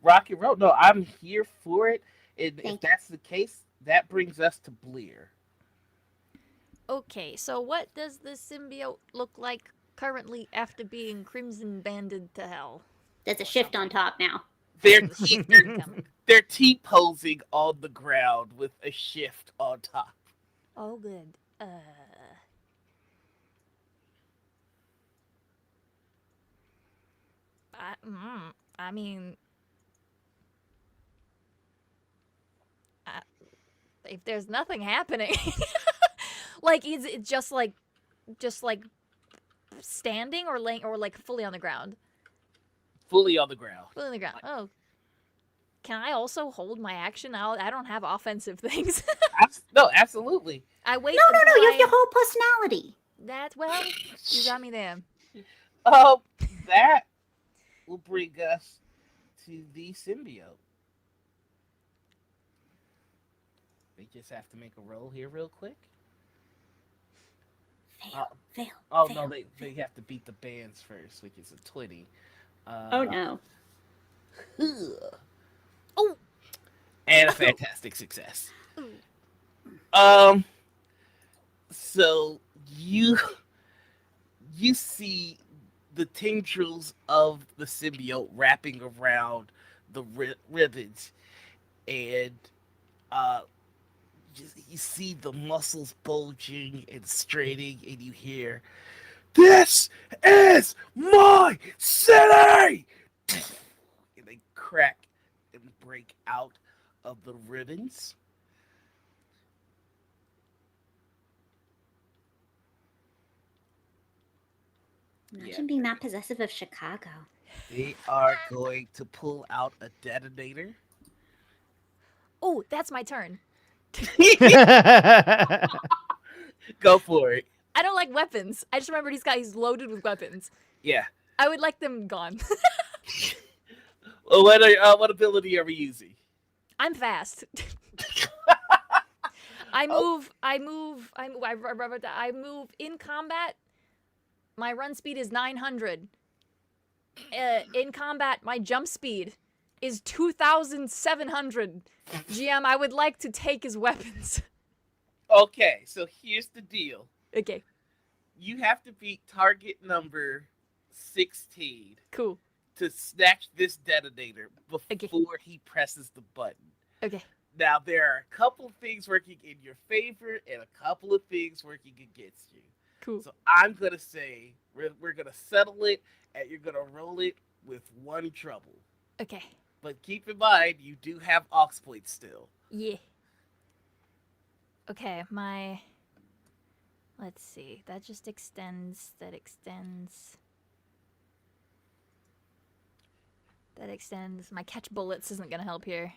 S2: Rock and roll. No, I'm here for it. And if
S3: Thank
S2: that's the case, that brings us to Bleer.
S4: Okay, so what does the symbiote look like currently after being crimson banded to hell?
S3: There's a shift on top now.
S2: They're
S4: Coming.
S2: they're T-posing on the ground with a shift on top.
S4: Oh, good. I mean, if there's nothing happening, Like, is it just like standing or laying or like fully on the ground?
S2: Fully on the ground.
S4: Fully on the ground. Oh. Can I also hold my action? I don't have offensive things.
S2: No, absolutely.
S4: I wait.
S3: No,
S4: until
S3: you have
S4: I-
S3: your whole personality.
S4: That's well, you got me there.
S2: That will bring us to the symbiote. They just have to make a roll here real quick.
S3: Fail.
S2: Oh
S3: fail.
S2: no, they have to beat the bands first, which is a 20.
S3: Oh no.
S4: Oh.
S2: And a fantastic success.
S4: Ooh.
S2: So you see the tendrils of the symbiote wrapping around the ribbons, and you see the muscles bulging and straining, and you hear, "This is my city!" And they crack and break out of the ribbons.
S3: Imagine being that possessive of Chicago.
S2: They are going to pull out a detonator.
S4: Oh, that's my turn.
S2: Go for it.
S4: I don't like weapons. I just remembered he's loaded with weapons.
S2: Yeah.
S4: I would like them gone.
S2: Well, what ability are we using?
S4: I'm fast. I move in combat. My run speed is 900. In combat, my jump speed is 2,700. GM, I would like to take his weapons.
S2: Okay, so here's the deal.
S4: Okay,
S2: You have to beat target number 16
S4: cool.
S2: to snatch this detonator before he presses the button.
S4: Okay.
S2: Now, there are a couple of things working in your favor and a couple of things working against you.
S4: Cool.
S2: So I'm going to say we're going to settle it, and you're going to roll it with one trouble.
S4: Okay.
S2: But keep in mind, you do have aux points still.
S4: Yeah. Okay, let's see. That just extends. That extends. My catch bullets isn't gonna help here.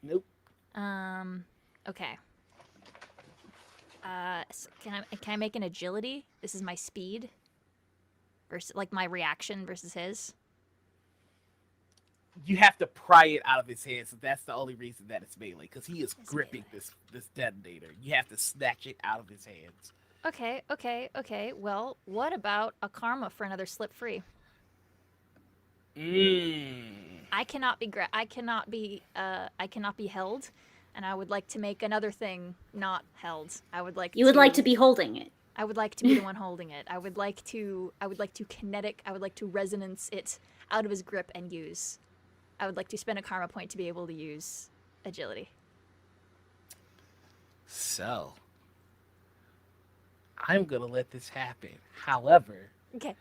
S2: Nope.
S4: Okay. So can I make an agility? This is my speed. Versus like my reaction versus his.
S2: You have to pry it out of his hand, so that's the only reason that it's melee, because he is
S4: It's
S2: gripping this detonator. You have to snatch it out of his hands.
S4: Okay. Well, what about a karma for another slip free? I cannot be held, and I would like to make another thing not held.
S3: You would like to be holding it.
S4: I would like to be the one holding it. I would like to resonance it out of his grip and use. I would like to spend a karma point to be able to use agility.
S2: So, I'm going to let this happen. However,
S4: Okay.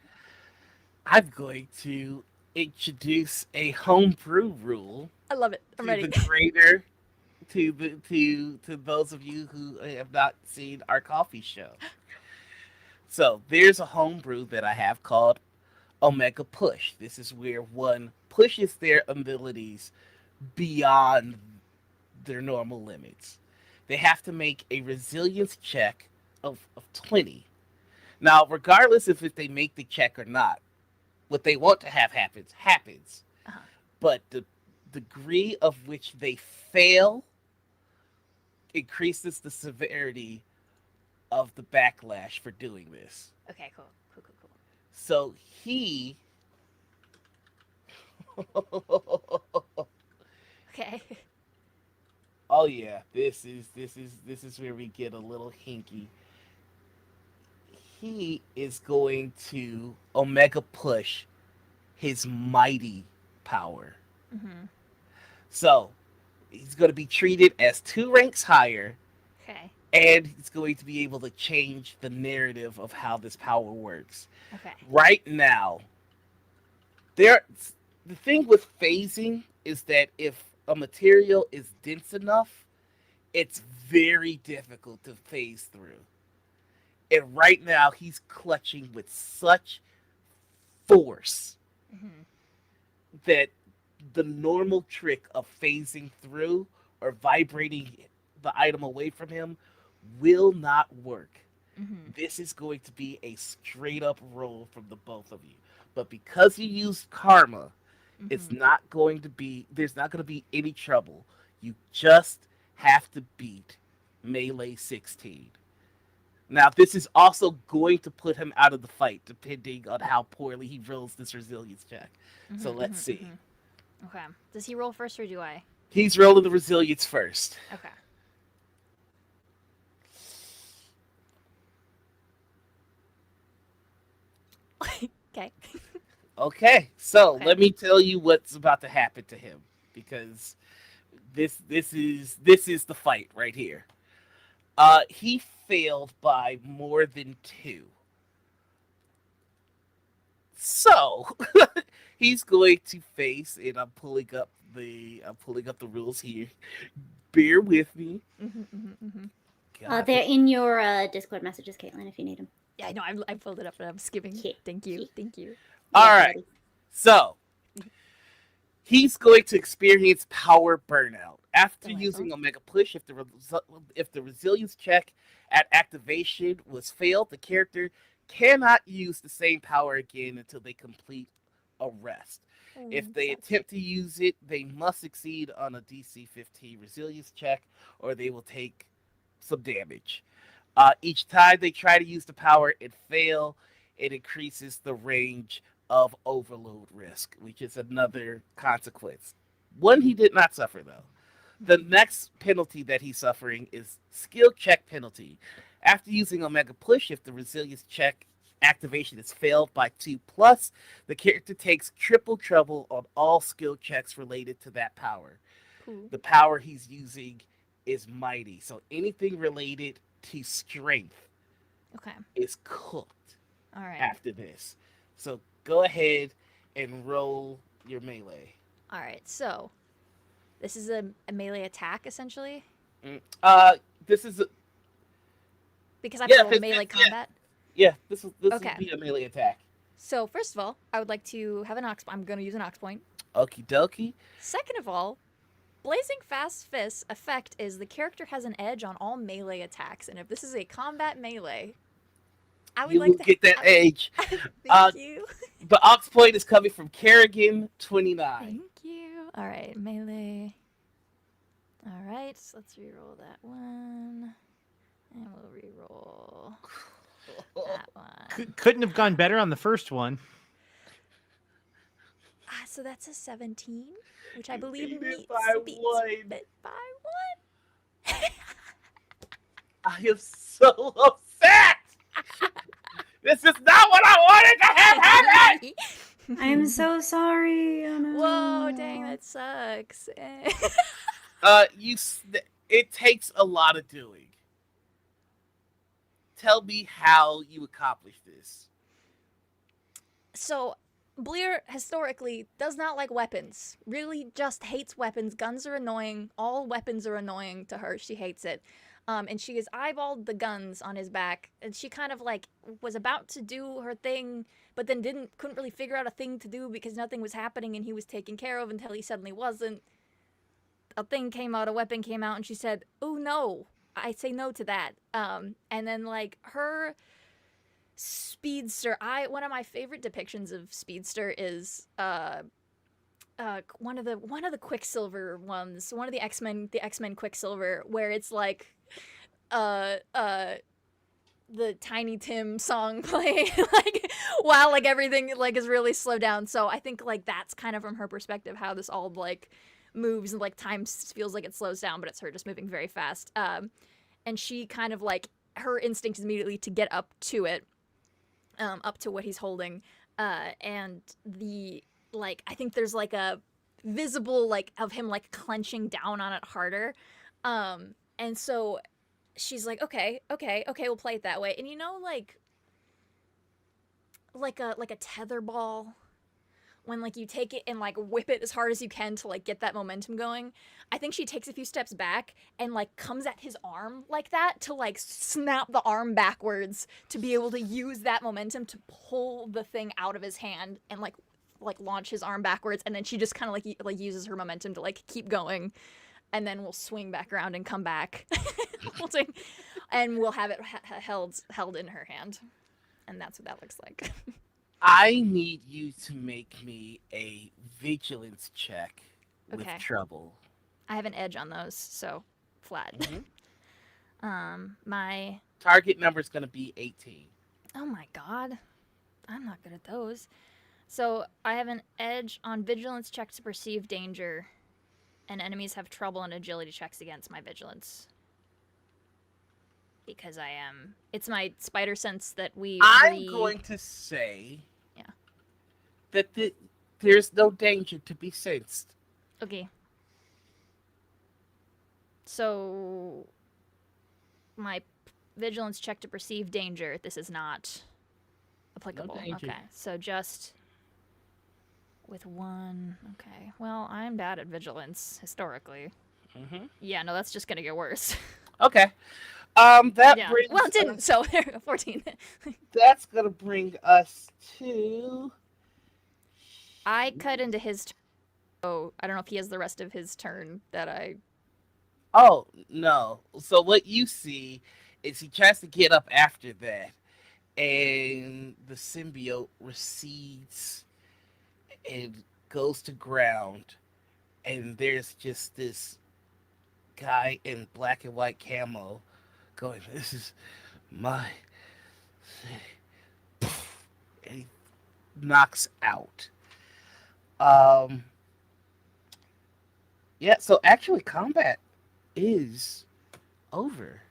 S2: I'm going to introduce a homebrew rule
S4: I love it. I'm ready.
S2: to the greater to those of you who have not seen our coffee show. So there's a homebrew that I have called Omega Push. This is where one pushes their abilities beyond their normal limits. They have to make a resilience check of 20. Now, regardless if they make the check or not, what they want to have happens.
S4: Uh-huh.
S2: But the degree of which they fail increases the severity of the backlash for doing this.
S4: Okay, cool.
S2: So he
S4: Okay.
S2: Oh yeah, this is where we get a little hinky. He is going to Omega Push his mighty power.
S4: Mm-hmm.
S2: So he's going to be treated as 2 ranks higher,
S4: Okay.
S2: and he's going to be able to change the narrative of how this power works.
S4: Okay.
S2: Right now, the thing with phasing is that if a material is dense enough, it's very difficult to phase through. And right now, he's clutching with such force
S4: Mhm.
S2: that the normal trick of phasing through or vibrating the item away from him will not work.
S4: Mhm.
S2: This is going to be a straight up roll from the both of you. But because you used karma, it's
S4: Mhm.
S2: not going to be, there's not going to be any trouble. You just have to beat melee 16. Now, this is also going to put him out of the fight, depending on how poorly he rolls this resilience check. So
S4: Mhm.
S2: let's
S4: Mhm.
S2: see.
S4: Mhm. Okay. Does he roll first or do I?
S2: He's rolling the resilience first.
S4: Okay. Okay.
S2: Okay, so
S4: Okay.
S2: let me tell you what's about to happen to him, because this is the fight right here. He failed by more than 2. So he's going to face, and I'm pulling up the rules here. Bear with me.
S4: Mhm. Mhm. Mhm.
S2: God,
S3: They're in your Discord messages, Caitlin, if you need them.
S4: Yeah, I know. I pulled it up and I'm skipping.
S3: Yeah.
S4: Thank you.
S3: Yeah.
S4: Thank you.
S2: all
S3: Yes,
S2: right.
S3: buddy.
S2: So he's going to experience power burnout after
S4: Delightful.
S2: using Omega Push. If the resilience check at activation was failed, the character cannot use the same power again until they complete a rest. If they
S4: Sucks.
S2: attempt to use it, they must succeed on a DC 15 resilience check, or they will take some damage. Each time they try to use the power and fail, it increases the range of overload risk, which is another consequence. One he did not suffer, though. The next penalty that he's suffering is skill check penalty. After using Omega Push, if the resilience check activation is failed by 2 plus, the character takes triple trouble on all skill checks related to that power.
S4: Cool.
S2: The power he's using is mighty, so anything related to strength
S4: Okay.
S2: is cooked
S4: All right.
S2: after this. So go ahead and roll your melee.
S4: All right. So this is a melee attack essentially
S2: Mm. Uh, this is
S4: because I have
S2: yeah,
S4: to roll
S2: this,
S4: melee
S2: this, yeah,
S4: combat.
S2: yeah. This
S4: Okay.
S2: will be a melee attack.
S4: So first of all, I would like to have an ox. I'm going to use an ox point.
S2: Okie dokie.
S4: Second of all, Blazing Fast Fist effect is the character has an edge on all melee attacks, and if this is a combat melee, I would
S2: You
S4: like
S2: will
S4: to
S2: get that edge.
S4: Thank you.
S2: The Ox point is coming from Kerrigan 29.
S4: Thank you. All right, melee. All right, so let's reroll that one, and we'll reroll that one.
S1: Couldn't have gone better on the first one.
S4: So that's a 17, which I believe
S2: beat it
S4: beats
S2: by
S4: it
S2: 1.
S4: by 1.
S2: I am so upset. This is not what I wanted to have happen.
S3: I'm so sorry. Oh, no.
S4: Whoa, dang, that sucks.
S2: It takes a lot of doing. Tell me how you accomplish this.
S4: So, Bleer historically does not like weapons. Really just hates weapons. Guns are annoying. All weapons are annoying to her. She hates it. And she has eyeballed the guns on his back, and she kind of like was about to do her thing, but then couldn't really figure out a thing to do because nothing was happening and he was taken care of until he suddenly wasn't. A thing came out, a weapon came out, and she said, "Oh no, I say no to that." And then like her speedster, one of my favorite depictions of speedster is one of the Quicksilver ones, one of the X-Men Quicksilver, where it's like the Tiny Tim song playing like while like everything like is really slowed down. So I think like that's kind of from her perspective how this all like moves, and like time feels like it slows down, but it's her just moving very fast. And she kind of like her instinct is immediately to get up to it, up to what he's holding, and the like I think there's like a visible like of him like clenching down on it harder, and so she's like, okay, we'll play it that way. And you know, like a tether ball, when like you take it and like whip it as hard as you can to like get that momentum going. I think she takes a few steps back and like comes at his arm like that to like snap the arm backwards to be able to use that momentum to pull the thing out of his hand and like launch his arm backwards, and then she just kind of like uses her momentum to like keep going, and then we'll swing back around and come back. And we'll have it held in her hand, and that's what that looks like.
S2: I need you to make me a vigilance check with
S4: Okay.
S2: trouble.
S4: I have an edge on those, so flat.
S2: Mhm.
S4: My
S2: Target number is going to be 18.
S4: oh my god, I'm not good at those. So I have an edge on vigilance check to perceive danger, and enemies have trouble on agility checks against my vigilance. Because I am. It's my spider sense that
S2: I'm going to say that there's no danger to be sensed.
S4: Okay. So my vigilance check to perceive danger. This is not applicable.
S2: No danger.
S4: Okay. So just with one. Okay. Well, I'm bad at vigilance historically.
S2: Mm-hmm.
S4: Yeah. No, that's just gonna get worse.
S2: Okay. That
S4: Yeah.
S2: brings
S4: Well, it didn't.
S2: us-
S4: So 14.
S2: That's gonna bring us to.
S4: I cut into his. Oh, I don't know if he has the rest of his turn that I.
S2: Oh no! So what you see is he tries to get up after that, and the symbiote recedes and goes to ground, and there's just this guy in black and white camo going, "This is my city," and he knocks out. Yeah. So actually, combat is over.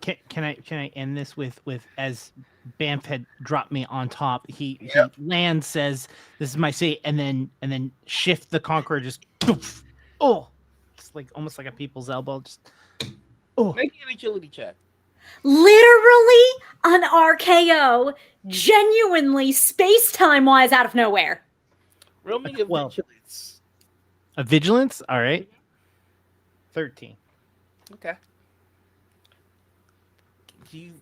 S1: Can I end this with as Banff had dropped me on top? He lands, says, "This is my seat," and then shift the conqueror just poof. Oh, it's like almost like a people's elbow. Just
S2: Make an agility check.
S3: Literally an RKO, genuinely space-time wise out of nowhere.
S2: Roll me a
S1: 12.
S2: vigilance.
S1: a vigilance. All right, 13.
S2: Okay. You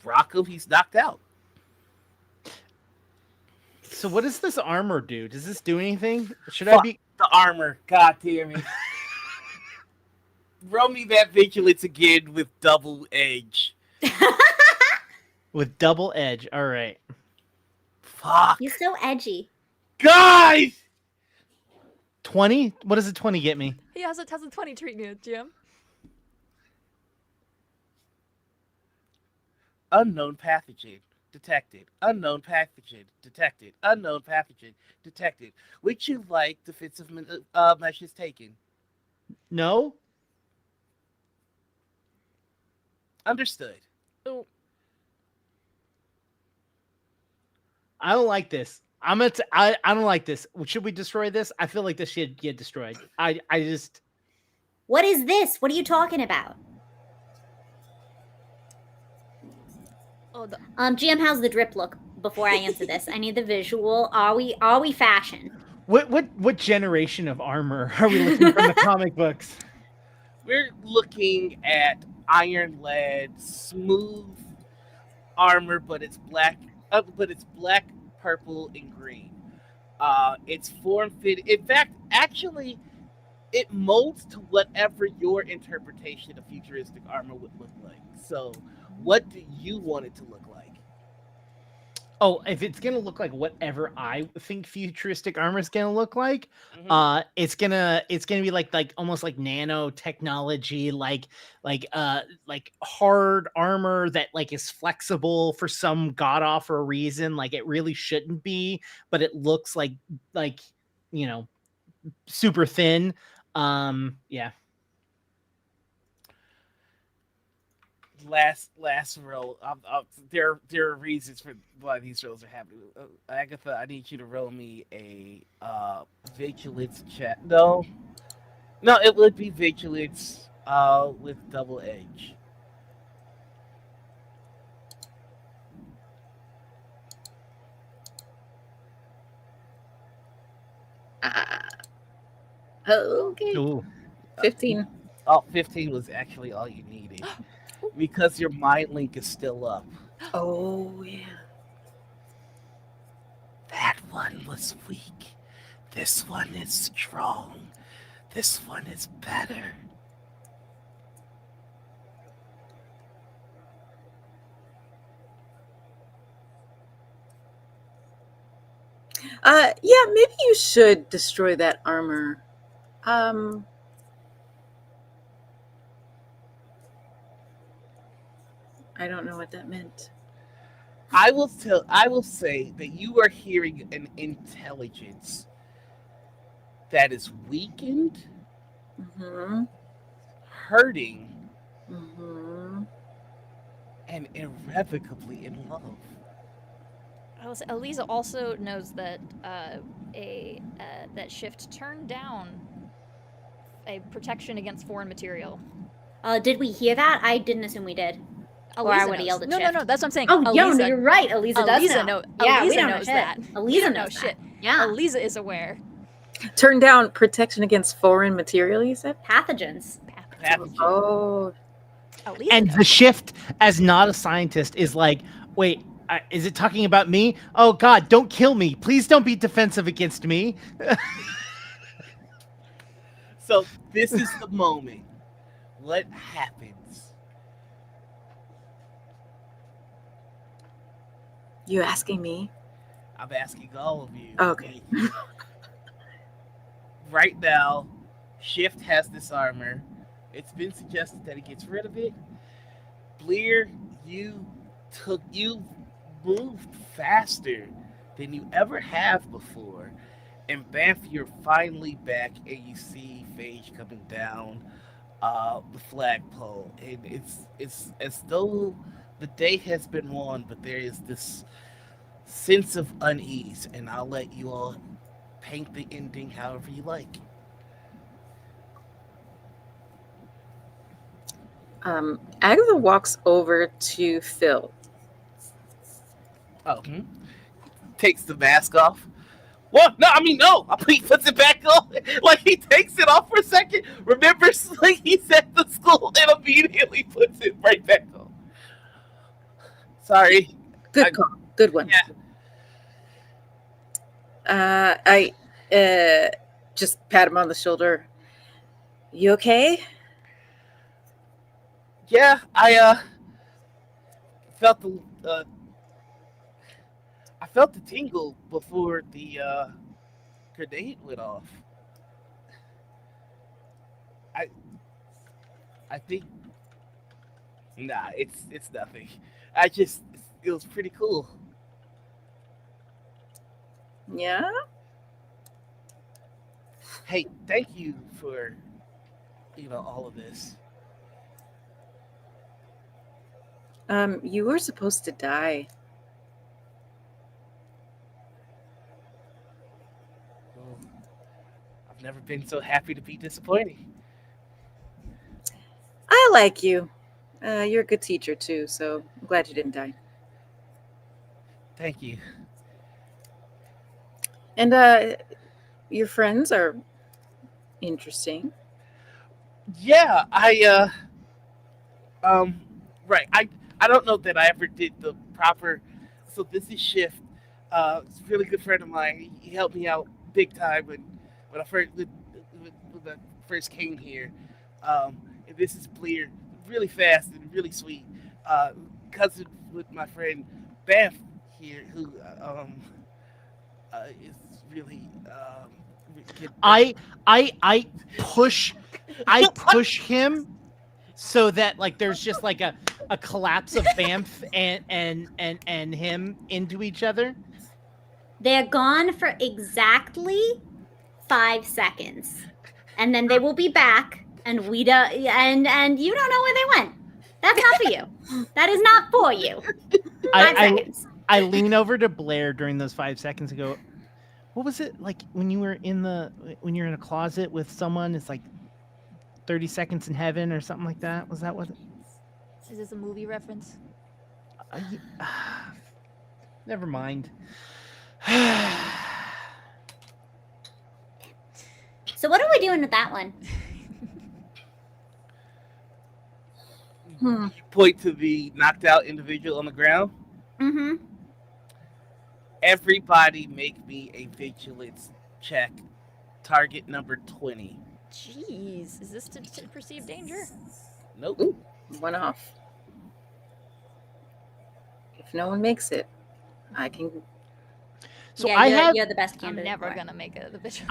S2: rock him. He's knocked out.
S1: So what does this armor do? Does this do anything? Should I
S2: Fuck
S1: be?
S2: the armor. God damn it. Roll me that vigilance again with double edge.
S1: With double edge. All right.
S2: Fuck.
S3: You're so edgy.
S2: Guys!
S1: 20? What does a 20 get me?
S4: He has a 20 treat me, Jim.
S2: Unknown pathogen detected. Unknown pathogen detected. Unknown pathogen detected. Would you like defensive measures taken?
S1: No?
S2: Understood.
S4: Oh,
S1: I don't like this. I don't like this. Should we destroy this? I feel like this should get destroyed. I just
S3: What is this? What are you talking about?
S4: oh, the,
S3: GM, how's the drip look? Before I answer this, I need the visual. Are we fashion?
S1: what generation of armor are we looking from the comic books?
S2: We're looking at iron lead, smooth armor, but it's black. Purple, and green. It's form fit. In fact, actually, it molds to whatever your interpretation of futuristic armor would look like. So, what do you want it to look like?
S1: Oh, if it's gonna look like whatever I think futuristic armor is gonna look like,
S2: Mhm.
S1: it's gonna be like almost like nanotechnology, like hard armor that like is flexible for some god awful reason. Like it really shouldn't be, but it looks like you know super thin. Yeah.
S2: Last roll. There are reasons for why these rolls are happening. Agatha, I need you to roll me a vigilance check. No, it would be vigilance with double edge.
S5: Okay.
S1: Ooh.
S5: 15.
S2: Oh, 15 was actually all you needed because your mind link is still up.
S5: Oh, yeah.
S2: That one was weak. This one is strong. This one is better.
S5: Yeah, maybe you should destroy that armor. I don't know what that meant.
S2: I will say that you are hearing an intelligence that is weakened,
S5: Mm-hmm.
S2: hurting,
S5: Mm-hmm.
S2: and irrevocably in love.
S4: Elisa also knows that that shift turned down a protection against foreign material.
S3: Did we hear that? I didn't assume we did. Or I
S4: Elisa
S3: would've
S4: knows.
S3: yelled at
S4: No,
S3: Shift.
S4: that's what I'm saying.
S3: Oh, yo,
S4: Elisa,
S3: you're right. Elisa does
S4: Elisa
S3: know.
S4: know.
S3: Yeah, we
S4: Elisa
S3: don't know
S4: knows
S3: shit.
S4: that.
S3: Elisa
S4: You don't know
S3: knows that.
S4: shit.
S3: Yeah.
S4: Elisa is aware.
S5: Turn down protection against foreign material, you said?
S3: Pathogens.
S2: Pathogen.
S5: Oh.
S4: Elisa
S1: And
S4: knows
S1: the
S4: that.
S1: shift, as not a scientist, is like, wait, is it talking about me? Oh God, don't kill me! Please don't be defensive against me.
S2: So this is the moment. What happens?
S5: You asking me?
S2: I'm asking all of you.
S5: Okay.
S2: Right now, Shift has this armor. It's been suggested that he gets rid of it. Bleer, you moved faster than you ever have before. And Banff, you're finally back and you see Phage coming down the flagpole. And it's as though the day has been won, but there is this sense of unease, and I'll let you all paint the ending however you like.
S5: Agatha walks over to Phil.
S2: Oh, takes the mask off. What? No, I mean no. He puts it back on. Like he takes it off for a second. Remembers like he's at the school and immediately puts it right back on. Sorry.
S5: Good call. Good one.
S2: Yeah.
S5: I just pat him on the shoulder. You okay?
S2: Yeah, I felt the I felt the tingle before the grenade went off. I think nah, it's nothing. It was pretty cool.
S5: Yeah.
S2: Hey, thank you for all of this.
S5: You were supposed to die.
S2: Well, I've never been so happy to be disappointed.
S5: I like you. You're a good teacher too, so I'm glad you didn't die.
S2: Thank you.
S5: And your friends are interesting.
S2: Yeah, right. I don't know that I ever did the proper. So this is Shift. It's a really good friend of mine. He helped me out big time when I first came here. And this is Bleer, really fast and really sweet. Cousin with my friend Banff here, who is really
S1: I push him so that like there's just like a collapse of Banff and him into each other.
S3: They're gone for exactly 5 seconds, and then they will be back. And we don't, and you don't know where they went. That's not for you. That is not for you. 5 seconds.
S1: I lean over to Blair during those 5 seconds and go, "What was it like when you're in a closet with someone? It's like 30 seconds in heaven or something like that. Was that what?
S4: Is this a movie reference?
S1: Never mind."
S3: So what are we doing with that one?
S2: You point to the knocked out individual on the ground.
S3: Mm-hmm.
S2: Everybody make me a vigilance check. Target number 20.
S4: Jeez, is this to perceive danger?
S2: Nope.
S5: Ooh, 1 off. If no one makes it, I can.
S1: So
S3: Yeah, you're the best
S4: I'm
S3: candidate.
S4: never
S3: for it.
S4: gonna make it the bitch.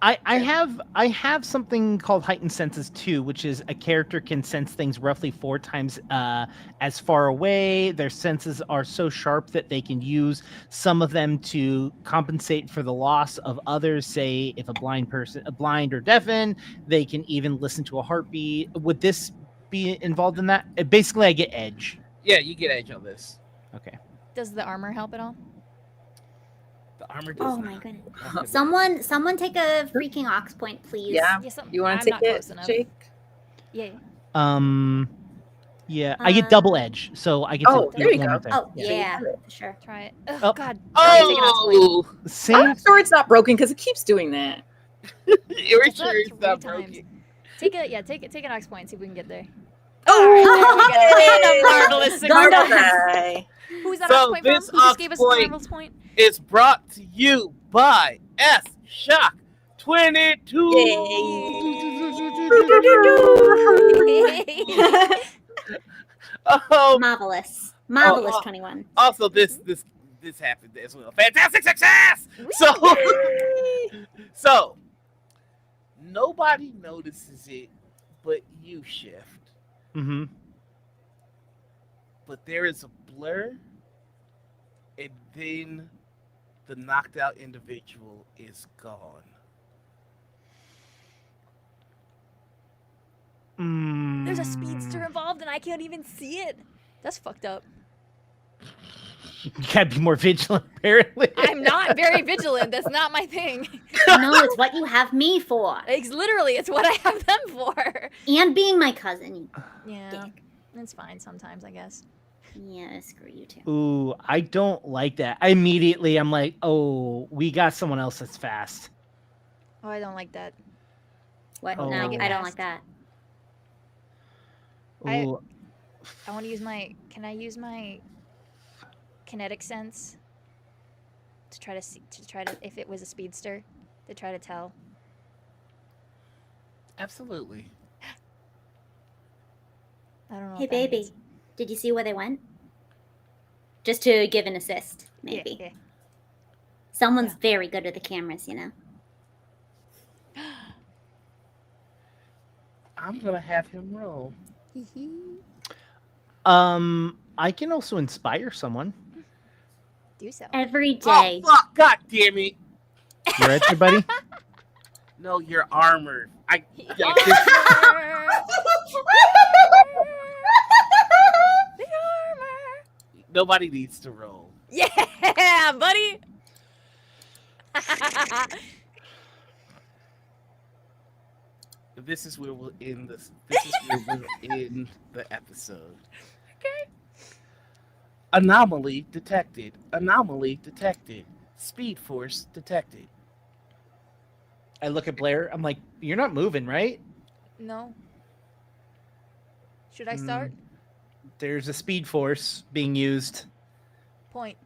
S1: I have something called heightened senses too, which is a character can sense things roughly 4 times as far away. Their senses are so sharp that they can use some of them to compensate for the loss of others. Say if a blind or deafened, they can even listen to a heartbeat. Would this be involved in that? Basically, I get edge.
S2: Yeah, you get edge on this.
S1: Okay.
S4: Does the armor help at all?
S2: The armor does
S3: Oh my
S2: not.
S3: goodness. Someone take a freaking ox point, please.
S5: Yeah.
S4: Yes,
S5: You want
S4: I'm
S5: to
S4: not
S5: take
S4: close
S5: it,
S4: enough.
S5: Jake?
S4: Yeah.
S1: Yeah, I get double edge, so I get
S5: Oh,
S1: to
S5: there you
S1: one
S5: go.
S1: more time.
S3: Oh yeah,
S5: got it.
S3: for sure.
S4: Try it. Oh,
S1: Oh.
S4: God. Try to take an ox point.
S2: Oh!
S1: Same.
S5: I'm sure it's not broken because it keeps doing that.
S2: You're
S4: It's
S2: sure
S4: up
S2: it's
S4: 3
S2: not
S4: times.
S2: broken.
S4: Take an ox point. See if we can get there.
S5: Oh,
S4: A marvelous
S3: Gundam.
S4: success. Who's that
S2: So
S4: ox point from?
S2: this
S4: Who just
S2: ox
S4: gave us
S2: point-
S4: the marvelous point?
S2: It's brought to you by S Shock 22. Oh,
S3: Marvelous.
S2: oh.
S3: 21.
S2: also this happened as well. Fantastic success. So nobody notices it, but you shift.
S1: Mm-hmm.
S2: But there is a blur, and then the knocked out individual is gone.
S4: There's a speedster involved and I can't even see it. That's fucked up.
S1: You gotta be more vigilant, apparently.
S4: I'm not very vigilant. That's not my thing.
S3: No, it's what you have me for.
S4: It's what I have them for.
S3: And being my cousin. You
S4: Yeah.
S3: dick.
S4: It's fine sometimes, I guess.
S3: Yeah, screw you too.
S1: Ooh, I don't like that. I'm like, oh, we got someone else that's fast.
S4: Oh, I don't like that.
S3: What?
S1: Oh.
S3: No, I don't like that.
S1: Ooh,
S4: I want to use my. Can I use my kinetic sense to try to see, if it was a speedster, to try to tell?
S2: Absolutely.
S4: I don't know.
S3: Hey,
S4: if that
S3: baby.
S4: means-
S3: Did you see where they went? Just to give an assist, maybe.
S4: Yeah.
S3: Someone's very good with the cameras, you know?
S2: I'm gonna have him roll.
S1: I can also inspire someone.
S4: Do so.
S3: Every
S2: Oh
S3: day.
S2: fuck! God damn it!
S1: You right there, buddy?
S2: No, you're armored.
S4: The armor! The armor!
S2: Nobody needs to roll.
S4: Yeah, buddy.
S2: This is where we'll end this. This is where we'll end the episode.
S4: Okay.
S2: Anomaly detected. Anomaly detected. Speed force detected.
S1: I look at Blair. I'm like, you're not moving, right?
S4: No. Should I start?
S1: There's a speed force being used.
S4: Point.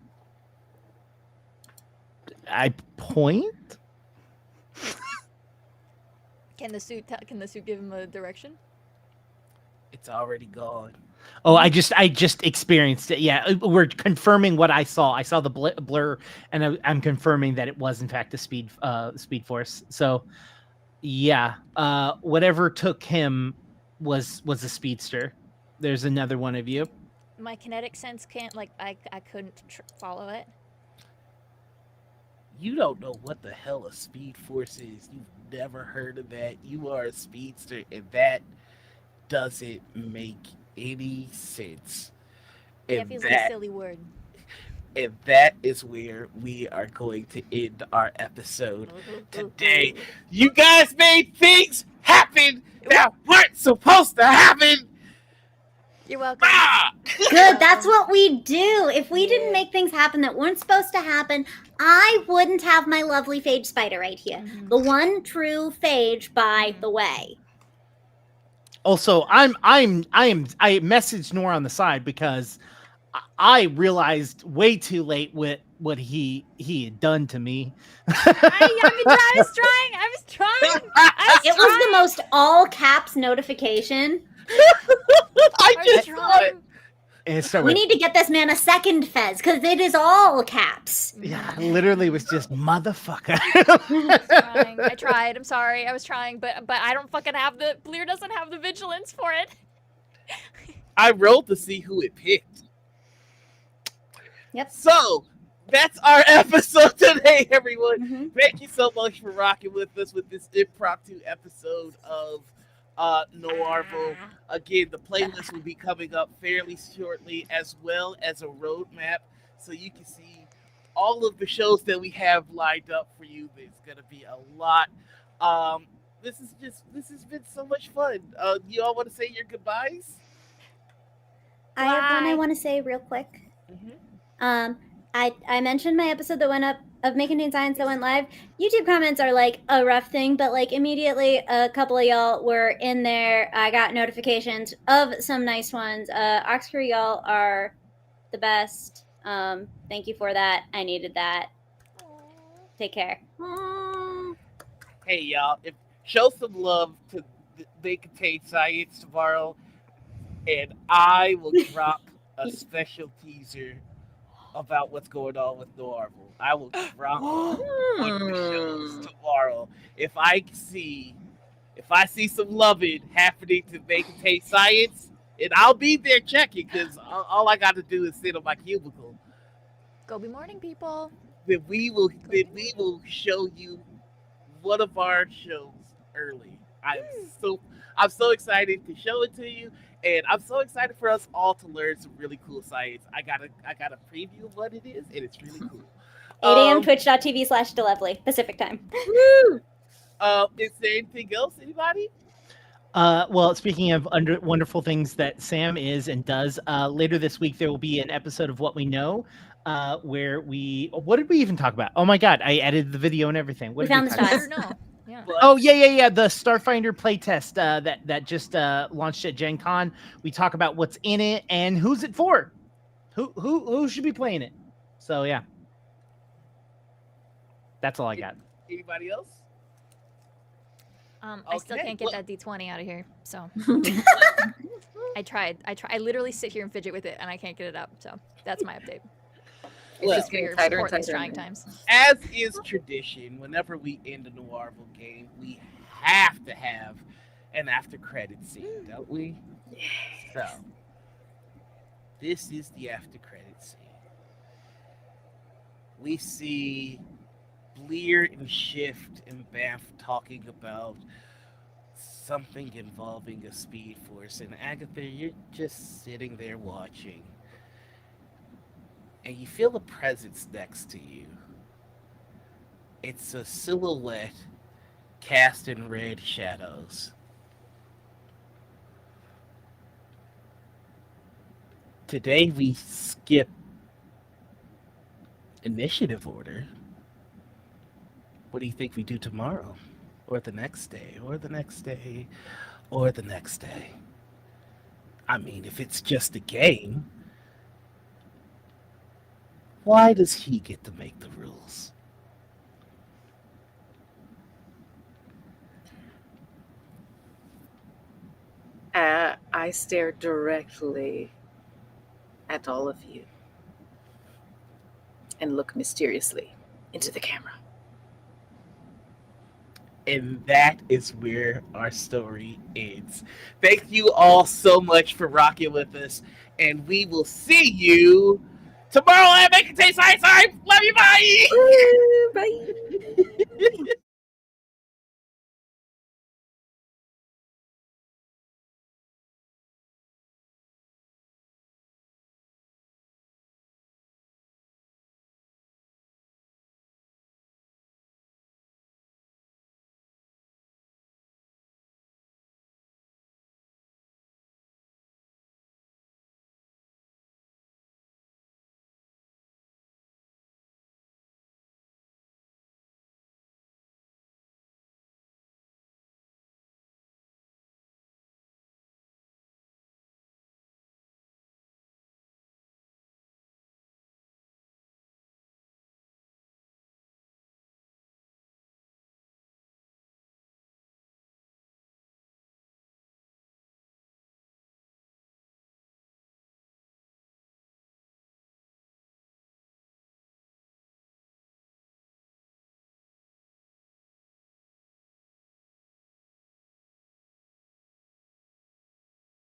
S1: I point.
S4: Can the suit give him a direction?
S2: It's already gone.
S1: Oh, I just experienced it. Yeah, we're confirming what I saw. I saw the blur, and I'm confirming that it was in fact a speed force. So, yeah, whatever took him was a speedster. There's another one of you.
S4: My kinetic sense can't I couldn't follow it.
S2: You don't know what the hell a speed force is. You've never heard of that. You are a speedster, and that doesn't make any sense.
S4: Yeah, it
S2: And
S4: feels like a
S2: that,
S4: silly word.
S2: and that is where we are going to end our episode today. You guys made things happen that weren't supposed to happen.
S4: You're welcome.
S2: Ah!
S3: Good, that's what we do. If we didn't make things happen that weren't supposed to happen, I wouldn't have my lovely phage spider right here.
S4: Mhm.
S3: The one true phage, by the way.
S1: Also, I messaged Nora on the side because I realized way too late what he had done to me.
S4: I was trying.
S3: It was the most all caps notification.
S2: I just saw it.
S1: And so
S3: We need to get this man a second fez because it is all caps.
S1: yeah, literally was just motherfucker.
S4: I tried. I'm sorry. I was trying, but I don't fucking have the Bleer doesn't have the vigilance for it.
S2: I rolled to see who it picked.
S3: Yep.
S2: So that's our episode today, everyone.
S3: Mhm.
S2: Thank you so much for rocking with us with this impromptu episode of Noirvel. Again, the playlist will be coming up fairly shortly, as well as a roadmap, so you can see all of the shows that we have lined up for you. There's gonna be a lot. This has been so much fun. You all want to say your goodbyes?
S3: I have one I
S4: Bye.
S3: want to say real quick.
S2: Mm-hmm.
S3: I mentioned my episode that went up of Make Contain Science that went live. YouTube comments are like a rough thing, but like immediately a couple of y'all were in there. I got notifications of some nice ones. Oxford, y'all are the best. Thank you for that. I needed that. Take care.
S2: Hey y'all, show some love to They Contain Science tomorrow, and I will drop a special teaser about what's going on with Noirvel. I will drop one of the shows tomorrow. If I see some loving happening to They Contain Science, and I'll be there checking because all I got to do is sit on my cubicle.
S4: Go be morning, people.
S2: Then we will show you one of our shows early. I'm so excited to show it to you, and I'm so excited for us all to learn some really cool science. I got a preview of what it is, and it's really cool.
S3: 8 a.m. twitch.tv/Delevely, Pacific time.
S2: Is there anything else, anybody?
S1: Well, speaking of wonderful things that Sam is and does, later this week there will be an episode of What We Know, where what did we even talk about? Oh my god, I edited the video and everything. What
S3: We
S1: did
S3: found the
S1: talk about?
S3: stars.
S4: I don't know. Yeah.
S1: Oh yeah. The Starfinder playtest that just launched at Gen Con. We talk about what's in it and who's it for. Who should be playing it? So yeah, that's all I got.
S2: Anybody else?
S4: I still
S2: Okay,
S4: can't get
S2: well-
S4: that D20 out of here, so I tried. I literally sit here and fidget with it, and I can't get it up. So that's my update.
S5: It's
S2: Well,
S5: just
S4: For
S5: getting
S4: your
S5: tighter and
S4: support these
S5: tighter.
S4: trying times.
S2: As is tradition, whenever we end a Noirvel game, we have to have an after credit scene, don't we? So, this is the after credit scene. We see Bleer and Shift and Banff talking about something involving a speed force, and Agatha, you're just sitting there watching. And you feel a presence next to you. It's a silhouette cast in red shadows. Today we skip initiative order. What do you think we do tomorrow? Or the next day? Or the next day? Or the next day? I mean, if it's just a game, why does he get to make the rules?
S5: I stare directly at all of you and look mysteriously into the camera.
S2: And that is where our story ends. Thank you all so much for rocking with us, and we will see you tomorrow at Make It Taste Science. Love you, bye!
S5: Bye.